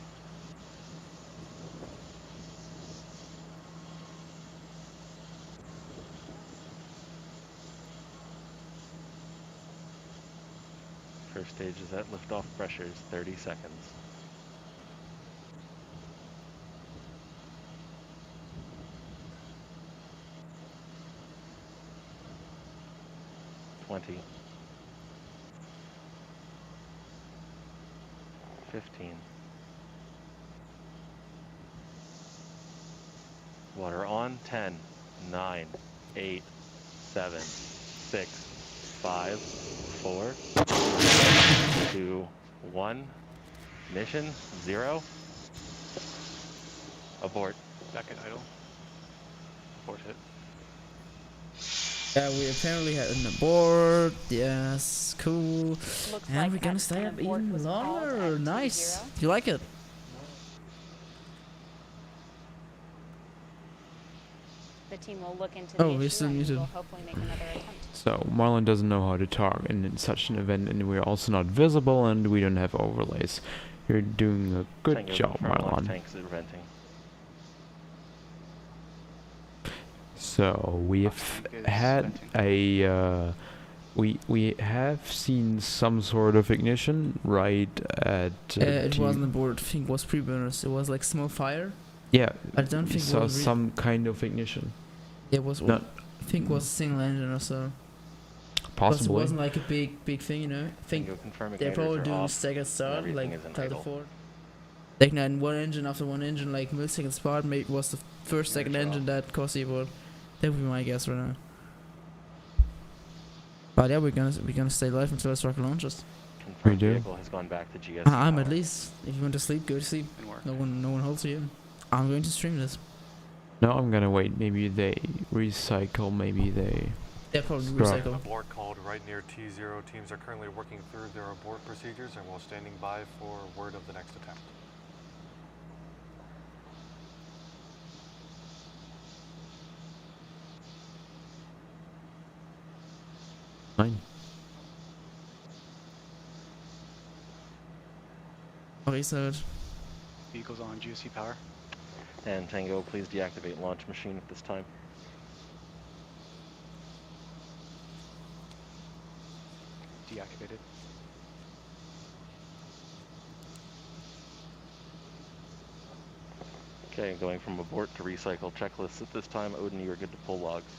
Speaker 6: First stage is at liftoff pressures, 30 seconds. 20. 15. Water on, 10, 9, 8, 7, 6, 5, 4, 2, 1. Mission 0. Abort.
Speaker 8: Back at idle. Abort hit.
Speaker 1: Yeah, we apparently had an abort. Yes, cool.
Speaker 5: Looks
Speaker 1: And
Speaker 5: like
Speaker 1: we're gonna
Speaker 5: an
Speaker 1: stay up
Speaker 5: abort
Speaker 1: even
Speaker 5: was called
Speaker 1: longer.
Speaker 5: at
Speaker 1: Nice.
Speaker 5: 2-0.
Speaker 1: You like it?
Speaker 5: The team will look into the
Speaker 1: Oh, we're
Speaker 5: issue
Speaker 1: still
Speaker 5: and
Speaker 1: muted.
Speaker 5: will hopefully make another attempt.
Speaker 2: So Marlon doesn't know how to talk in such an event, and we're also not visible, and we don't have overlays. You're doing a good
Speaker 6: Tango
Speaker 2: job,
Speaker 6: confirm lock
Speaker 2: Marlon.
Speaker 6: tanks are venting.
Speaker 2: So we've
Speaker 8: Tank is
Speaker 2: had a we have seen some sort of ignition right at
Speaker 1: It wasn't abort. I think it was pre-burners. It was like small fire.
Speaker 2: yeah.
Speaker 1: I don't
Speaker 2: we
Speaker 1: think it
Speaker 2: saw
Speaker 1: was
Speaker 2: some kind of ignition.
Speaker 1: It was.
Speaker 2: Not
Speaker 1: I think it was a single engine or so. Because it
Speaker 2: possibly.
Speaker 1: wasn't like a big thing, you know. I think
Speaker 6: Tango confirm
Speaker 1: they're
Speaker 6: ignitors
Speaker 1: probably
Speaker 6: are
Speaker 1: doing
Speaker 6: off.
Speaker 1: staggered start,
Speaker 6: everything
Speaker 1: like
Speaker 6: is in
Speaker 1: Delta
Speaker 6: idle.
Speaker 1: 4. Like now, one engine after one engine, like milliseconds apart, maybe was the first second
Speaker 6: Ignitors are
Speaker 1: engine
Speaker 6: off.
Speaker 1: that caused the abort. That would be my guess right now. But yeah, we're gonna stay live until this rocket launches.
Speaker 6: Confirmed
Speaker 2: do.
Speaker 6: vehicle has gone back to GS.
Speaker 1: I'm at
Speaker 6: power.
Speaker 1: least. If you want to sleep, go to sleep.
Speaker 8: And work.
Speaker 1: No one holds you. I'm going to stream this.
Speaker 2: No, I'm gonna wait. Maybe they recycle. Maybe they.
Speaker 1: Yeah, probably
Speaker 2: Right.
Speaker 3: An
Speaker 1: recycle.
Speaker 3: abort called right near T0. Teams are currently working through their abort procedures and we're standing by for word of the next attempt.
Speaker 2: Fine.
Speaker 1: Okay, so
Speaker 8: Vehicles on GSC power.
Speaker 6: And Tango, please deactivate launch machine at this time.
Speaker 8: Deactivated.
Speaker 6: Okay, going from abort to recycle checklists at this time. Odin, you are good to pull logs.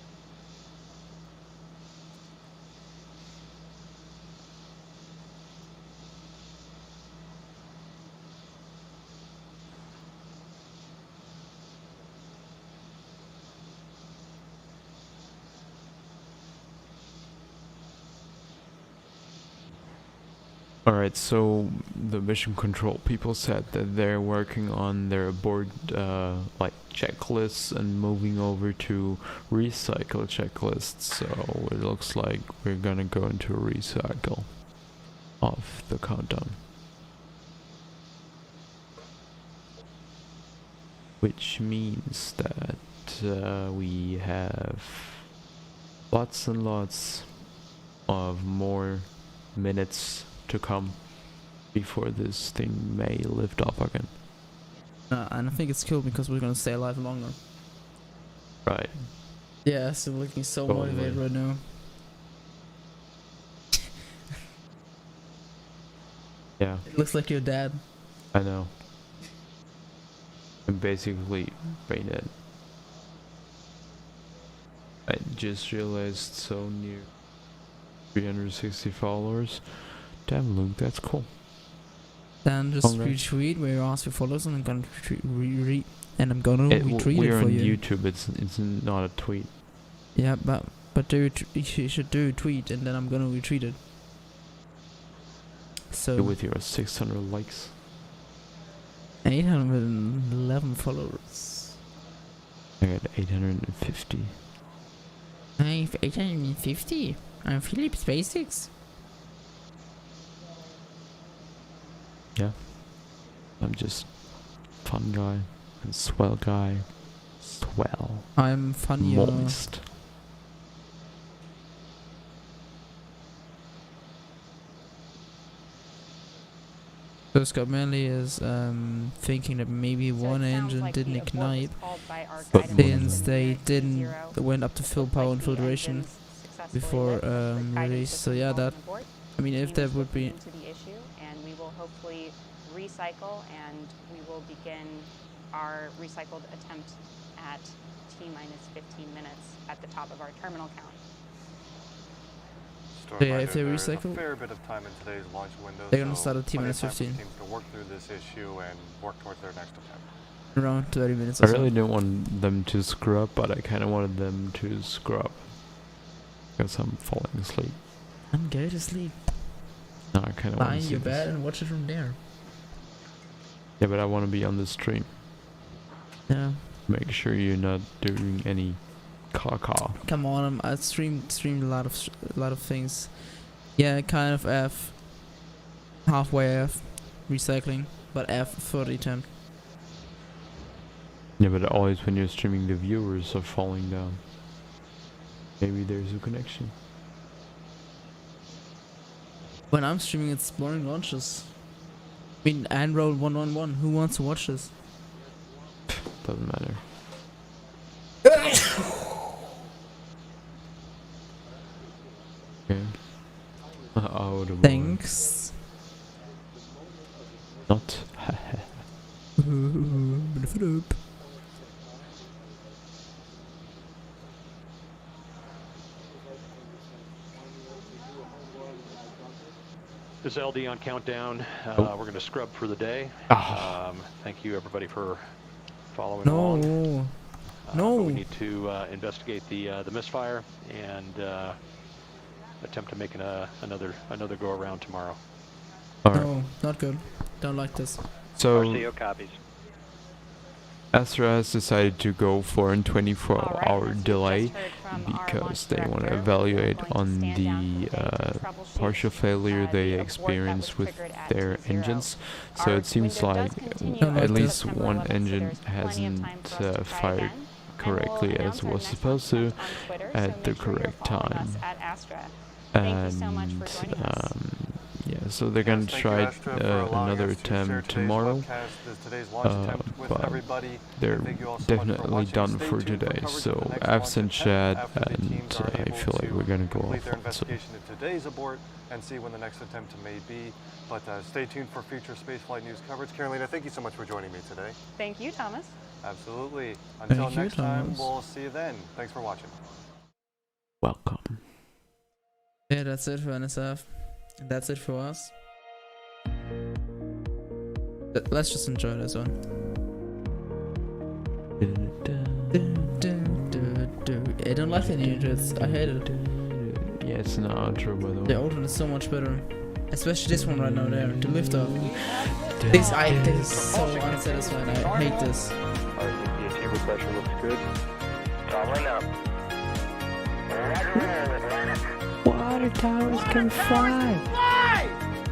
Speaker 2: Alright, so the mission control people said that they're working on their board like checklists and moving over to recycle checklists, so it looks like we're gonna go into a recycle of the countdown. Which means that we have lots and lots of more minutes to come before this thing may lift off again.
Speaker 1: and I think it's cool because we're gonna stay alive longer.
Speaker 2: Right.
Speaker 1: Yeah, so looking so
Speaker 2: Totally.
Speaker 1: motivated right now.
Speaker 2: Yeah,
Speaker 1: It looks like your dad.
Speaker 2: I know. I'm basically brain dead. I just realized so near 360 followers. Damn, Luke, that's cool.
Speaker 1: Then just
Speaker 2: Congrats.
Speaker 1: retweet where you ask for follows and I'm gonna and I'm gonna retweet
Speaker 2: We're
Speaker 1: it for
Speaker 2: on
Speaker 1: you.
Speaker 2: YouTube. It's not a tweet.
Speaker 1: Yeah, but you should do a tweet and then I'm gonna retweet it. So
Speaker 2: With your 600 likes.
Speaker 1: 811 followers.
Speaker 2: I got 850.
Speaker 1: I have 850. I'm Philip's Basics.
Speaker 2: Yeah. I'm just fun guy and swell guy. Swell.
Speaker 1: I'm funnier.
Speaker 2: Moist.
Speaker 1: So Scott Manley is thinking that maybe
Speaker 5: So
Speaker 1: one
Speaker 5: it sounds
Speaker 1: engine
Speaker 5: like
Speaker 1: didn't
Speaker 5: the abort was
Speaker 1: ignite
Speaker 5: called by our
Speaker 2: But
Speaker 5: guidance
Speaker 1: since
Speaker 5: system
Speaker 1: they
Speaker 5: here at
Speaker 1: didn't
Speaker 5: Zero.
Speaker 1: went up to
Speaker 5: It
Speaker 1: full
Speaker 5: looked
Speaker 1: power
Speaker 5: like
Speaker 1: and
Speaker 5: the
Speaker 1: filtration
Speaker 5: engines successfully
Speaker 1: before
Speaker 5: lit, but the guidance
Speaker 1: release. So
Speaker 5: system
Speaker 1: yeah,
Speaker 5: called
Speaker 1: that
Speaker 5: an abort.
Speaker 1: I mean,
Speaker 5: The
Speaker 1: if
Speaker 5: team
Speaker 1: that
Speaker 5: is
Speaker 1: would
Speaker 5: looking
Speaker 1: be
Speaker 5: into the issue, and we will hopefully recycle, and we will begin our recycled attempt at T-minus 15 minutes at the top of our terminal count.
Speaker 3: Just a
Speaker 1: So yeah,
Speaker 3: reminder,
Speaker 1: if they
Speaker 3: there is
Speaker 1: recycle,
Speaker 3: a fair bit of time in today's launch window,
Speaker 1: they're gonna
Speaker 3: so
Speaker 1: start at
Speaker 3: plenty of
Speaker 1: T-minus
Speaker 3: time for the
Speaker 1: 15,
Speaker 3: teams to work through this issue and work towards their next attempt.
Speaker 1: around 30 minutes
Speaker 2: I
Speaker 1: or so.
Speaker 2: really didn't want them to scrub, but I kind of wanted them to scrub because I'm falling asleep.
Speaker 1: And go to sleep.
Speaker 2: No, I kind of want
Speaker 1: Lie
Speaker 2: to
Speaker 1: in
Speaker 2: see
Speaker 1: your bed
Speaker 2: this.
Speaker 1: and watch it from there.
Speaker 2: Yeah, but I want to be on the stream.
Speaker 1: Yeah.
Speaker 2: Make sure you're not doing any caca.
Speaker 1: Come on, I streamed a lot of things. Yeah, kind of F, halfway F, recycling, but F for the attempt.
Speaker 2: Yeah, but always when you're streaming, the viewers are falling down. Maybe there's a connection.
Speaker 1: When I'm streaming, it's boring launches. I mean, and roll 111. Who wants to watch this?
Speaker 2: Doesn't matter. Okay. Oh, the
Speaker 1: Thanks.
Speaker 2: Not.
Speaker 9: This is LD on countdown.
Speaker 2: Oh.
Speaker 9: We're going to scrub for the day.
Speaker 2: Ah.
Speaker 9: Thank you everybody for following along.
Speaker 1: No.
Speaker 9: But
Speaker 1: No.
Speaker 9: we need to investigate the misfire and attempt to make another go around tomorrow.
Speaker 2: Alright.
Speaker 1: No, not good. Don't like this.
Speaker 2: So,
Speaker 7: RCO copies.
Speaker 2: ASTRA has decided to go for a 24-hour
Speaker 5: All right, as we
Speaker 2: delay
Speaker 5: just heard from our
Speaker 2: because
Speaker 5: launch
Speaker 2: they want to
Speaker 5: director,
Speaker 2: evaluate
Speaker 5: we're going to
Speaker 2: on
Speaker 5: stand down
Speaker 2: the
Speaker 5: for the day to troubleshoot,
Speaker 2: partial failure
Speaker 5: the
Speaker 2: they
Speaker 5: abort that
Speaker 2: experienced
Speaker 5: was
Speaker 2: with
Speaker 5: triggered at
Speaker 2: their
Speaker 5: T0.
Speaker 2: engines. So
Speaker 5: Our
Speaker 2: it seems
Speaker 5: window
Speaker 2: like
Speaker 5: does continue
Speaker 1: at
Speaker 2: at
Speaker 1: until
Speaker 2: least
Speaker 5: September
Speaker 2: one
Speaker 5: 11th, so
Speaker 2: engine
Speaker 5: there's plenty of
Speaker 2: hasn't
Speaker 5: time for us to try
Speaker 2: fired
Speaker 5: again.
Speaker 2: correctly
Speaker 5: And we'll
Speaker 2: as
Speaker 5: announce our
Speaker 2: was
Speaker 5: next
Speaker 2: supposed to
Speaker 5: attempt on Twitter, so
Speaker 2: at
Speaker 5: make
Speaker 2: the
Speaker 5: sure you're
Speaker 2: correct
Speaker 5: following
Speaker 2: time.
Speaker 5: us at ASTRA. Thank you so much
Speaker 2: And
Speaker 5: for joining us.
Speaker 2: yeah, so they're gonna
Speaker 3: Yes, thank you,
Speaker 2: try
Speaker 3: ASTRA, for allowing
Speaker 2: another
Speaker 3: us to share
Speaker 2: attempt
Speaker 3: today's
Speaker 2: tomorrow.
Speaker 3: webcast, today's launch attempt with
Speaker 2: But
Speaker 3: everybody.
Speaker 2: they're
Speaker 3: And thank you all so much for
Speaker 2: definitely
Speaker 3: watching.
Speaker 2: done
Speaker 3: Stay
Speaker 2: for
Speaker 3: tuned
Speaker 2: today.
Speaker 3: coverage of the
Speaker 2: So
Speaker 3: next launch
Speaker 2: absent
Speaker 3: attempt
Speaker 2: chat,
Speaker 3: after the
Speaker 2: and
Speaker 3: teams are
Speaker 2: I
Speaker 3: able
Speaker 2: feel like
Speaker 3: to
Speaker 2: we're gonna go
Speaker 3: complete their
Speaker 2: off. So
Speaker 3: investigation into today's abort and see when the next attempt may be. But stay tuned for future spaceflight news coverage. Carolina, thank you so much for joining me today.
Speaker 5: Thank you, Thomas.
Speaker 3: Absolutely. Until
Speaker 1: Thank you,
Speaker 3: next time,
Speaker 1: Thomas.
Speaker 3: we'll see you then. Thanks for watching.
Speaker 2: welcome.
Speaker 1: Yeah, that's it for NSF. And that's it for us. Let's just enjoy this one. I don't like the new intros. I hate it.
Speaker 2: Yeah, it's an outro by the way.
Speaker 1: The old one is so much better. Especially this one right now there. The lift off. This is so unsatisfying. I hate this.
Speaker 7: RCPT pressure looks good.
Speaker 10: Following up.
Speaker 2: Water towers can fly.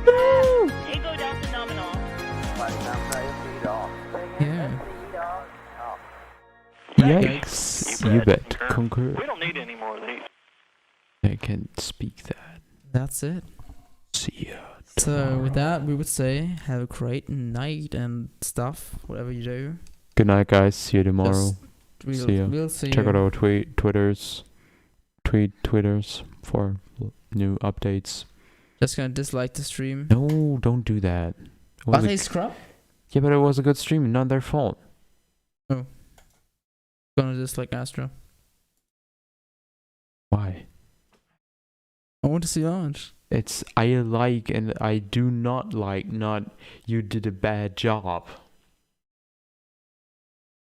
Speaker 10: Tango Delta nominal.
Speaker 1: Yeah.
Speaker 2: Yikes! You bet. Concur.
Speaker 10: We don't need any more of these.
Speaker 2: I can speak that.
Speaker 1: That's it.
Speaker 2: See ya.
Speaker 1: So with that, we would say have a great night and stuff, whatever you do.
Speaker 2: Good night, guys. See you tomorrow. See ya.
Speaker 1: We'll see
Speaker 2: Check
Speaker 1: you.
Speaker 2: out our Twitters for new updates.
Speaker 1: Just gonna dislike the stream.
Speaker 2: No, don't do that. It was
Speaker 1: But
Speaker 2: a-
Speaker 1: they scrub?
Speaker 2: yeah, but it was a good stream, not their fault.
Speaker 1: Gonna dislike Astra.
Speaker 2: Why?
Speaker 1: I want to see launch.
Speaker 2: It's I like and I do not like, not you did a bad job.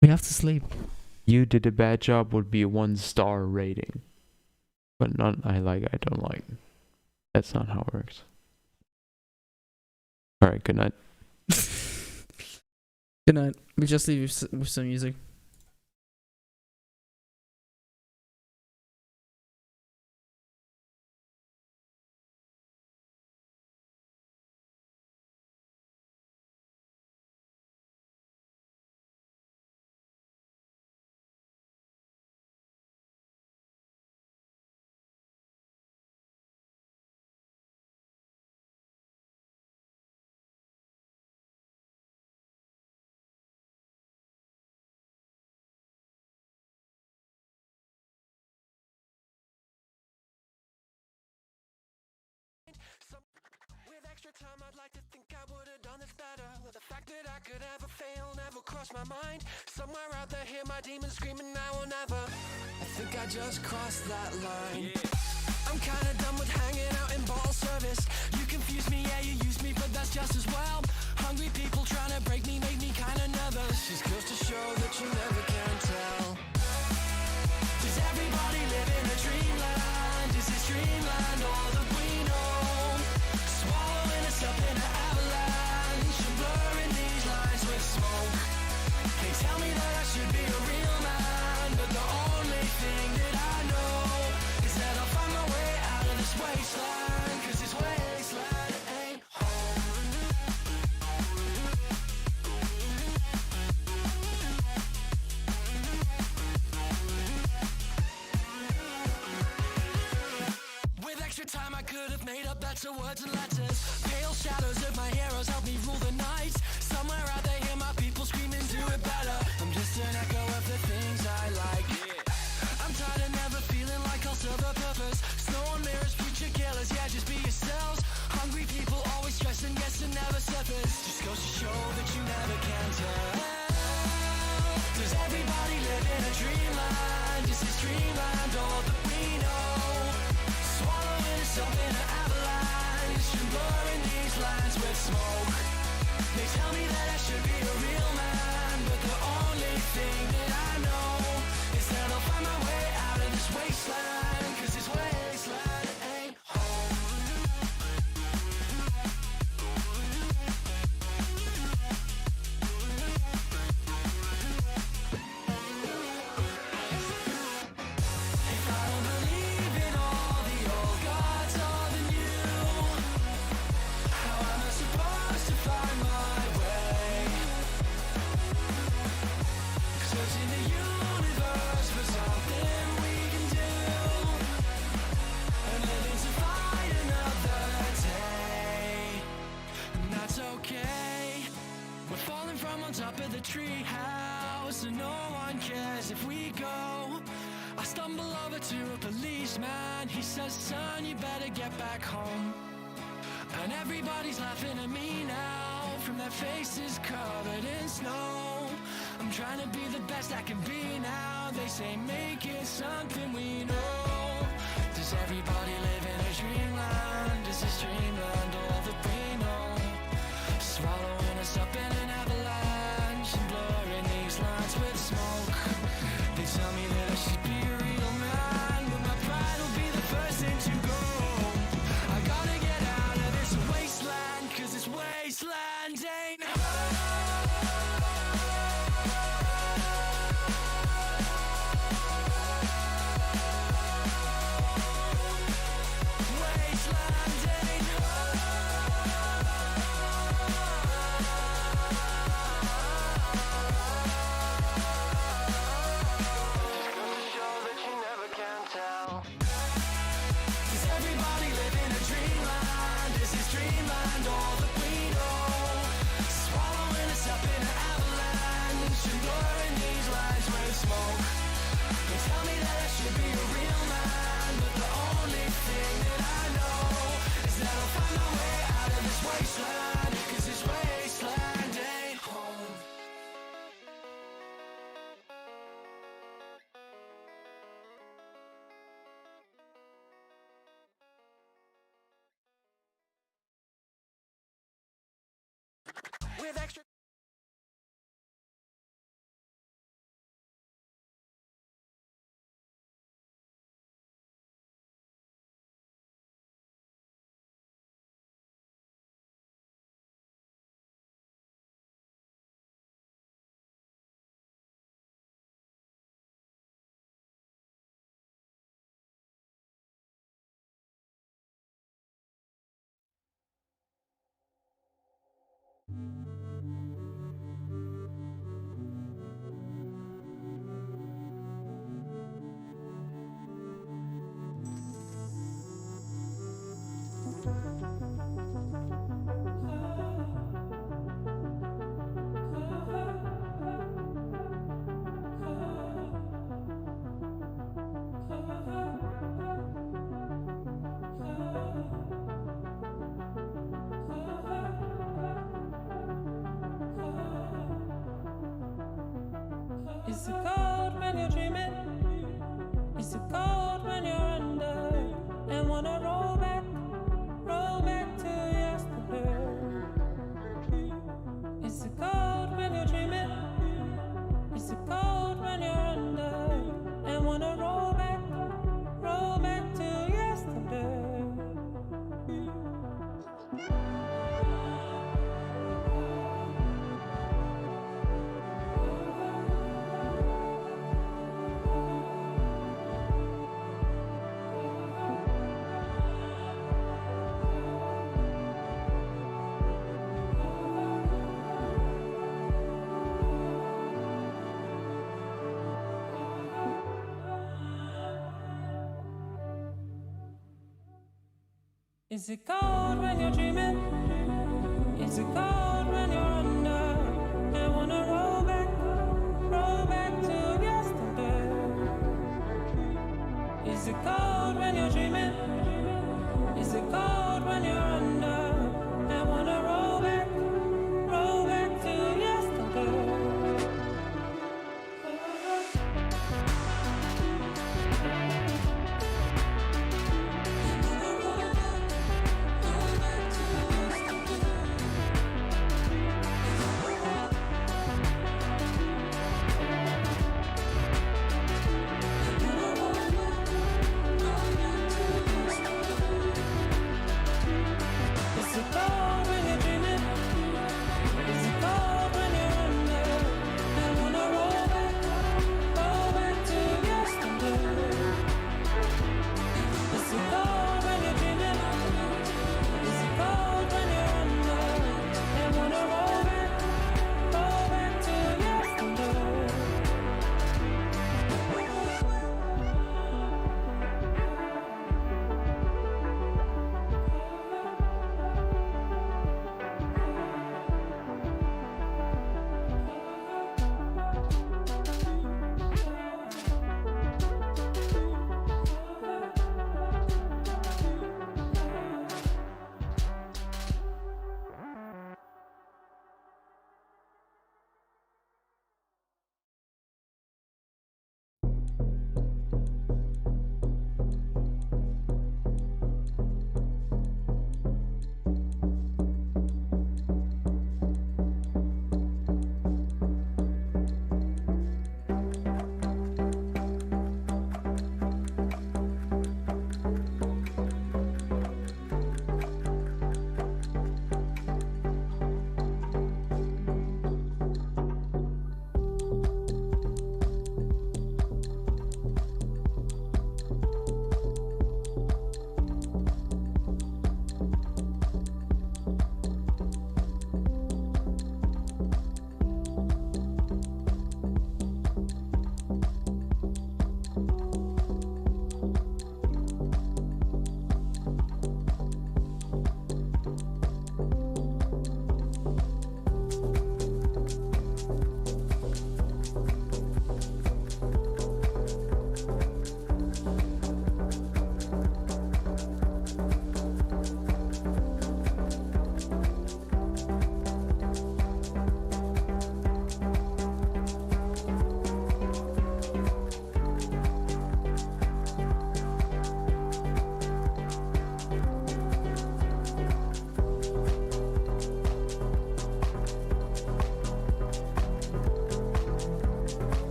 Speaker 1: We have to sleep.
Speaker 2: You did a bad job would be a 1-star rating. But not I like, I don't like. That's not how it works. Alright, good night.
Speaker 1: Good night. We just leave with some music.
Speaker 11: extra time, I'd like to think I would have done this better. The fact that I could ever fail never crossed my mind. Somewhere out there, hear my demons screaming now or never. I think I just crossed that line. I'm kinda done with hanging out in bottle service. You confuse me, yeah, you use me, but that's just as well. Hungry people trying to break me make me kinda nervous. Just goes to show that you never can tell. Does everybody live in a dreamland? Is this dreamland all that we know? Swallowing us up in an avalanche and blurring these lines with smoke. They tell me that I should be a real man, but the only thing that I know is that I'll find my way out of this wasteland, 'cause this wasteland ain't home. With extra time I could have made up better words and letters. Pale shadows of my heroes help me rule the night. Somewhere out there hear my people screaming, do it better. I'm just an echo of the things I like. I'm tired of never feeling like I'll serve a purpose. Snow and mirrors, preacher killers, yeah, just be yourselves. Hungry people always stressing, guessing never surface. Just goes to show that you never can tell. Does everybody live in a dreamland? Is this dreamland all that we know? Swallowing us up in an avalanche and blurring these lines with smoke. They tell me that I should be a real man, but the only thing that I know is that I'll find my way out of this wasteland, 'cause this wasteland ain't home. If I don't believe in all the old gods or the new, how am I supposed to find my way? Searching the universe for something we can do, and living to fight another day. And that's okay. We're falling from on top of the tree house, and no one cares if we go. I stumble over to a policeman. He says, son, you better get back home. And everybody's laughing at me now, from their faces covered in snow. I'm trying to be the best I can be now. They say make it something we know. Does everybody live in a dreamland? Is this dreamland all that we know? Swallowing us up in an avalanche and blurring these lines with smoke. They tell me that I should be a real man, but my pride will be the first thing to go. I gotta get out of this wasteland, 'cause this wasteland ain't wasteland ain't just goes to show that you never can tell. Does everybody live in a dreamland? Is this dreamland all that we know? Swallowing us up in an avalanche and blurring these lines with smoke. They tell me that I should be a real man, but the only thing that I know is that I'll find my way out of this wasteland, 'cause this wasteland ain't home. With extra Is it cold when you're dreaming? Is it cold when you're under?